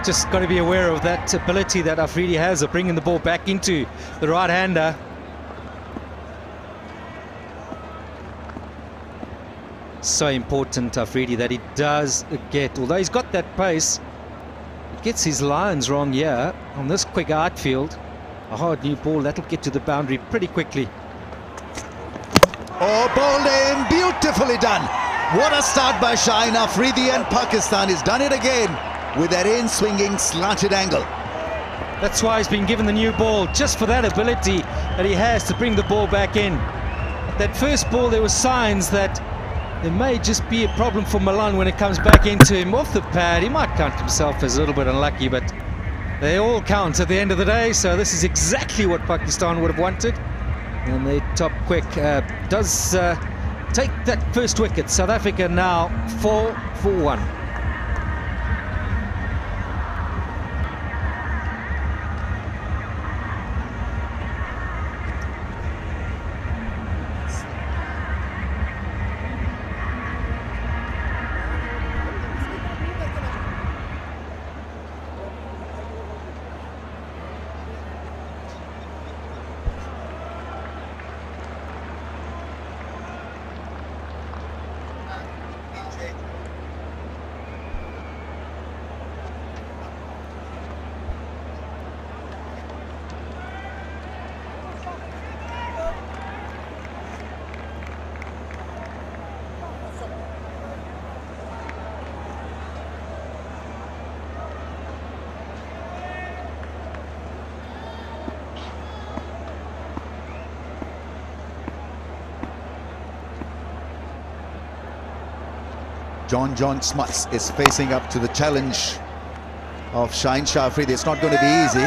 Just got to be aware of that ability that Afridi has of bringing the ball back into the right-hander. so important, Afridi, that he does get, although he's got that pace, he gets his lines wrong here on this quick outfield. A hard new ball, that'll get to the boundary pretty quickly. Oh, bowled in, beautifully done. What a start by Shaheen Afridi, and Pakistan has done it again with that in-swinging slanted angle. That's why he's been given the new ball, just for that ability that he has to bring the ball back in. That first ball, there were signs that there may just be a problem for Milan when it comes back into him off the pad. He might count himself as a little bit unlucky, but they all count at the end of the day, so this is exactly what Pakistan would have wanted. And the top quick does take that first wicket. South Africa now 4 for 1. John Smuts is facing up to the challenge of Shaheen Afridi. It's not going to be easy.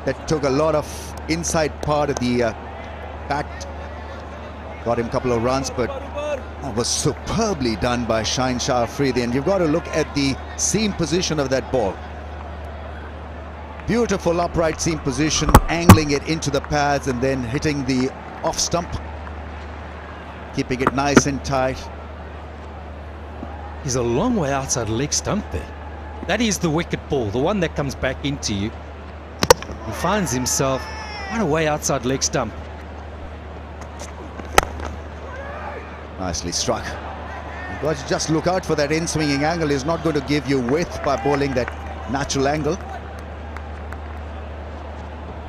That took a lot of inside part of the bat. Got him a couple of runs, but that was superbly done by Shaheen Afridi. And you've got to look at the seam position of that ball. Beautiful upright seam position, angling it into the pads and then hitting the off stump. Keeping it nice and tight. He's a long way outside leg stump there. That is the wicket ball, the one that comes back into you. He finds himself right away outside leg stump. Nicely struck. You've got to just look out for that in-swinging angle. He's not going to give you width by bowling that natural angle.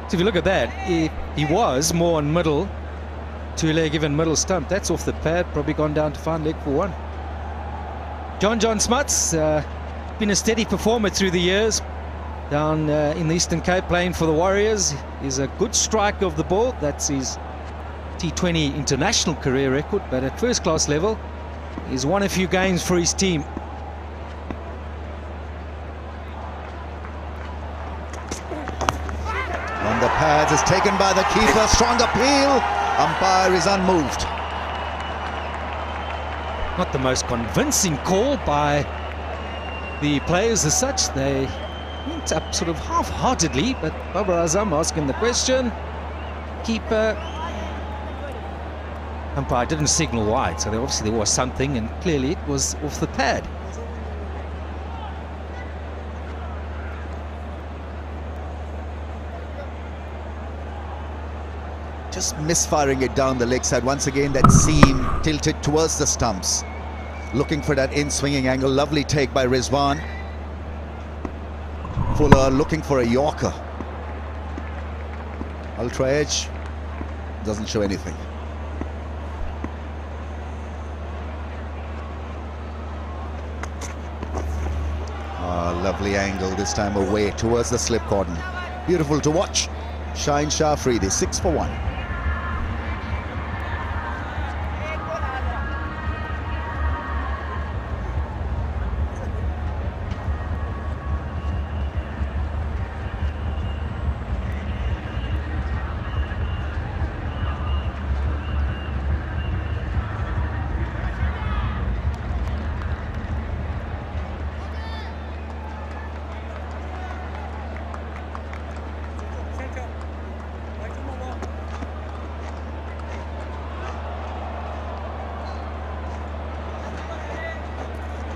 So if you look at that, he was more on middle, two-leg even middle stump. That's off the pad, probably gone down to fine leg for 1. John Smuts, been a steady performer through the years down in the Eastern Cape playing for the Warriors. He's a good striker of the ball. That's his T20 international career record, but at first class level he's won a few games for his team. On the pads is taken by the keeper. Strong appeal. Umpire is unmoved. Not the most convincing call by the players as such. They went up sort of half-heartedly, but Babar Azam asking the question. Keeper. Umpire didn't signal wide, so obviously there was something, and clearly it was off the pad. Just misfiring it down the leg side. Once again, that seam tilted towards the stumps. Looking for that in-swinging angle. Lovely take by Rizwan. Fuller looking for a Yorker. Ultra edge. Doesn't show anything. Lovely angle, this time away towards the slip cordon. Beautiful to watch. Shaheen Afridi, 6 for 1.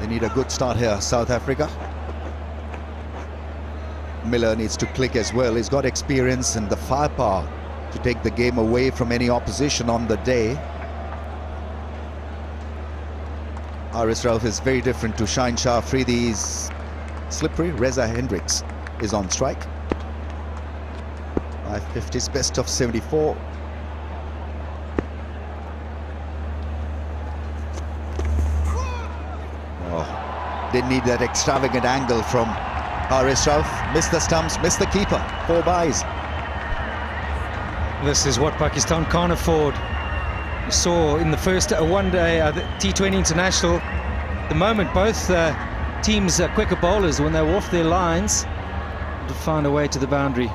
They need a good start here, South Africa. Miller needs to click as well. He's got experience and the firepower to take the game away from any opposition on the day. Haris Rauf is very different to Shine Shah Afridi. He's slippery. Reza Hendricks is on strike. 550s, best of 74. Oh, didn't need that extravagant angle from Haris Rauf. Missed the stumps, missed the keeper. 4 byes. This is what Pakistan can't afford. You saw in the first one-day T20 International, the moment both teams quicker bowlers, when they were off their lines, to find a way to the boundary.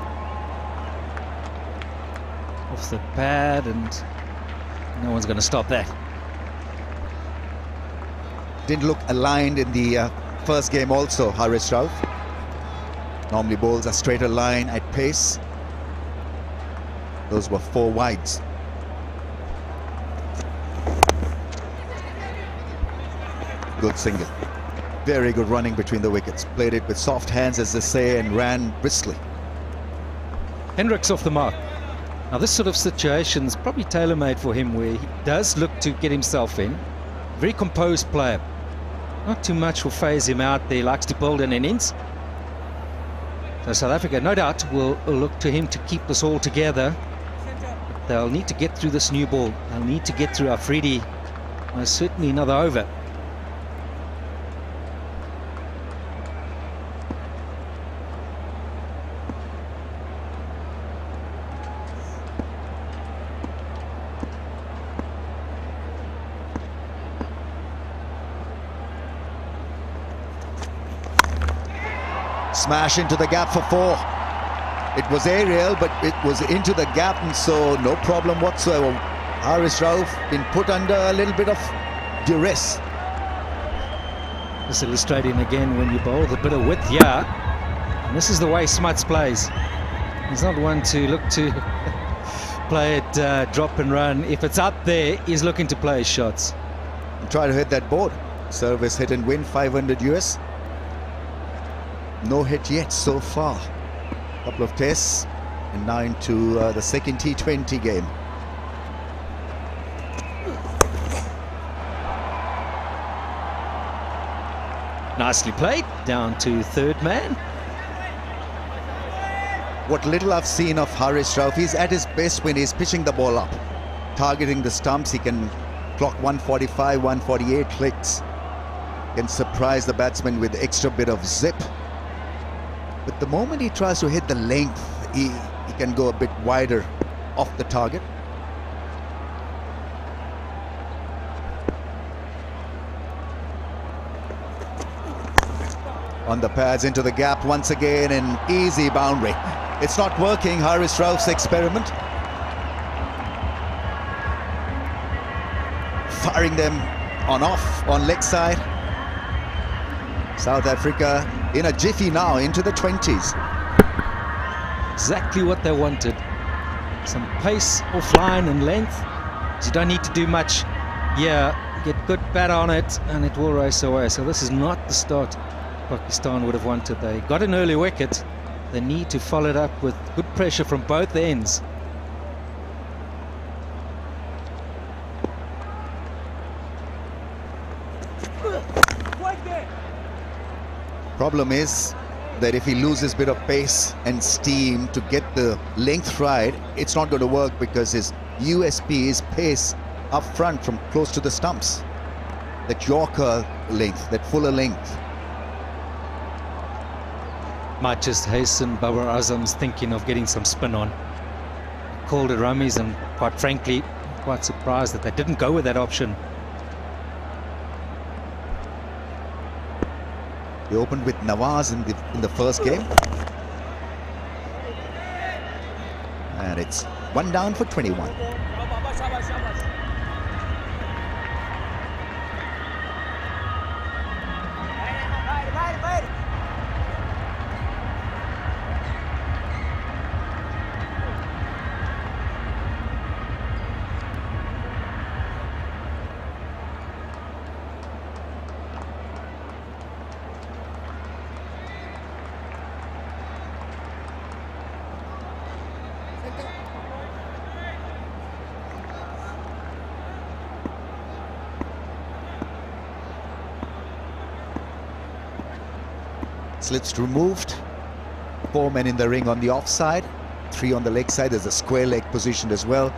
Off the pad, and no one's going to stop that. Didn't look aligned in the first game also, Haris Rauf. Normally bowls a straighter line at pace. Those were 4 wides. Good single. Very good running between the wickets. Played it with soft hands, as they say, and ran briskly. Hendricks off the mark. Now this sort of situation is probably tailor-made for him, where he does look to get himself in. Very composed player. Not too much will phase him out there. He likes to build in innings. So South Africa, no doubt, will look to him to keep this all together. But they'll need to get through this new ball. They'll need to get through Afridi. Certainly another over. Smash into the gap for 4. It was aerial, but it was into the gap, and so no problem whatsoever. Haris Rauf been put under a little bit of duress. This illustrating again when you bowl with a bit of width here. And this is the way Smuts plays. He's not one to look to play it drop and run. If it's up there, he's looking to play his shots. Try to hit that board. Service hit and win, 500 US. No hit yet so far. Couple of tests, and now into the second T20 game. Nicely played, down to 3rd man. What little I've seen of Haris Rauf, he's at his best when he's pitching the ball up. Targeting the stumps, he can clock 145, 148 clicks. Can surprise the batsman with extra bit of zip. But the moment he tries to hit the length, he can go a bit wider off the target. On the pads, into the gap once again, an easy boundary. It's not working, Haris Rauf's experiment. Firing them on off, on leg side. South Africa in a jiffy now, into the 20s. Exactly what they wanted. Some pace offline and length. So you don't need to do much here. Get good bat on it and it will race away. So this is not the start Pakistan would have wanted. They got an early wicket. They need to follow it up with good pressure from both ends. Problem is that if he loses a bit of pace and steam to get the length right, it's not going to work, because his USP is pace up front from close to the stumps. That Yorker length, that fuller length. Might just hasten Babar Azam's thinking of getting some spin on. Called it rummies, and quite frankly, quite surprised that they didn't go with that option. He opened with Nawaz in the first game. And it's 1 down for 21. Slips removed. 4 men in the ring on the offside, 3 on the leg side. There's a square leg positioned as well.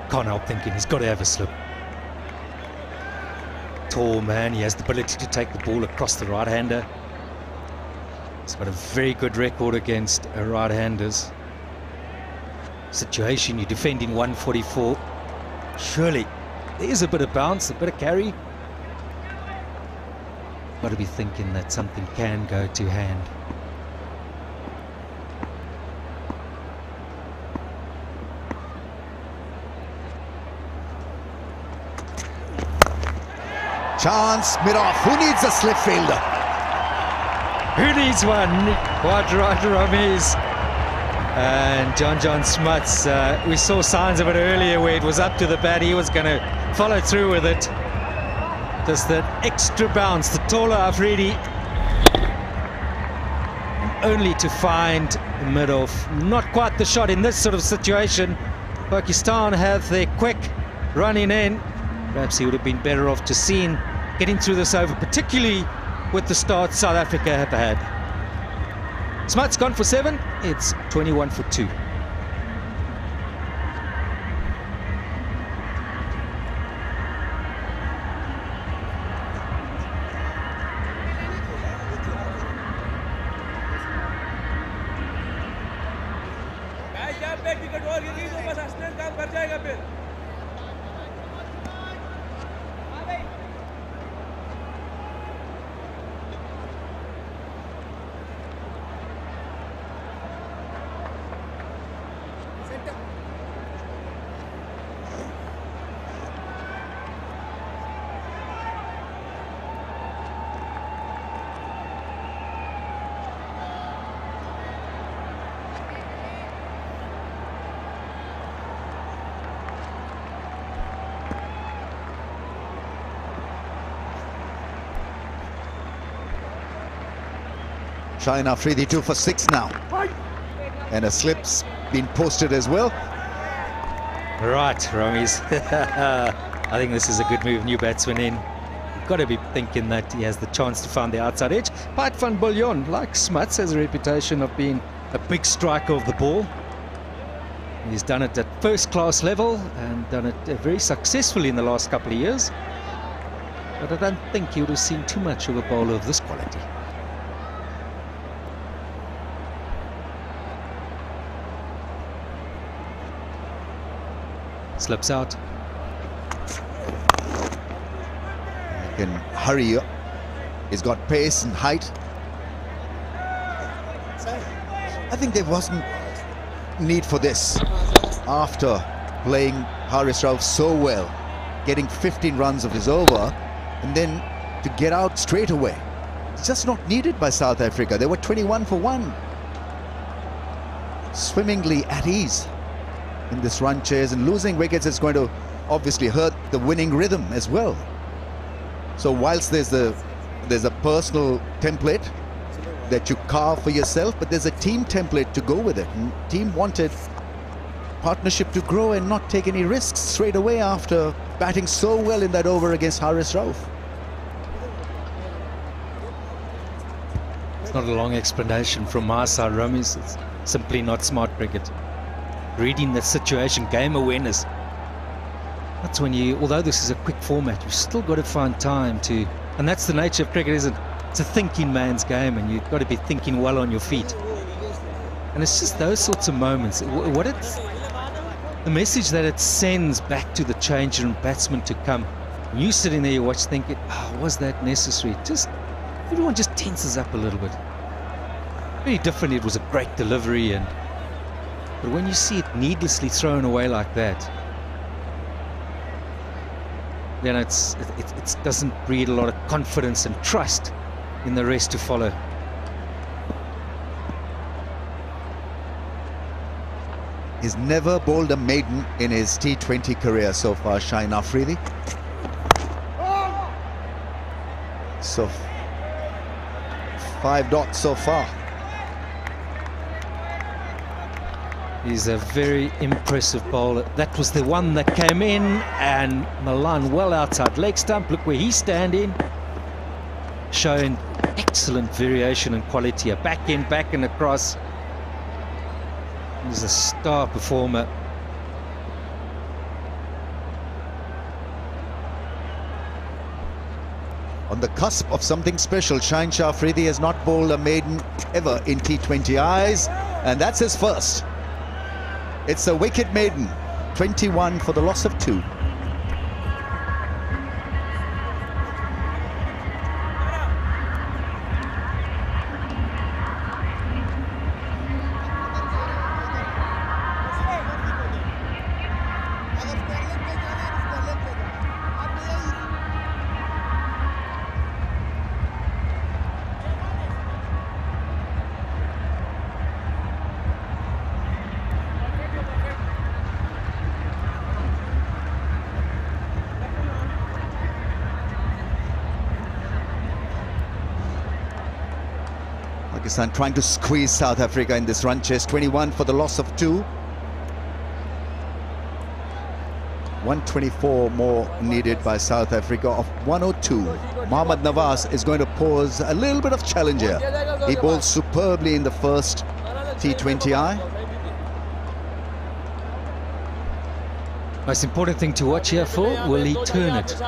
Can't help thinking he's got to have a slip. Tall man, he has the ability to take the ball across the right-hander. He's got a very good record against right-handers. Situation, you're defending 144. Surely there's a bit of bounce, a bit of carry. Got to be thinking that something can go to hand. Chance mid-off. Who needs a slip fielder? Who needs one? Quadrant Ramirez and John Smuts. We saw signs of it earlier where it was up to the bat. He was going to follow through with it. Just that extra bounce, the taller Afridi. Only to find mid-off. Not quite the shot in this sort of situation. Pakistan have their quick running in. Perhaps he would have been better off to seen getting through this over, particularly with the start South Africa have had. Smuts gone for 7. It's 21 for 2. Shaheen Afridi 2 for 6 now. And a slip's been posted as well. Right, Ramis. I think this is a good move, new batsman in. You've got to be thinking that he has the chance to find the outside edge. Pat van Biljon, like Smuts, has a reputation of being a big striker of the ball. He's done it at first-class level and done it very successfully in the last couple of years. But I don't think you would have seen too much of a bowler of this quality. Slips out. He can hurry up. He's got pace and height. I think there wasn't need for this after playing Haris Rauf so well, getting 15 runs of his over, and then to get out straight away. It's just not needed by South Africa. They were 21 for 1. Swimmingly at ease in this run chase, and losing wickets is going to obviously hurt the winning rhythm as well. So whilst there's a personal template that you carve for yourself, but there's a team template to go with it. And team wanted partnership to grow and not take any risks straight away after batting so well in that over against Haris Rauf. It's not a long explanation from my side, Ramis. It's simply not smart cricket. Reading the situation, game awareness. That's when you, although this is a quick format, you've still got to find time to, and that's the nature of cricket, isn't it? It's a thinking man's game, and you've got to be thinking well on your feet. And it's just those sorts of moments. What it's, the message that it sends back to the changer and batsman to come. When you sitting there, you watch thinking, oh, was that necessary? Just, everyone just tenses up a little bit. Very different. It was a great delivery, but when you see it needlessly thrown away like that, then it doesn't breed a lot of confidence and trust in the rest to follow. He's never bowled a maiden in his T20 career so far, Shaheen Afridi. So 5 dots so far. He's a very impressive bowler. That was the one that came in, and Milan well outside leg stump. Look where he's standing, showing excellent variation and quality. A back and across. He's a star performer. On the cusp of something special, Shaheen Shah Afridi has not bowled a maiden ever in T20Is, and that's his first. It's a wicket maiden, 21 for the loss of 2. Pakistan trying to squeeze South Africa in this run chase. 21 for the loss of 2. 124 more needed by South Africa of 102. Mohammad Nawaz is going to pose a little bit of challenge here. He bowled superbly in the first T20I. Most important thing to watch here for, will he turn it?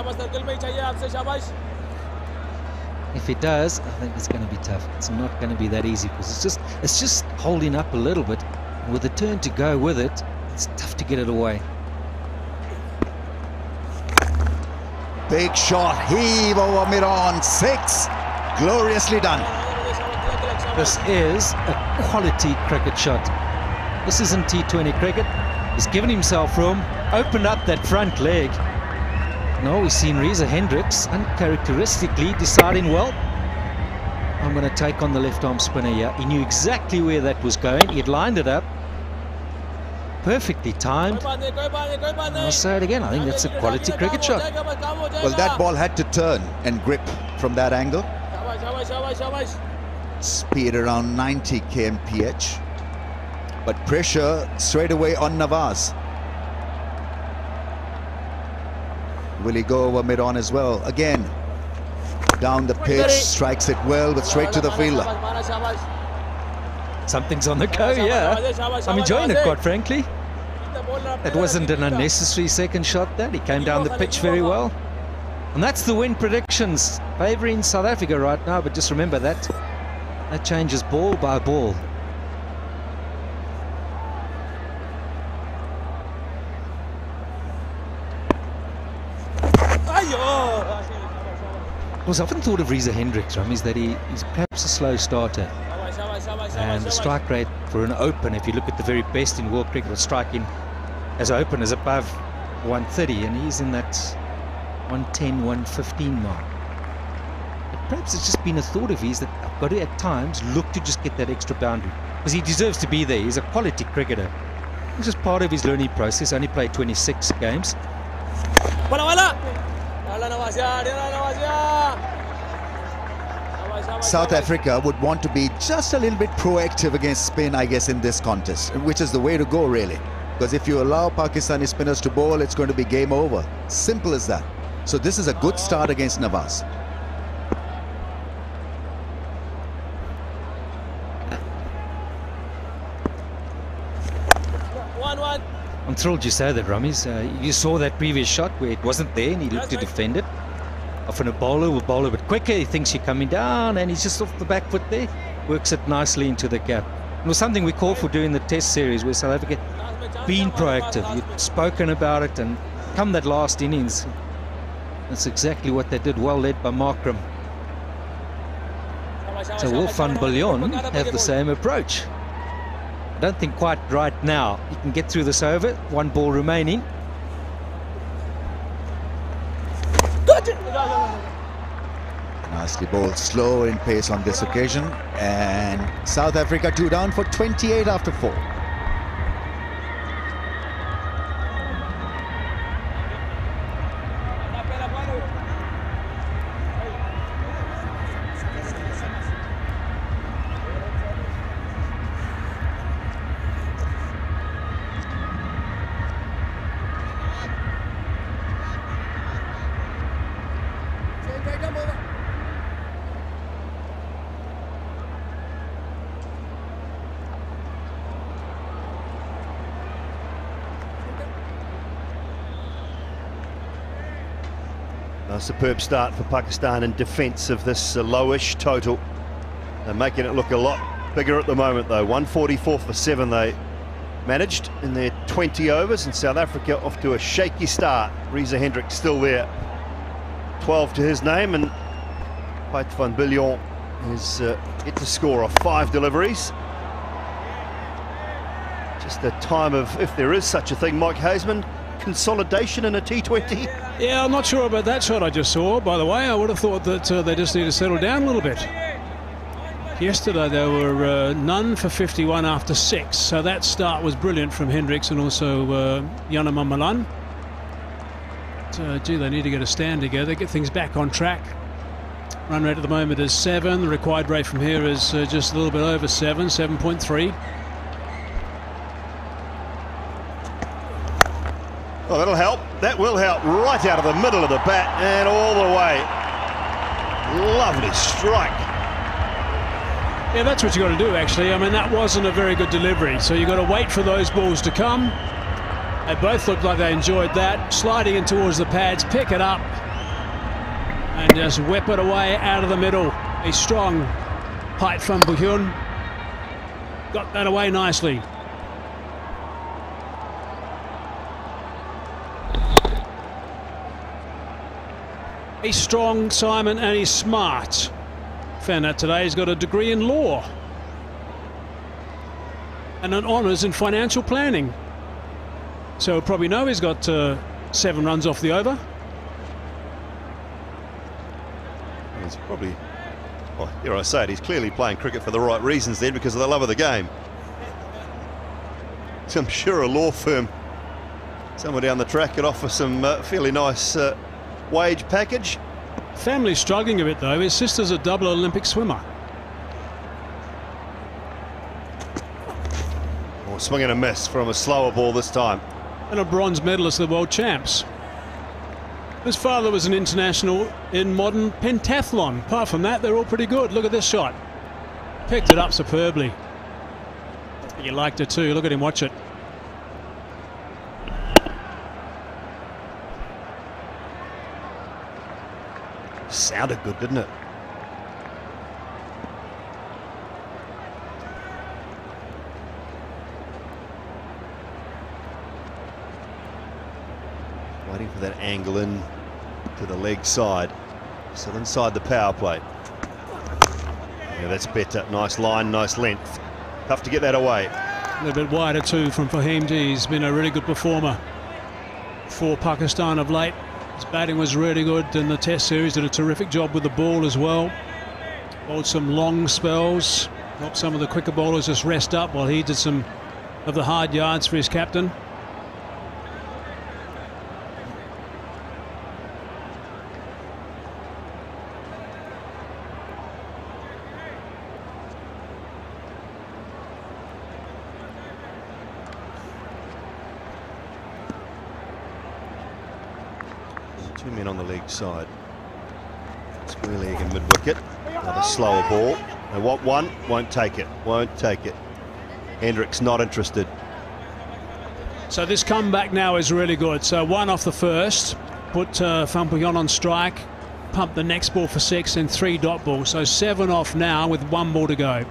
If he does, I think it's going to be tough. It's not going to be that easy because it's just holding up a little bit. With a turn to go with it, it's tough to get it away. Big shot, heave over mid-on, 6. Gloriously done. This is a quality cricket shot. This isn't T20 cricket. He's given himself room, opened up that front leg. Now we've seen Reza Hendricks uncharacteristically deciding, well, I'm going to take on the left-arm spinner here. He knew exactly where that was going. He had lined it up. Perfectly timed. I'll say it again, I think that's a quality cricket shot. Well, that ball had to turn and grip from that angle. Speed around 90 kmph. But pressure straight away on Nawaz. Will he go over mid-on as well? Again, down the pitch, strikes it well, but straight to the fielder. Something's on the go, yeah. I'm enjoying it, quite frankly. It wasn't an unnecessary second shot there. He came down the pitch very well. And that's the win predictions, favouring South Africa right now, but just remember that changes ball by ball. It was often thought of Reza Hendricks, is that he's perhaps a slow starter. And the strike rate for an open, if you look at the very best in world cricket, was striking as open as above 130, and he's in that 110, 115 mark. But perhaps it's just been a thought of his that I've got to at times look to just get that extra boundary, because he deserves to be there. He's a quality cricketer. It's just part of his learning process. Only played 26 games. South Africa would want to be just a little bit proactive against spin, I guess, in this contest, which is the way to go, really. Because if you allow Pakistani spinners to bowl, it's going to be game over. Simple as that. So this is a good start against Nawaz. I'm thrilled you say that, Ramis. You saw that previous shot where it wasn't there and he looked to defend it. Often a bowler will bowl a bit quicker, he thinks you're coming down and he's just off the back foot there. Works it nicely into the gap. It was something we called for doing the test series where South Africa been proactive. You'd spoken about it, and come that last innings, that's exactly what they did, well led by Markram. So will Van Biljon have the same approach? I don't think quite right now. He can get through this over, 1 ball remaining. Nicely bowled, slow in pace on this occasion, and South Africa 2 down for 28 after 4. A superb start for Pakistan in defence of this lowish total. They're making it look a lot bigger at the moment though. 144 for 7 they managed in their 20 overs, and South Africa off to a shaky start. Reza Hendricks still there. 12 to his name, and Pait van Biljon is yet to score off 5 deliveries. Just a time of, if there is such a thing, Mike Hazeman, consolidation in a T20. Yeah, I'm not sure about that shot I just saw, by the way. I would have thought that they just need to settle down a little bit. Yesterday there were none for 51 after 6, so that start was brilliant from Hendricks and also Yanama Malan. Gee, they need to get a stand together, get things back on track. Run rate at the moment is 7. The required rate from here is just a little bit over 7, 7.3. Oh, that'll help. That will help. Right out of the middle of the bat and all the way. Lovely strike. Yeah, that's what you got to do, actually. I mean, that wasn't a very good delivery, so you got to wait for those balls to come. They both looked like they enjoyed that. Sliding in towards the pads, pick it up, and just whip it away out of the middle. A strong Pait van Biljon got that away nicely. He's strong, Simon, and he's smart. Found out today he's got a degree in law and an honours in financial planning. So we'll probably know he's got 7 runs off the over. He's probably, well, here I say it, he's clearly playing cricket for the right reasons then, because of the love of the game. So I'm sure a law firm somewhere down the track could offer some fairly nice wage package. Family's struggling a bit though. His sister's a double Olympic swimmer. Oh, swing and a miss from a slower ball this time. And a bronze medalist at the World Champs. His father was an international in modern pentathlon. Apart from that, they're all pretty good. Look at this shot. Picked it up superbly. You liked it too. Look at him watch it. Sounded good, didn't it? Waiting for that angle in to the leg side. Still inside the power plate. Yeah, that's better. Nice line, nice length. Tough to get that away. A little bit wider too from Fahim. He's been a really good performer for Pakistan of late. His batting was really good in the Test series, did a terrific job with the ball as well. Bowled some long spells, helped some of the quicker bowlers just rest up while he did some of the hard yards for his captain. Two men on the leg side. Square leg and mid-wicket. Another slower ball. They want one, won't take it. Won't take it. Hendricks not interested. So this comeback now is really good. So 1 off the first, put Van Biljon on strike, pump the next ball for 6 and 3 dot balls. So 7 off now with 1 ball to go.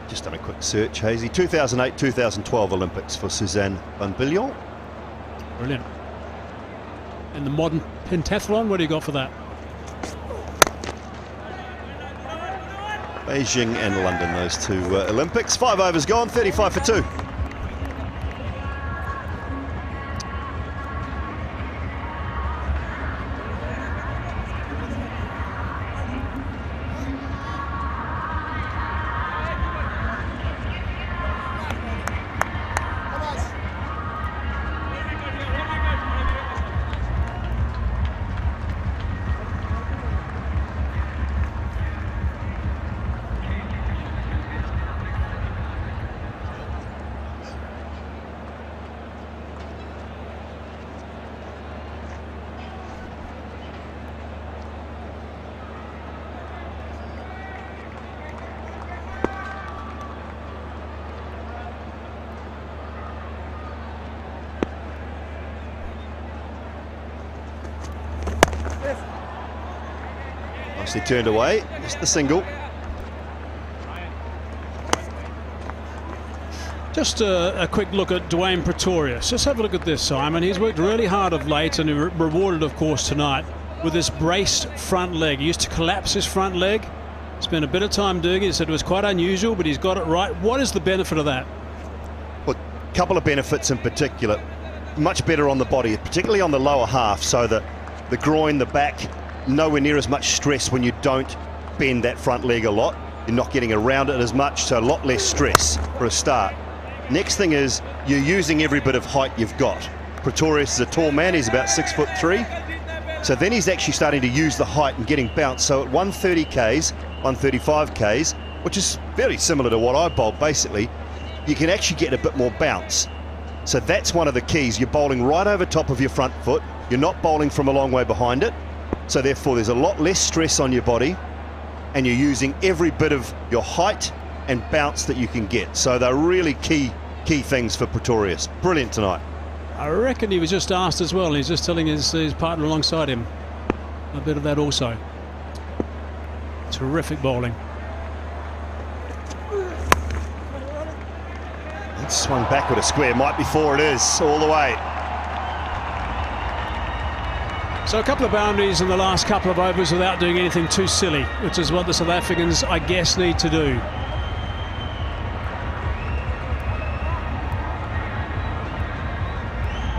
Just done a quick search, Hazy. 2008-2012 Olympics for Suzanne van Biljon. Brilliant. And the modern pentathlon, what do you got for that? Beijing and London, those 2 Olympics. 5 overs gone, 35 for 2. Nicely turned away, just the single. Just a quick look at Dwayne Pretorius. Just have a look at this, Simon. He's worked really hard of late and rewarded, of course, tonight with this braced front leg. He used to collapse his front leg. Spent a bit of time doing it. He said it was quite unusual, but he's got it right. What is the benefit of that? Well, a couple of benefits in particular. Much better on the body, particularly on the lower half, so that the groin, the back, nowhere near as much stress when you don't bend that front leg a lot. You're not getting around it as much, so a lot less stress for a start. Next thing is you're using every bit of height you've got. Pretorius is a tall man, he's about 6'3". So then he's actually starting to use the height and getting bounced. So at 130 Ks, 135 Ks, which is very similar to what I bowled basically, you can actually get a bit more bounce. So that's one of the keys. You're bowling right over top of your front foot. You're not bowling from a long way behind it. So therefore there's a lot less stress on your body and you're using every bit of your height and bounce that you can get. So they're really key things for Pretorius. Brilliant tonight. I reckon he was just asked as well. He's just telling his partner alongside him a bit of that also. Terrific bowling. It swung back with a square. Might be 4 it is, all the way. So a couple of boundaries in the last couple of overs without doing anything too silly, which is what the South Africans, I guess, need to do.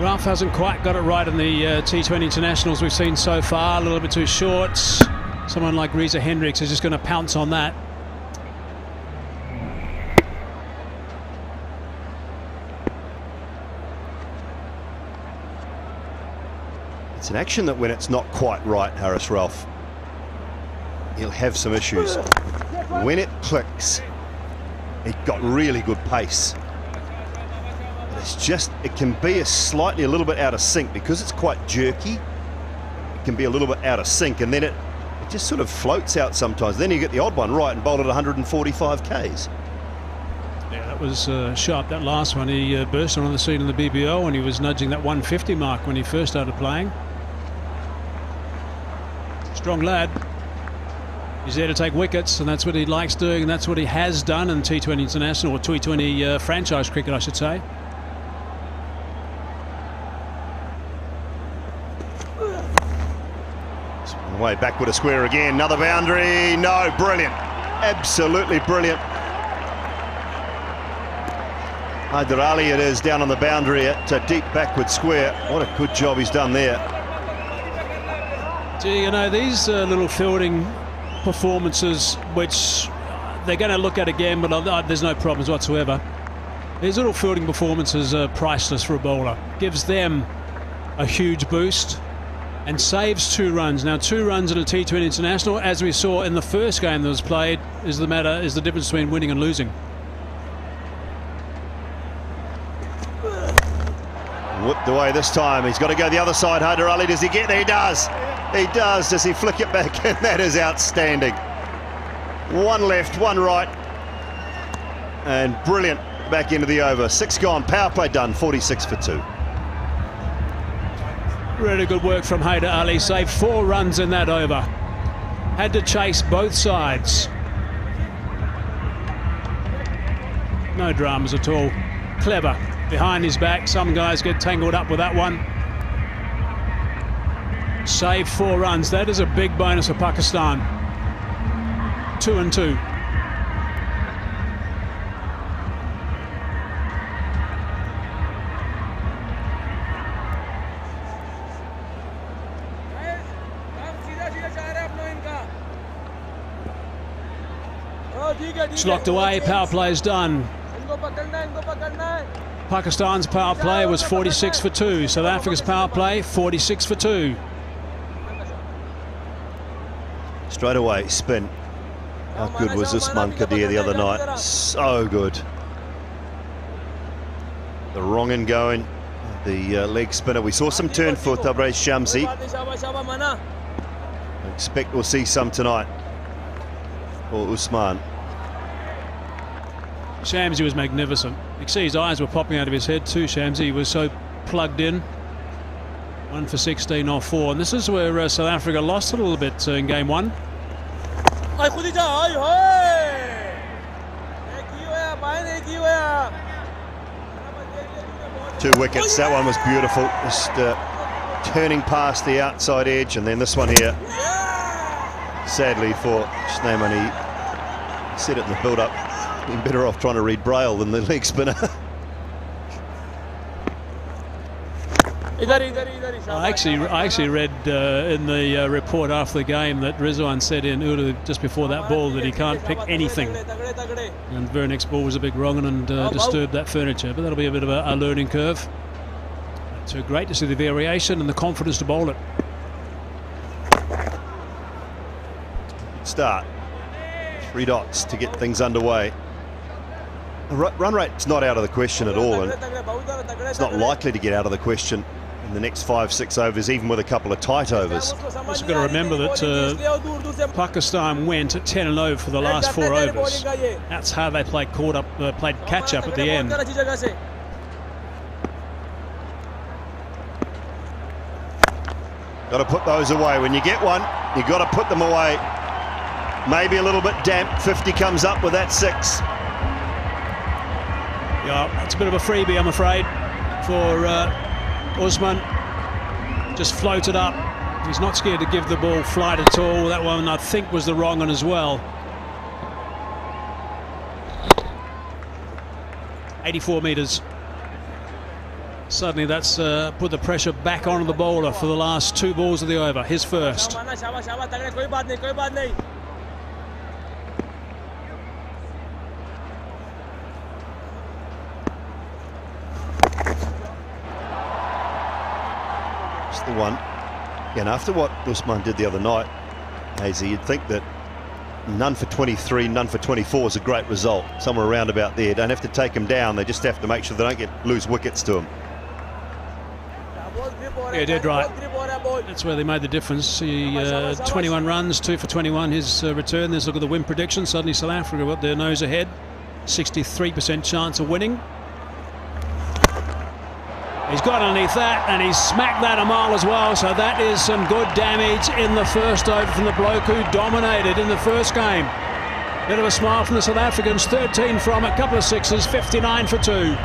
Ralph hasn't quite got it right in the T20 internationals we've seen so far. A little bit too short. Someone like Reza Hendricks is just going to pounce on that. It's an action that when it's not quite right, Harris Ralph, he'll have some issues. When it clicks, it got really good pace. It's just, it can be a little bit out of sync because it's quite jerky. It can be a little bit out of sync and then it just sort of floats out sometimes. Then you get the odd one right and bowled at 145 Ks. Yeah, that was sharp, that last one. He burst on the scene in the BBO and he was nudging that 150 mark when he first started playing. Strong lad. He's there to take wickets and that's what he likes doing and that's what he has done in T20 International, or T20 franchise cricket, I should say. Way back with a square again, another boundary, no, brilliant, absolutely brilliant. Haider Ali it is, down on the boundary at deep backward square. What a good job he's done there. Gee, you know, these little fielding performances, which they're going to look at again, but there's no problems whatsoever. These little fielding performances are priceless for a bowler. Gives them a huge boost. And saves 2 runs. Now 2 runs in a T20 international, as we saw in the first game that was played, is the difference between winning and losing. Whipped away this time. He's got to go the other side. Haider Ali, does he get there? He does. He does. Does he flick it back? And that is outstanding. 1 left, 1 right. And brilliant back into the over. 6 gone. Power play done. 46 for 2. Really good work from Haider Ali. Saved 4 runs in that over. Had to chase both sides. No dramas at all. Clever. Behind his back. Some guys get tangled up with that one. Saved 4 runs. That is a big bonus for Pakistan. 2 and 2. It's locked away, power play is done. Pakistan's power play was 46 for 2. South Africa's power play, 46 for 2. Straight away, spin. How good was this Mankadir the other night? So good. The wrong end going. The leg spinner. We saw some turn for Tabraiz Shamsi. I expect we'll see some tonight for Usman. Shamsi was magnificent. You can see his eyes were popping out of his head too, Shamsi. He was so plugged in. 1 for 16 off 4. And this is where South Africa lost a little bit in game 1. 2 wickets, that one was beautiful. Just turning past the outside edge, and then this one here. Sadly for Snyman, he said it in the build-up, been better off trying to read Braille than the leg spinner. I actually read in the report after the game that Rizwan said in Urdu just before that ball that he can't pick anything. And very next ball was a big wrong and disturbed that furniture. But that'll be a bit of a learning curve. So great to see the variation and the confidence to bowl it. Start. 3 dots to get things underway. The run rate's not out of the question at all, and it's not likely to get out of the question in the next 5-6 overs, even with a couple of tight overs. Also got to remember that Pakistan went at 10-0 for the last 4 overs. That's how they played catch up at the end. Got to put those away. When you get one, you've got to put them away. Maybe a little bit damp. 50 comes up with that 6. Yeah, that's a bit of a freebie, I'm afraid, for Usman. Just floated up. He's not scared to give the ball flight at all. That one, I think, was the wrong one as well. 84 metres. Suddenly that's put the pressure back onto the bowler for the last 2 balls of the over. His first. The one. And after what Usman did the other night, Hazy, you'd think that none for 23, none for 24 is a great result. Somewhere around about there. Don't have to take them down. They just have to make sure they don't lose wickets to them. Yeah, dead right. That's where they made the difference. He 21 runs, 2 for 21. His return. Let's look at the win prediction. Suddenly South Africa got their nose ahead. 63% chance of winning. He's got underneath that, and he's smacked that a mile as well, so that is some good damage in the first over from the bloke who dominated in the first game. Bit of a smile from the South Africans, 13 from a couple of sixes, 59 for 2.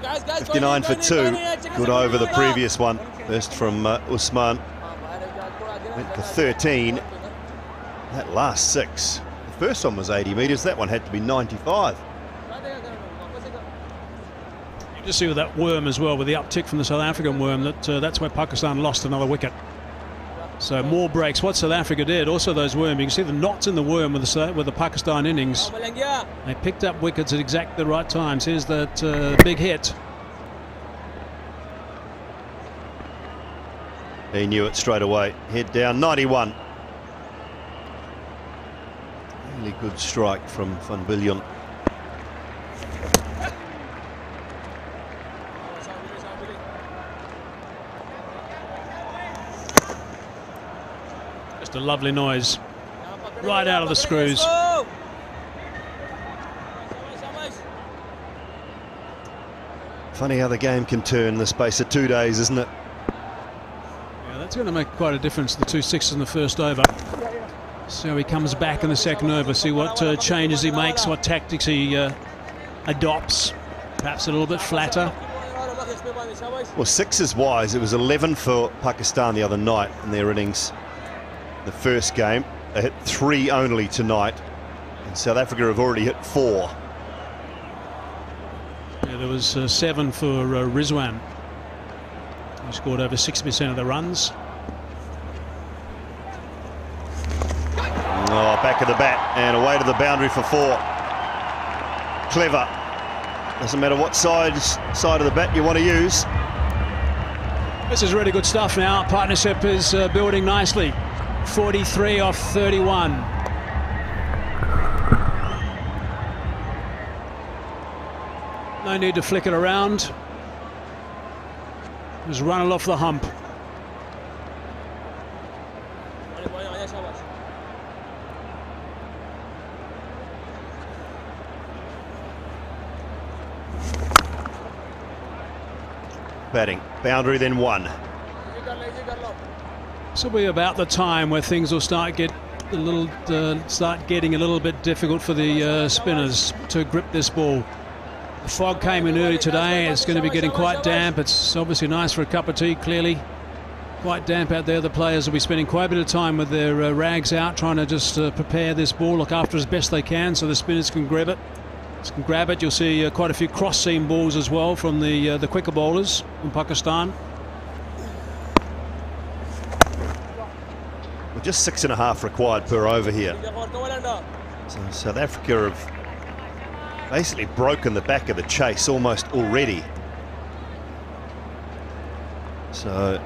Guys, 59 for 2. Good over the previous one. First from Usman. Went to 13. That last 6. The first one was 80 metres. That one had to be 95. You just see with that worm as well, with the uptick from the South African worm, that's where Pakistan lost another wicket. So more breaks. What South Africa did, also those worms, you can see the knots in the worm with the Pakistan innings. They picked up wickets at exactly the right times. Here's that big hit. He knew it straight away. Head down, 91. Really good strike from Van Biljon. Just a lovely noise. Right out of the screws. Funny how the game can turn in the space of 2 days, isn't it? Yeah, that's going to make quite a difference, the 2 6s in the first over. See how he comes back in the second over, see what changes he makes, what tactics he adopts. Perhaps a little bit flatter. Well, 6s wise, it was 11 for Pakistan the other night in their innings. The first game, they hit 3 only tonight, and South Africa have already hit 4. Yeah, there was 7 for Rizwan. He scored over 60% of the runs. Oh, back of the bat and away to the boundary for 4. Clever. Doesn't matter what side of the bat you want to use. This is really good stuff now. Partnership is building nicely. 43 off 31. No need to flick it around. Just run it off the hump. Batting. Boundary, then one. This will be about the time where things will start getting a little bit difficult for the spinners to grip this ball. The fog came in early today. It's going to be getting quite damp. It's obviously nice for a cup of tea, clearly. Quite damp out there. The players will be spending quite a bit of time with their rags out, trying to just prepare this ball, look after it as best they can so the spinners can grab it. You'll see quite a few cross-seam balls as well from the quicker bowlers from Pakistan. Well, just 6.5 required per over here. So South Africa have basically broken the back of the chase almost already. So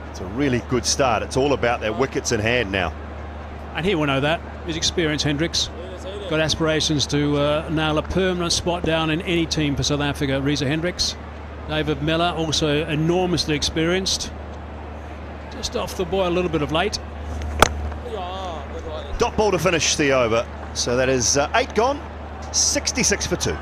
it's a really good start. It's all about their wickets in hand now. And he will know that. His experience, Hendricks. Got aspirations to nail a permanent spot down in any team for South Africa. Reza Hendricks. David Miller, also enormously experienced. Just off the boy a little bit of late. Dot ball to finish the over. So that is 8 gone, 66 for 2.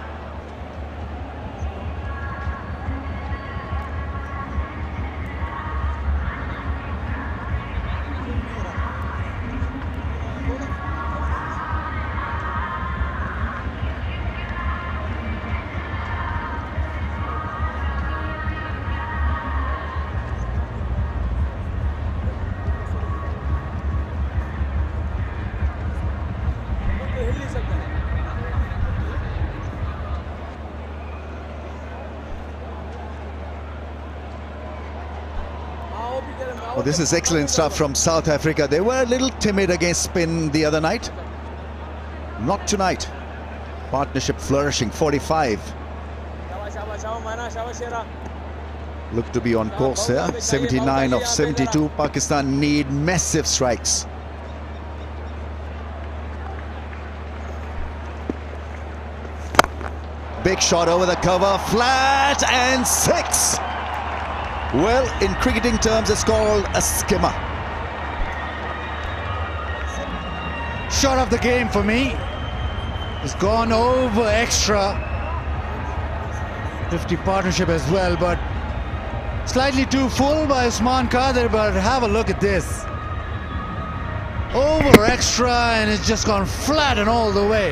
Well, this is excellent stuff from South Africa. They were a little timid against spin the other night. Not tonight. Partnership flourishing, 45. Look to be on course here. 79 of 72. Pakistan need massive strikes. Big shot over the cover, flat and 6. Well, in cricketing terms, it's called a skimmer. Shot of the game for me. It's gone over extra. 50 partnership as well, but slightly too full by Usman Khader. But have a look at this. Over extra, and it's just gone flat and all the way.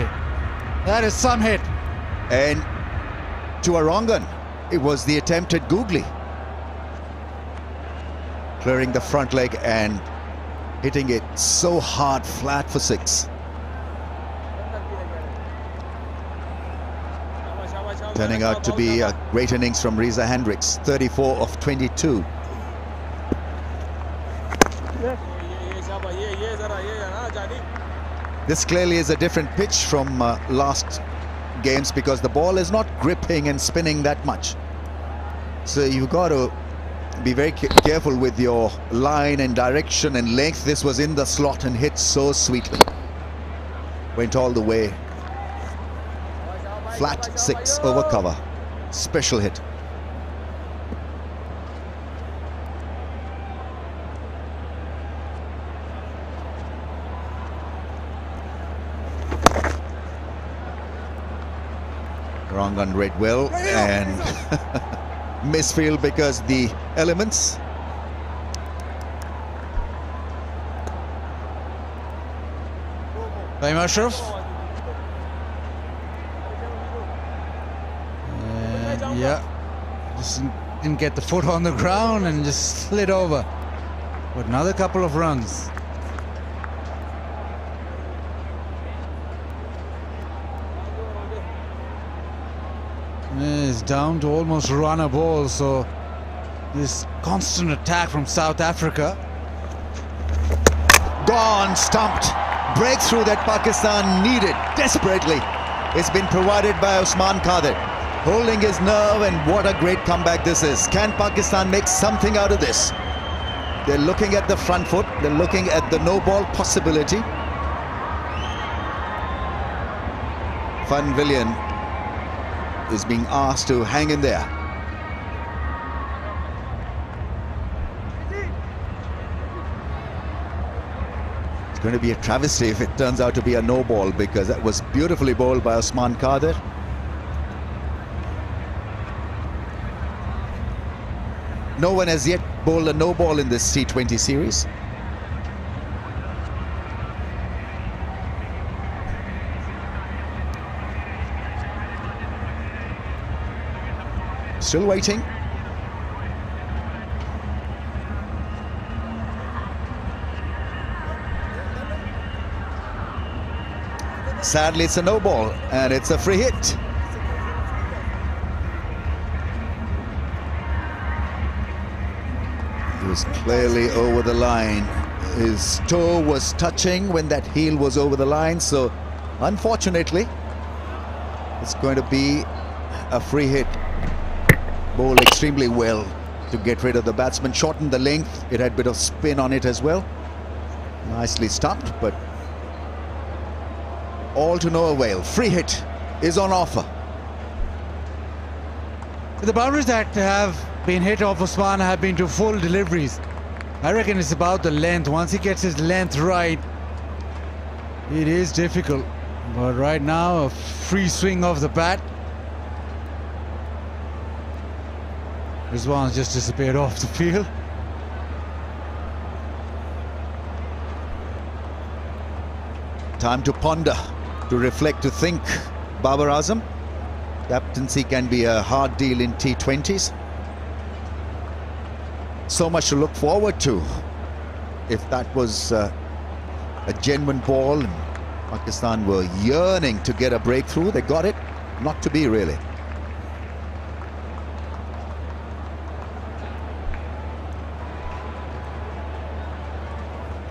That is some hit. And to Arangan, it was the attempted googly. Clearing the front leg and hitting it so hard, flat for 6. Turning out to be a great innings from Reza Hendricks, 34 of 22. This clearly is a different pitch from last games because the ball is not gripping and spinning that much. So you've got to be very careful with your line and direction and length. This was in the slot and hit so sweetly. Went all the way. Flat 6 over cover. Special hit. Rangan read well and misfield because the elements. By Ashraf. Yeah, just didn't get the foot on the ground and just slid over. But another couple of runs. It's down to almost run a ball, so this constant attack from South Africa. Gone, stumped. Breakthrough that Pakistan needed desperately. It's been provided by Usman Khader. holding his nerve, and what a great comeback this is. Can Pakistan make something out of this? They're looking at the front foot, they're looking at the no ball possibility. Van Villian is being asked to hang in there. It's going to be a travesty if it turns out to be a no ball, because that was beautifully bowled by Osman Qadir. No one has yet bowled a no ball in this T20 series. Still waiting. Sadly, it's a no ball and it's a free hit. He was clearly over the line. His toe was touching when that heel was over the line, so unfortunately it's going to be a free hit. Bowled extremely well to get rid of the batsman, shortened the length. It had a bit of spin on it as well. Nicely stumped, but all to no avail. Free hit is on offer. The boundaries that have been hit off Osman have been to full deliveries. I reckon it's about the length. Once he gets his length right, it is difficult. But right now, a free swing of the bat. Rizwan's just disappeared off the field. Time to ponder, to reflect, to think. Babar Azam, captaincy can be a hard deal in T20s. So much to look forward to. If that was a genuine ball and Pakistan were yearning to get a breakthrough, they got it. Not to be, really.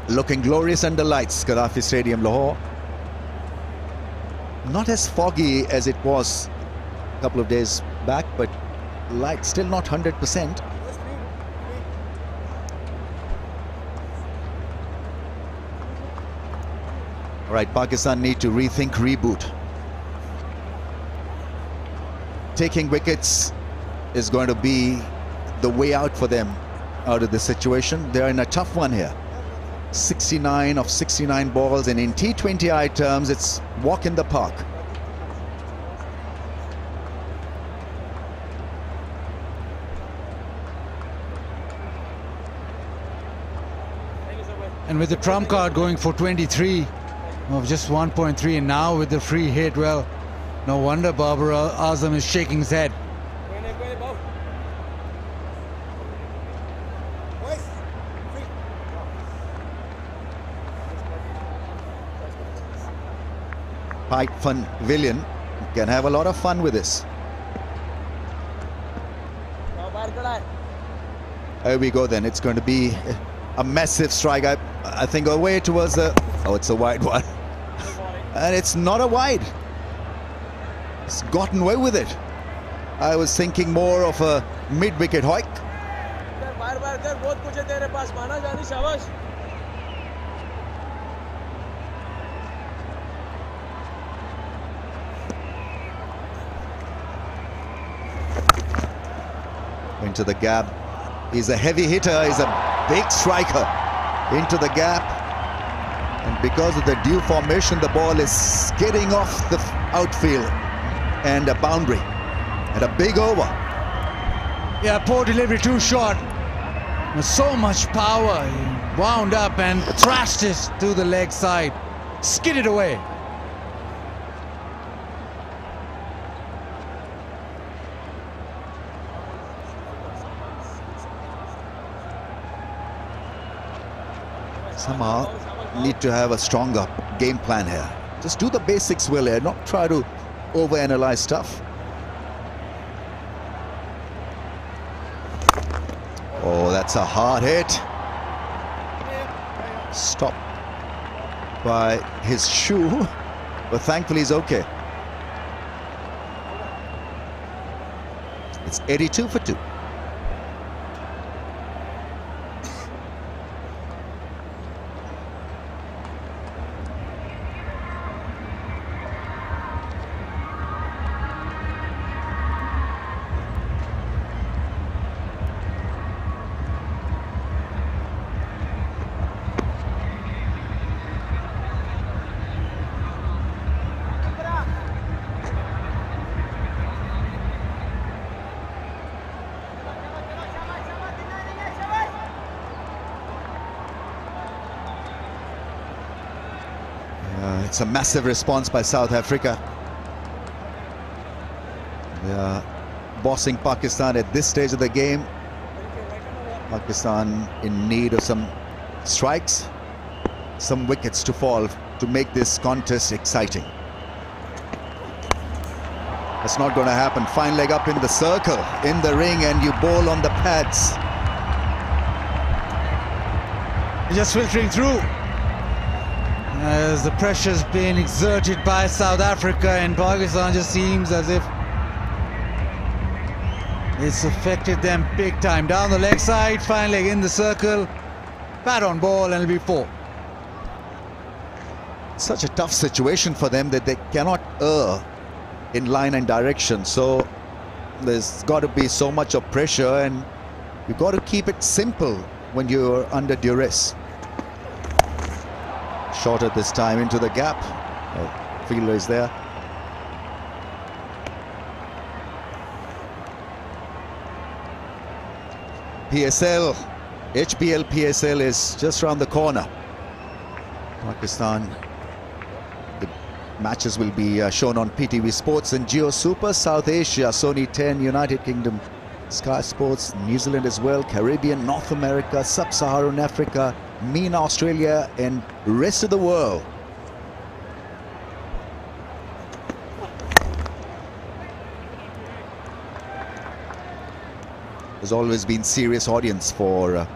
Looking glorious under lights, Gaddafi Stadium, Lahore. Not as foggy as it was a couple of days back, but light still not 100%. All right, Pakistan need to rethink, reboot. Taking wickets is going to be the way out for them out of this situation. They're in a tough one here. 69 of 69 balls, and in T20I terms, it's walk in the park. And with the trump card going for 23 of just 1.3, and now with the free hit, well, no wonder Babar Azam is shaking his head. Van Villian can have a lot of fun with this. There we go then. It's going to be a massive strike. I think away towards the... Oh, it's a wide one. And it's not a wide. It's gotten away with it. I was thinking more of a mid-wicket hoik. Into the gap. He's a heavy hitter, he's a big striker. Into the gap, and because of the due formation, the ball is skidding off the outfield, and a boundary and a big over. Yeah, poor delivery, too short. With so much power, he wound up and thrashed it to the leg side, skidded away. Somehow need to have a stronger game plan here. Just do the basics well here, not try to overanalyze stuff. Oh, that's a hard hit. Stopped by his shoe, but thankfully he's okay. It's 82 for 2. It's a massive response by South Africa. They are bossing Pakistan at this stage of the game. Pakistan in need of some strikes, some wickets to fall to make this contest exciting. That's not going to happen. Fine leg up in the circle, in the ring, and you bowl on the pads. Just filtering through. As the pressure's being exerted by South Africa, and Pakistan just seems as if it's affected them big time. Down the leg side, fine leg in the circle, bat on ball, and it'll be 4. Such a tough situation for them that they cannot err in line and direction. So there's got to be so much of pressure, and you've got to keep it simple when you're under duress. Shorter this time into the gap. Oh, fielder is there. PSL, HPL PSL is just around the corner. Pakistan, the matches will be shown on PTV Sports and Geo Super. South Asia, Sony 10, United Kingdom, Sky Sports, New Zealand as well, Caribbean, North America, Sub-Saharan Africa, MENA, Australia, and rest of the world. There's always been serious audience for